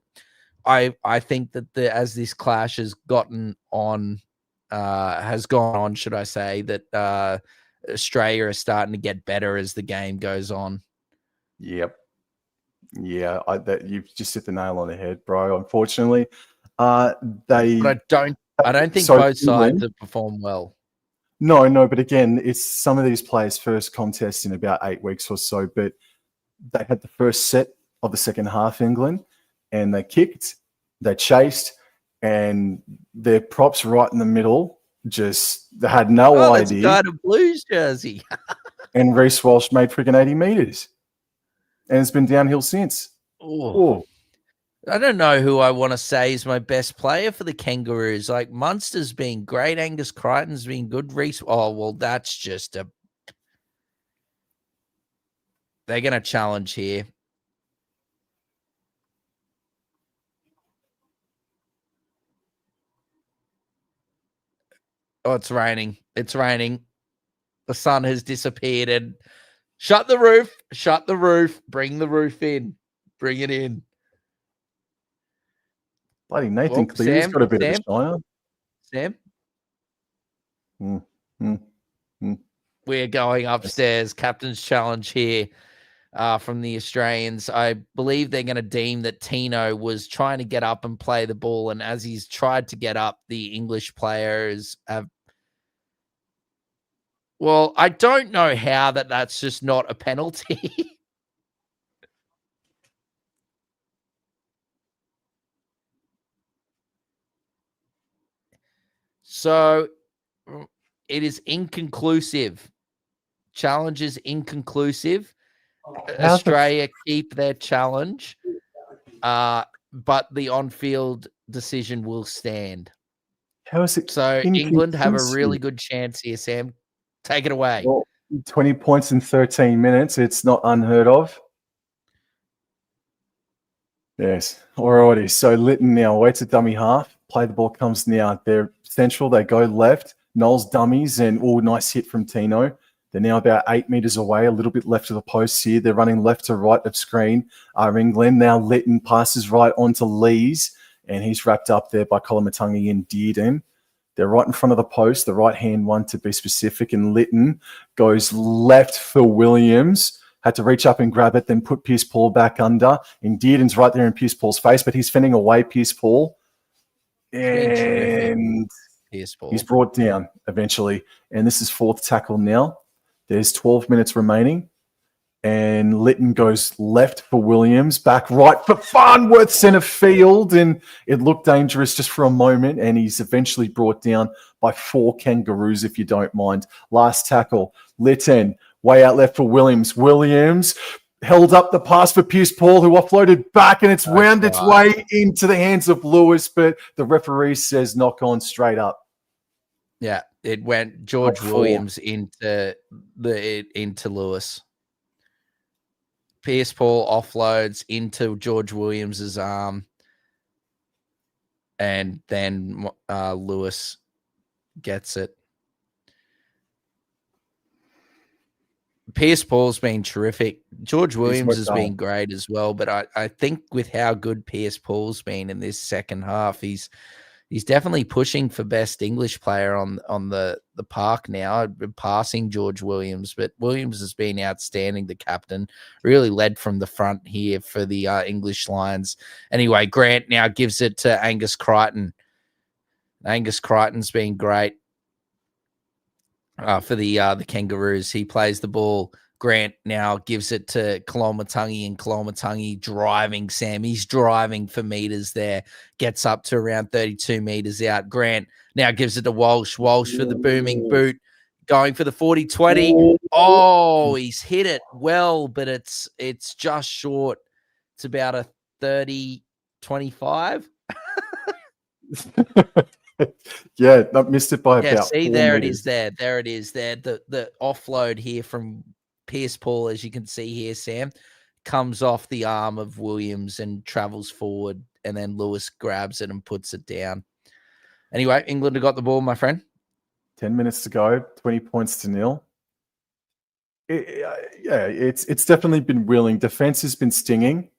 I think that as this clash has gone on, should I say, that Australia is starting to get better as the game goes on. Yep. Yeah, you've just hit the nail on the head, bro. Unfortunately, but I don't think both sides have performed well. No, but again, it's some of these players' first contest in about 8 weeks or so. But they had the first set of the second half, England, and they kicked, they chased, and their props right in the middle they had no idea. Got a Blues jersey. And Reece Walsh made freaking 80 meters. And it's been downhill since. Oh. I don't know who I want to say is my best player for the Kangaroos. Like, Munster's been great. Angus Crichton's been good. Reece, that's just they're going to challenge here. Oh, it's raining. It's raining. The sun has disappeared. And shut the roof. Shut the roof. Bring the roof in. Bring it in. Bloody Nathan Cleary's got a bit of a shiner. Sam? We're going upstairs. Captain's challenge here from the Australians. I believe they're going to deem that Tino was trying to get up and play the ball. And as he's tried to get up, the English players have... Well, I don't know how that's just not a penalty. So It is inconclusive. Challenge is inconclusive. Australia keep their challenge, but the on-field decision will stand. How is it? So England have a really good chance here, Sam. Take it away. Well, 20 points in 13 minutes. It's not unheard of. Yes, alrighty. So Lytton now waits a dummy half. Play the ball comes now. They're central. They go left. Knowles dummies and nice hit from Tino. They're now about 8 meters away, a little bit left of the post here. They're running left to right of screen. England now Lytton passes right onto Lees, and he's wrapped up there by Kolomatangi and Dearden. They're right in front of the post, the right-hand one to be specific, and Lytton goes left for Williams. Had to reach up and grab it, then put Pierce-Paul back under. And Dearden's right there in Pierce-Paul's face, but he's fending away Pierce-Paul. And he's brought down eventually. And this is fourth tackle now. There's 12 minutes remaining. And Lytton goes left for Williams, back right for Farnworth, centre field. And it looked dangerous just for a moment. And he's eventually brought down by 4 Kangaroos, if you don't mind. Last tackle, Lytton, way out left for Williams. Williams held up the pass for Pierce-Paul, who offloaded back, and it's wound its way into the hands of Lewis. But the referee says knock on straight up. Yeah, it went George Williams into Lewis. Pierce-Paul offloads into George Williams's arm, and then Lewis gets it. Pierce-Paul's been terrific. George Williams has been great as well, but I think with how good Pierce-Paul's been in this second half, he's definitely pushing for best English player on the park now, passing George Williams. But Williams has been outstanding, the captain, really led from the front here for the English Lions. Anyway, Grant now gives it to Angus Crichton. Angus Crichton's been great for the Kangaroos. He plays the ball. Grant now gives it to Kolomatangi, and Kolomatangi driving, Sam. He's driving for meters there. Gets up to around 32 meters out. Grant now gives it to Walsh. Walsh for the booming boot. Going for the 40-20. Oh, he's hit it well, but it's just short. It's about a 30-25. Yeah, not missed it by about. See, there meters. There it is. The offload here from Pierce-Paul, as you can see here, Sam, comes off the arm of Williams and travels forward, and then Lewis grabs it and puts it down. Anyway, England have got the ball, my friend. 10 minutes to go, 20 points to 0. It's definitely been willing. Defense has been stinging.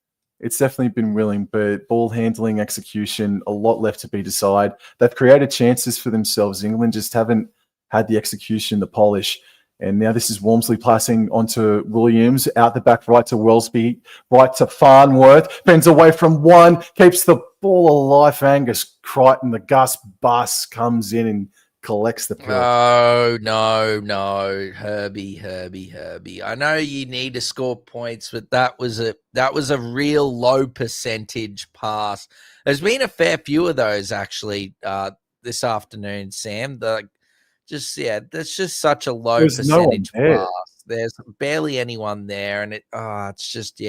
It's definitely been willing, but ball handling, execution, a lot left to be decided. They've created chances for themselves. England just haven't had the execution, the polish. And now this is Walmsley passing onto Williams, out the back right to Wellsby, right to Farnworth, bends away from one, keeps the ball alive. Angus Crichton, the Gus bus comes in and collects the pill. No. Herbie. I know you need to score points, but that was a real low percentage pass. There's been a fair few of those actually this afternoon, Sam. That's just such a low percentage pass. There's barely anyone there, and it's just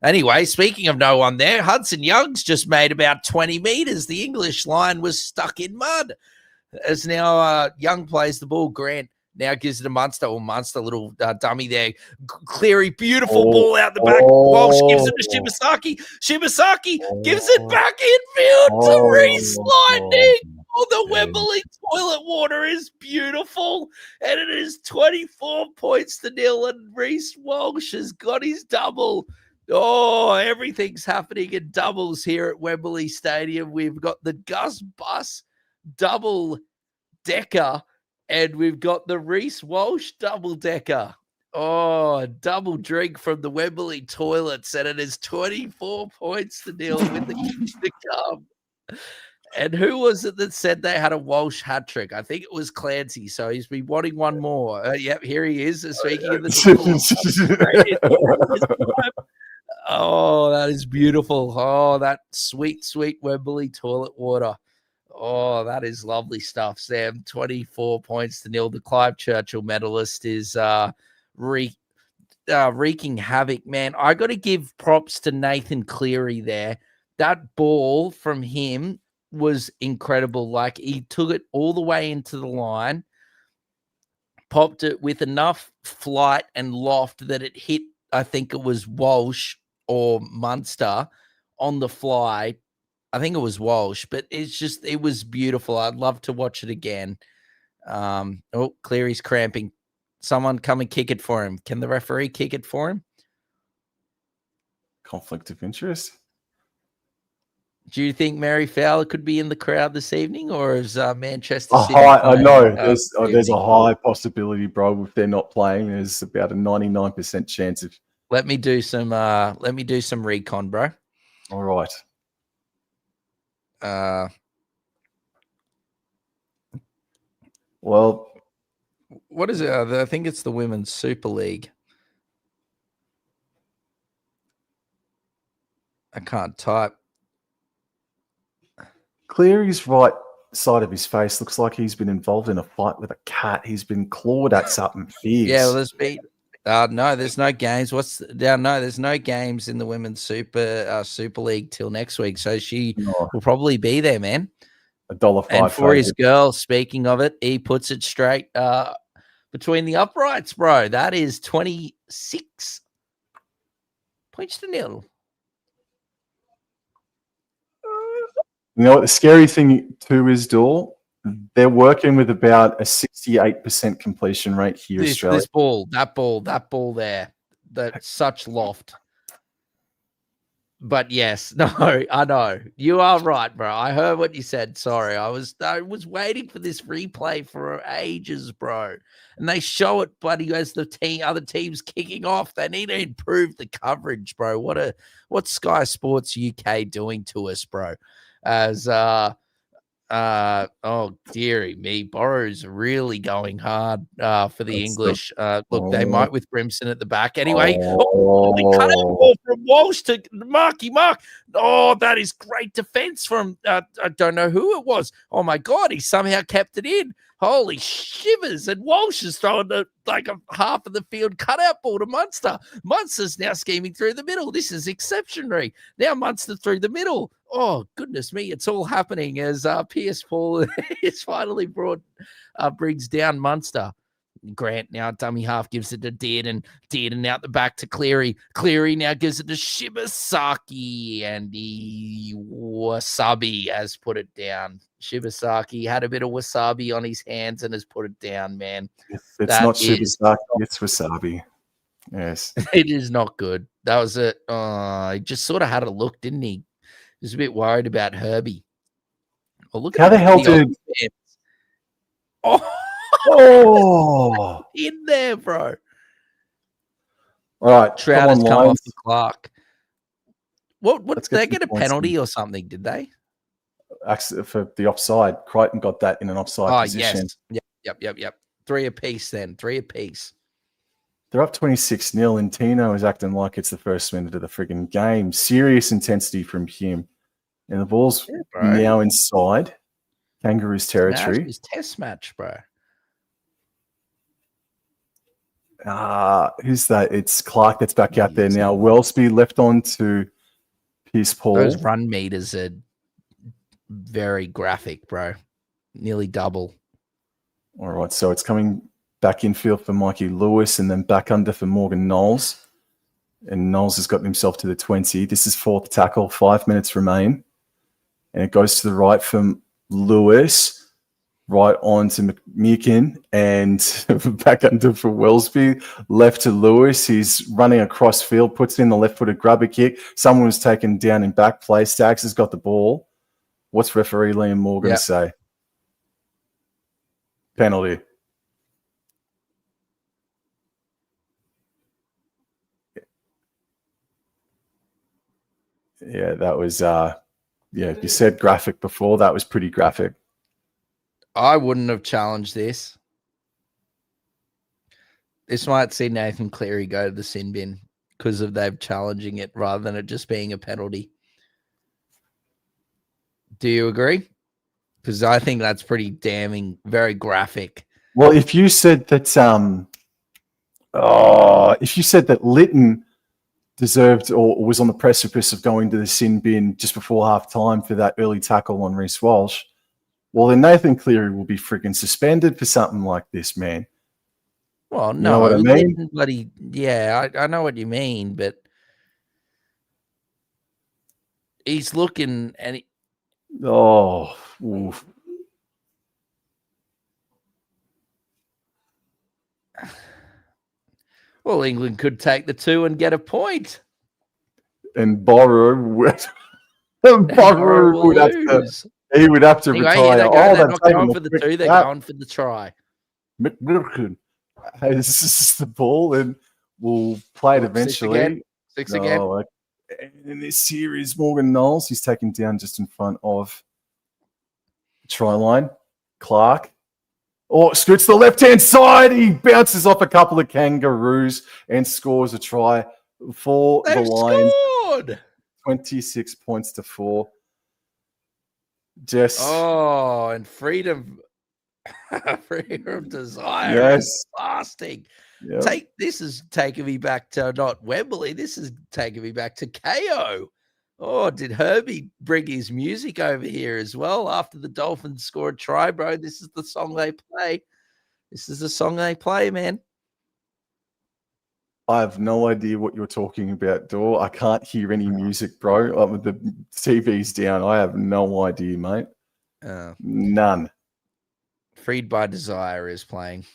Anyway, speaking of no one there, Hudson Young's just made about 20 meters. The English line was stuck in mud. As now Young plays the ball, Grant now gives it to Munster. Munster, little dummy there. Cleary, beautiful ball out the back. Walsh gives it to Shibasaki. Shibasaki gives it back infield to Reece Lightning. The Wembley toilet water is beautiful. And it is 24 points to 0. And Reece Walsh has got his double. Everything's happening in doubles here at Wembley Stadium. We've got the Gus Bus double decker, and we've got the Reece Walsh double decker. Double drink from the Wembley toilets, and it is 24 points to 0 with the kicks to come. And who was it that said they had a Walsh hat trick? I think it was Clancy. So he's been wanting one more. Yep, here he is. Speaking of the that is beautiful. That sweet, sweet Wembley toilet water. Oh, that is lovely stuff, Sam. 24 points to nil. The Clive Churchill medalist is wreaking havoc, man. I got to give props to Nathan Cleary there. That ball from him was incredible. Like, he took it all the way into the line, popped it with enough flight and loft that it hit, I think it was Walsh or Munster on the fly. I think it was Walsh, but it was beautiful. I'd love to watch it again. Cleary's cramping. Someone come and kick it for him. Can the referee kick it for him? Conflict of interest. Do you think Mary Fowler could be in the crowd this evening, or is Manchester City? I know there's a high possibility, bro. If they're not playing, there's about a 99% chance of. Let me do some recon, bro. All right. Well, what is it? I think it's the Women's Super League. I can't type. Cleary's right side of his face looks like he's been involved in a fight with a cat. He's been clawed at something fierce. Yeah, well, there's been. No, there's no games. No, there's no games in the Women's Super League till next week. So she will probably be there, man. $1.05. And for his girl, speaking of it, he puts it straight between the uprights, bro. That is 26 points to nil. You know what the scary thing too is, Dor? They're working with about a 68% completion rate here, Australia. That ball there, that's such loft. But yes, no, I know. You are right, bro. I heard what you said. Sorry. I was waiting for this replay for ages, bro. And they show it, buddy, as the other team's kicking off. They need to improve the coverage, bro. What's Sky Sports UK doing to us, bro? As oh dearie me, Borrow's really going hard for the English. Look, they might with Brimson at the back anyway. They cut out ball from Walsh to Marky Mark. Oh, that is great defense from I don't know who it was. Oh my god, he somehow kept it in. Holy shivers! And Walsh is throwing like a half of the field cutout ball to Munster. Munster's now scheming through the middle. This is exceptionary. Now Munster through the middle. Oh, goodness me. It's all happening as Pierce Paul is finally brings down Munster. Grant now dummy half gives it to Dearden. Dearden out the back to Cleary. Cleary now gives it to Shibasaki, and the Wasabi has put it down. Shibasaki had a bit of wasabi on his hands and has put it down, man. It's not Shibasaki, it's wasabi. Yes. It is not good. That was it. He just sort of had a look, didn't he? He was a bit worried about Herbie. Oh, look how the hell did... Oh, in there, bro. All right. Trout has come off the clock. What did they get a penalty or something? Did they? For the offside. Crichton got that in an offside position. Yes. Yep. 3 apiece then. 3 apiece. They're up 26-0, and Tino is acting like it's the first minute of the friggin' game. Serious intensity from him. And the ball's now inside Kangaroos territory. It's test match, bro. Who's that? It's Clark that's back out there now. Wellsby left on to Pierce Paul. Those run meters are very graphic, bro. Nearly double. All right, so it's coming back infield for Mikey Lewis and then back under for Morgan Knowles. And Knowles has gotten himself to the 20. This is 4th tackle. 5 minutes remain. And it goes to the right from Lewis. Right on to McMeekin and back under for Wellsby. Left to Lewis. He's running across field, puts in the left-footed grubber kick. Someone was taken down in back play. Staggs has got the ball. What's referee Liam Morgan say? Penalty. Yeah, that was, you said graphic before. That was pretty graphic. I wouldn't have challenged this. This might see Nathan Cleary go to the sin bin because of they've challenging it rather than it just being a penalty. Do you agree? because I think that's pretty damning, very graphic. Well, if you said that, if you said that Lytton deserved or was on the precipice of going to the sin bin just before half time for that early tackle on Reece Walsh, well, then Nathan Cleary will be freaking suspended for something like this, man. Well, no, you know what I mean? Bloody, yeah, I know what you mean, but he's looking and oof. Well, England could take the 2 and get a point. And Borrow would have to. He would have to retire. They're not going for the 2. They're going for the try. McMillican has the ball and will play it eventually. 6 again. And this here is Morgan Knowles. He's taken down just in front of try line. Clark. Scoots the left-hand side. He bounces off a couple of kangaroos and scores a try for the Lions. Scored! 26 points to 4. Jess. And freedom of desire. Yes. Fasting. Yep. This is taking me back to not Wembley. This is taking me back to KO. Oh, did Herbie bring his music over here as well after the Dolphins scored a try, bro? This is the song they play. This is the song they play, man. I have no idea what you're talking about, Dor. I can't hear any music, bro. The TV's down. I have no idea, mate. None. Freed by Desire is playing.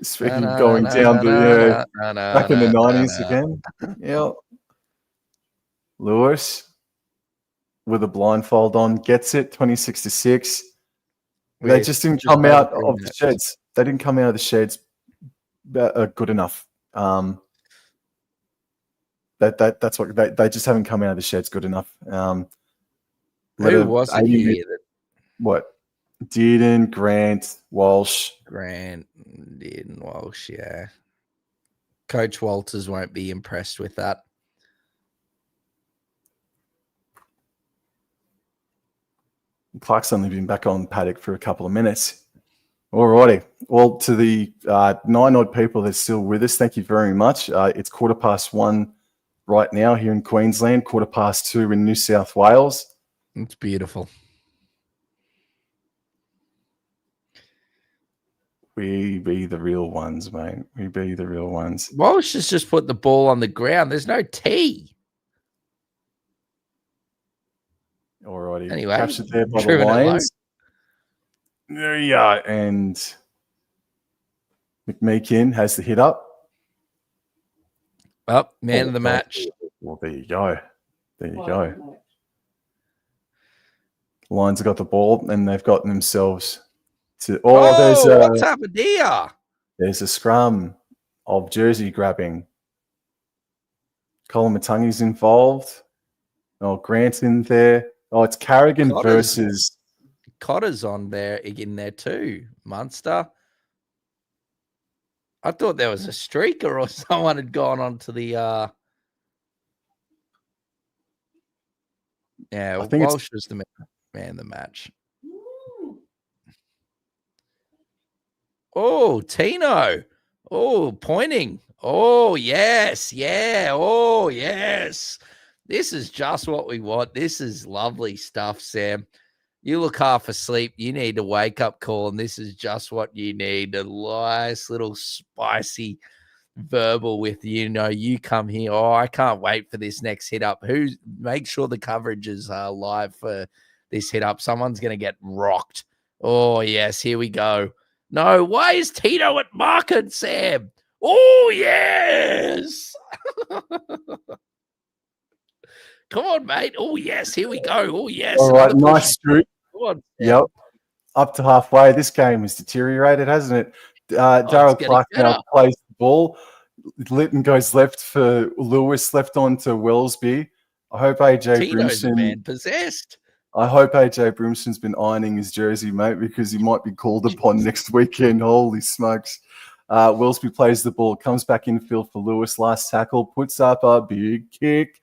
Speaking of going down to back in the 90s again. Yeah. Lewis with a blindfold on gets it 26-6. They just didn't come out of the sheds. They didn't come out of the sheds good enough. That's what they just haven't come out of the sheds good enough. Who was it here? What? Dearden, Grant, Walsh. Dearden, Walsh, yeah. Coach Walters won't be impressed with that. Clark's only been back on paddock for a couple of minutes. Alrighty. Well, to the 9-odd people that's still with us, thank you very much. It's 1:15 right now here in Queensland, 2:15 in New South Wales. It's beautiful. We be the real ones, mate. We be the real ones. Walsh has just put the ball on the ground. There's no tee. Alrighty. Anyway, captured there by the Lions. There you are. And McMeekin has the hit up. Man of the match. Well, there you go. There you go. Lions have got the ball and they've gotten themselves to. What's happened here? There's a scrum of jersey grabbing. Colin Matungi's involved. Grant's in there. It's Carrigan versus Cotter's in there too. Munster. I thought there was a streaker or someone had gone on to the I think Walsh was the man of the match. Tino. Pointing. Yes. Yeah. Yes. This is just what we want. This is lovely stuff, Sam. You look half asleep. You need a wake-up call, and this is just what you need. A nice little spicy verbal with, you come here. I can't wait for this next hit-up. Make sure the coverage is live for this hit-up. Someone's going to get rocked. Yes, here we go. No, why is Tito at market, Sam? Yes. Come on, mate. Yes, here we go. Yes. All right, nice scoop. Yep. Up to halfway. This game has deteriorated, hasn't it? Darryl Clark now plays the ball. Lytton goes left for Lewis, left on to Wellesby. I hope AJ Brimson. Man possessed. I hope AJ Brimson's been ironing his jersey, mate, because he might be called upon next weekend. Holy smokes. Wellesby plays the ball, comes back infield for Lewis. Last tackle, puts up a big kick.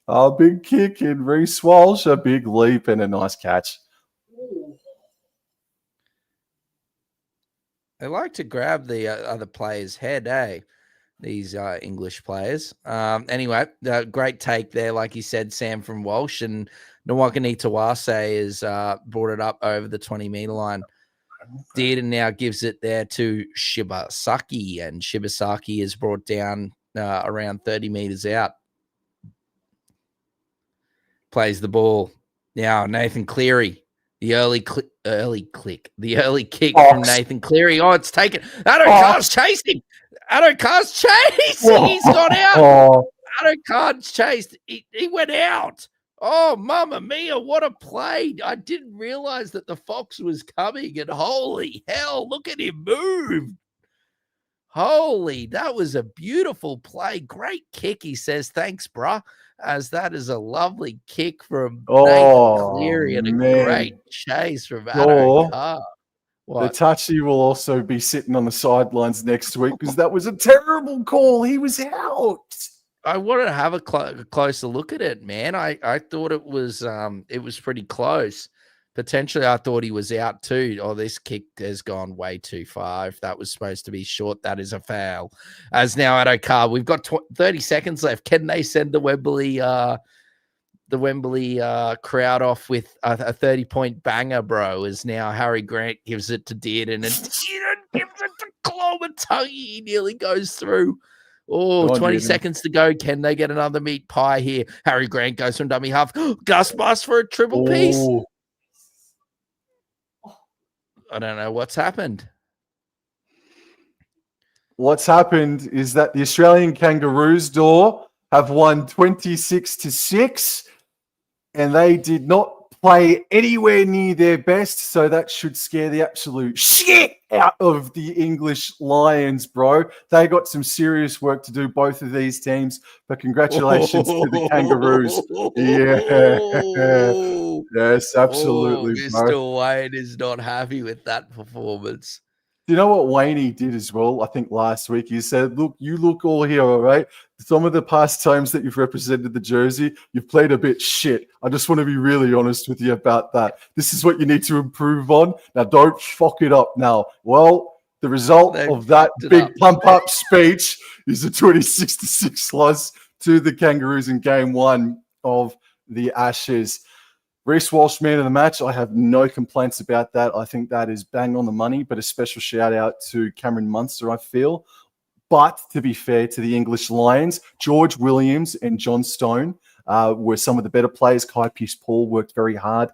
A big kick in Reece Walsh, a big leap, and a nice catch. They like to grab the other player's head, eh? These English players. Anyway, great take there, like you said, Sam, from Walsh. And Nwakani Tawase has brought it up over the 20-meter line. Dearden now gives it there to Shibasaki, and Shibasaki is brought down around 30 meters out. Plays the ball. Now Nathan Cleary, the early kick from Nathan Cleary. Oh, it's taken. Addo-Carr's chasing. Addo-Carr's chasing. He's gone out. Addo-Carr's chased. He went out. Oh, mamma mia, what a play. I didn't realize that the Fox was coming, and holy hell, look at him move. Holy, that was a beautiful play. Great kick, he says. Thanks, bruh, as that is a lovely kick from Nathan Cleary and a great chase from Addo-Carr. The touchy will also be sitting on the sidelines next week because that was a terrible call. He was out. I wanted to have a closer look at it, man. I thought it was pretty close. Potentially, I thought he was out too. Oh, this kick has gone way too far. If that was supposed to be short, that is a foul. As now Addo-Carr, we've got 30 seconds left. Can they send the Wembley crowd off with a 30-point banger, bro? As now Harry Grant gives it to Dearden, and Dearden gives it to Clomatungy. He nearly goes through. Oh, 20 seconds to go. Can they get another meat pie here? Harry Grant goes from dummy half. Gus Bus for a triple piece. I don't know what's happened. What's happened is that the Australian Kangaroos door have won 26-6, and they did not play anywhere near their best, so that should scare the absolute shit out of the English Lions, bro. They got some serious work to do, both of these teams, but congratulations to the Kangaroos. Yeah. Yes, absolutely, Mr. Wayne is not happy with that performance. Do you know what Wayne did as well? I think last week he said, look, you look all here, all right? Some of the past times that you've represented the jersey, you've played a bit shit. I just want to be really honest with you about that. This is what you need to improve on. Now, don't fuck it up now. Well, the result of that big pump-up speech is a 26-6 loss to the Kangaroos in game one of the Ashes. Reece Walsh, man of the match. I have no complaints about that. I think that is bang on the money, but a special shout out to Cameron Munster, I feel. But to be fair to the English Lions, George Williams and John Stone were some of the better players. Kai Pearce-Paul worked very hard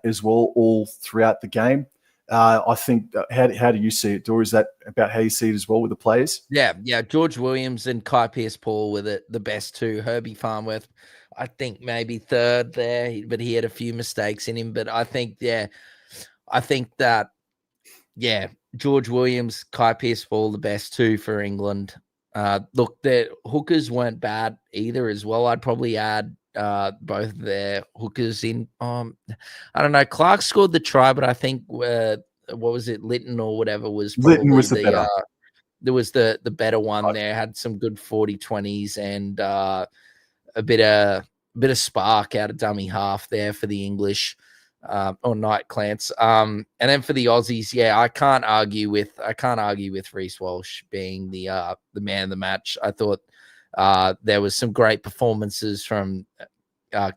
as well all throughout the game. I think, how do you see it, or is that about how you see it as well with the players? Yeah. George Williams and Kai Pearce-Paul were the best two. Herbie Farnworth, I think maybe third there, but he had a few mistakes in him. But I think that George Williams, Kai Pearce-Paul, the best two for England. Look, their hookers weren't bad either as well. I'd probably add both their hookers in. I don't know. Clark scored the try, but I think what was it, Litton or whatever was probably Litton was the better. There was the better one there. Had some good 40-20s and a bit of spark out of dummy half there for the English or Knight Clans. And then for the Aussies, I can't argue with Reece Walsh being the man of the match. I thought there was some great performances from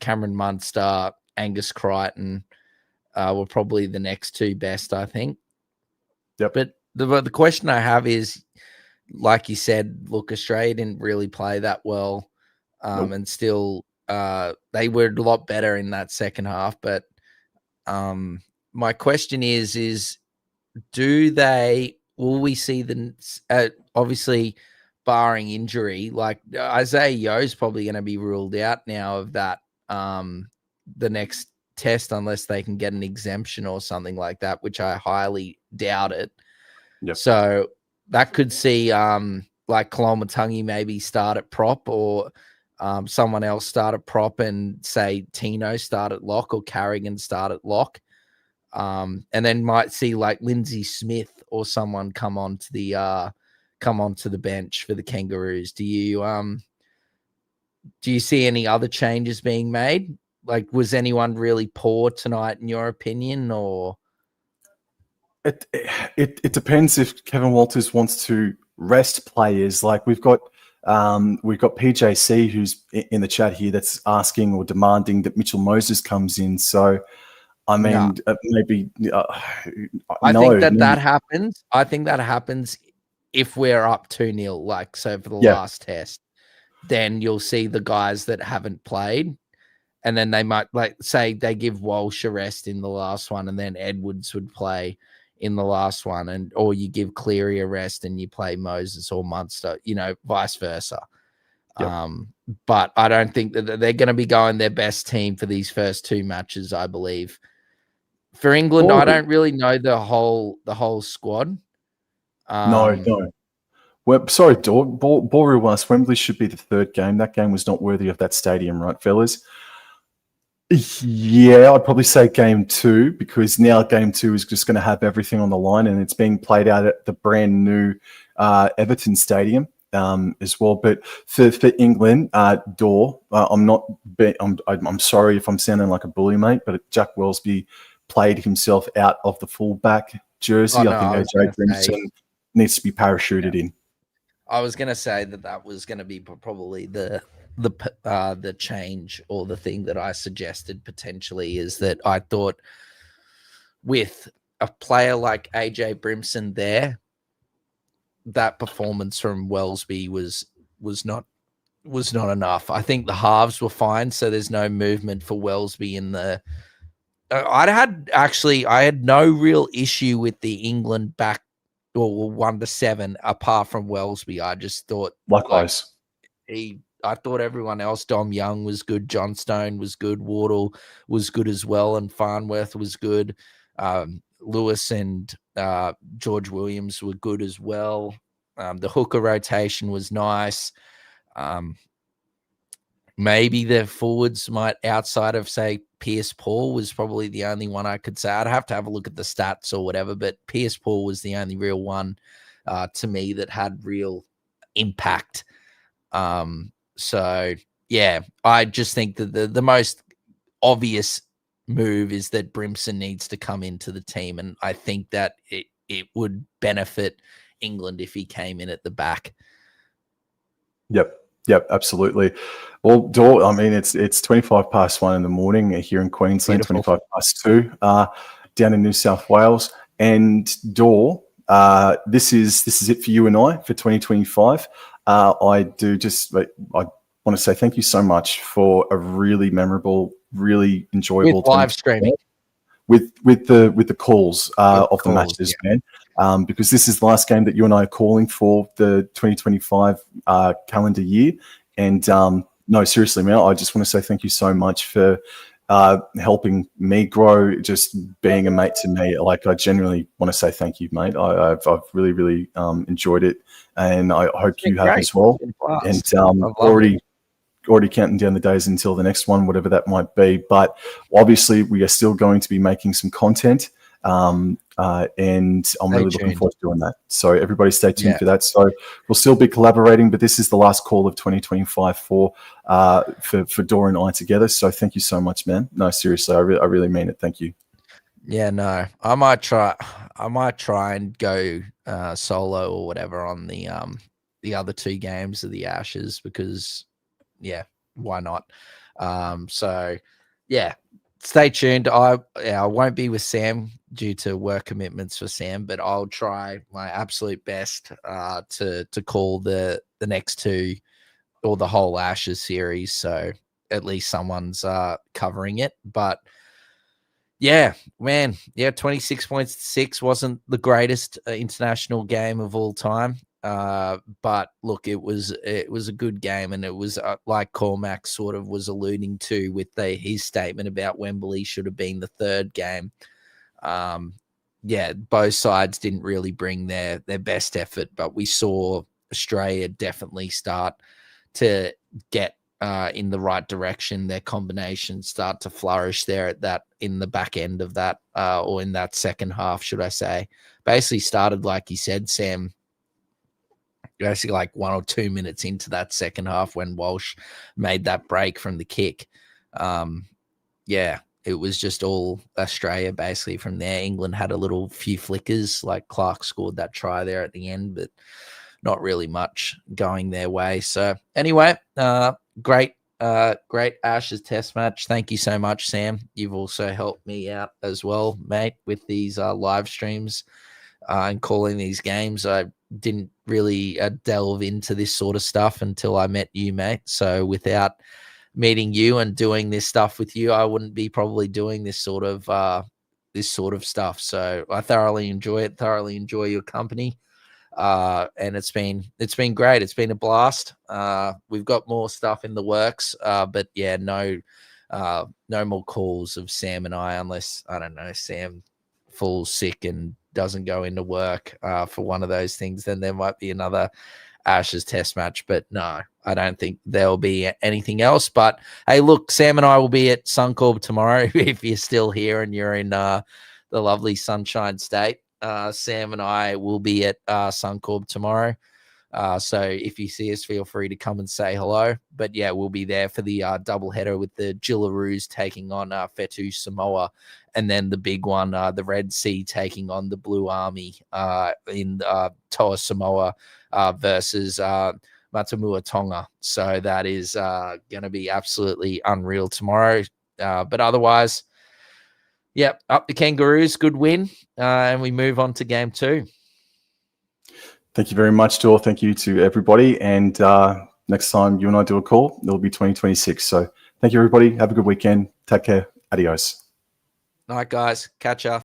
Cameron Munster, Angus Crichton were probably the next two best, I think. Yep. But the question I have is, like you said, look, Australia didn't really play that well. Nope. And still they were a lot better in that second half. But my question is will we see obviously barring injury, like Isaiah Yeo's probably going to be ruled out now of that the next test unless they can get an exemption or something like that, which I highly doubt it. Yep. So that could see like Colomatungy maybe start at prop, or someone else start at prop, and say Tino start at lock or Carrigan start at lock. And then might see like Lindsay Smith or someone come onto the bench for the Kangaroos. Do you do you see any other changes being made? Like, was anyone really poor tonight in your opinion, or? It depends if Kevin Walters wants to rest players. Like we've got PJC who's in the chat here that's asking or demanding that Mitchell Moses comes in. So I mean, maybe I no. think that happens. I think that happens if we're up 2-0, like so for the last test. Then you'll see the guys that haven't played, and then they might like say they give Walsh a rest in the last one, and then Edwards would play in the last one, and or you give Cleary a rest and you play Moses or Munster, vice versa. Yep. But I don't think that they're going to be going their best team for these first two matches, I believe. For England, I don't really know the whole squad. No. Well, sorry, Boru West. Wembley should be the third game. That game was not worthy of that stadium, right, fellas? Yeah, I'd probably say game 2 because now game 2 is just going to have everything on the line, and it's being played out at the brand new Everton Stadium as well. But for England, I'm sorry if I'm sounding like a bully, mate, but Jack Wellesby played himself out of the fullback jersey. I think AJ Brimson needs to be parachuted in. I was going to say that was going to be probably the change, or the thing that I suggested potentially, is that I thought with a player like AJ Brimson there, that performance from Wellesby was not enough. I think the halves were fine, so there's no movement for Wellesby in the. I had no real issue with the England back or 1-7 apart from Wellesby. I just thought likewise. I thought everyone else, Dom Young was good, John Stone was good, Wardle was good as well, and Farnworth was good. Lewis and George Williams were good as well. The hooker rotation was nice. Maybe the forwards might, outside of, say, Pierce Paul, was probably the only one I could say. I'd have to have a look at the stats or whatever, but Pierce Paul was the only real one to me that had real impact. So, yeah, I just think that the most obvious move is that Brimson needs to come into the team, and I think that it would benefit England if he came in at the back. Yep, absolutely. Well, Dor, I mean, it's 1:25 in the morning here in Queensland, Beautiful. 2:25 down in New South Wales. And Dor, this is it for you and I for 2025. I want to say thank you so much for a really memorable, really enjoyable live streaming. With the calls of the matches, man. Because this is the last game that you and I are calling for the 2025 calendar year. And no, seriously, man, I just want to say thank you so much for helping me grow, just being a mate to me. Like, I genuinely want to say thank you, mate. I've really, really enjoyed it, and I hope you have as well. And already counting down the days until the next one, whatever that might be. But obviously, we are still going to be making some content, and I'm really looking forward to doing that. So everybody stay tuned for that. So we'll still be collaborating, but this is the last call of 2025 for Dor and I together. So thank you so much, man. No, seriously, I really mean it. Thank you. Yeah, no, I might try and go solo or whatever on the other two games of the Ashes, because why not? So yeah, stay tuned. I won't be with Sam due to work commitments for Sam, but I'll try my absolute best to call the next two or the whole Ashes series, so at least someone's covering it. But yeah, man, 26.6 wasn't the greatest international game of all time. But look, it was a good game, and it was like Cormac sort of was alluding to with his statement about Wembley should have been the third game. Both sides didn't really bring their best effort, but we saw Australia definitely start to get in the right direction. Their combinations start to flourish there in the back end of that, or in that second half, should I say. Basically started, like you said, Sam, basically like 1 or 2 minutes into that second half when Walsh made that break from the kick. Yeah, it was just all Australia basically from there. England had a little few flickers, like Clark scored that try there at the end, but not really much going their way. So anyway, great Ashes test match. Thank you so much, Sam. You've also helped me out as well, mate, with these live streams and calling these games. I didn't really delve into this sort of stuff until I met you, mate. So without meeting you and doing this stuff with you, I wouldn't be probably doing this sort of stuff. So I thoroughly enjoy it. Thoroughly enjoy your company. And it's been great. It's been a blast. We've got more stuff in the works, but yeah, no more calls of Sam and I, unless, I don't know, Sam falls sick and doesn't go into work for one of those things. Then there might be another Ashes test match, but no, I don't think there'll be anything else. But hey, look, Sam and I will be at Suncorp tomorrow. If you're still here and you're in the lovely Sunshine State, Sam and I will be at Suncorp tomorrow. So if you see us, feel free to come and say hello. But yeah, we'll be there for the double header with the Jillaroos taking on Fetu Samoa, and then the big one, the Red Sea taking on the Blue Army in Toa Samoa versus Matamua Tonga. So that is going to be absolutely unreal tomorrow. But otherwise, yep, up the Kangaroos, good win, and we move on to game 2. Thank you very much, Joel. Thank you to everybody. And next time you and I do a call, it'll be 2026. So thank you, everybody. Have a good weekend. Take care. Adios. All right, guys. Catch ya.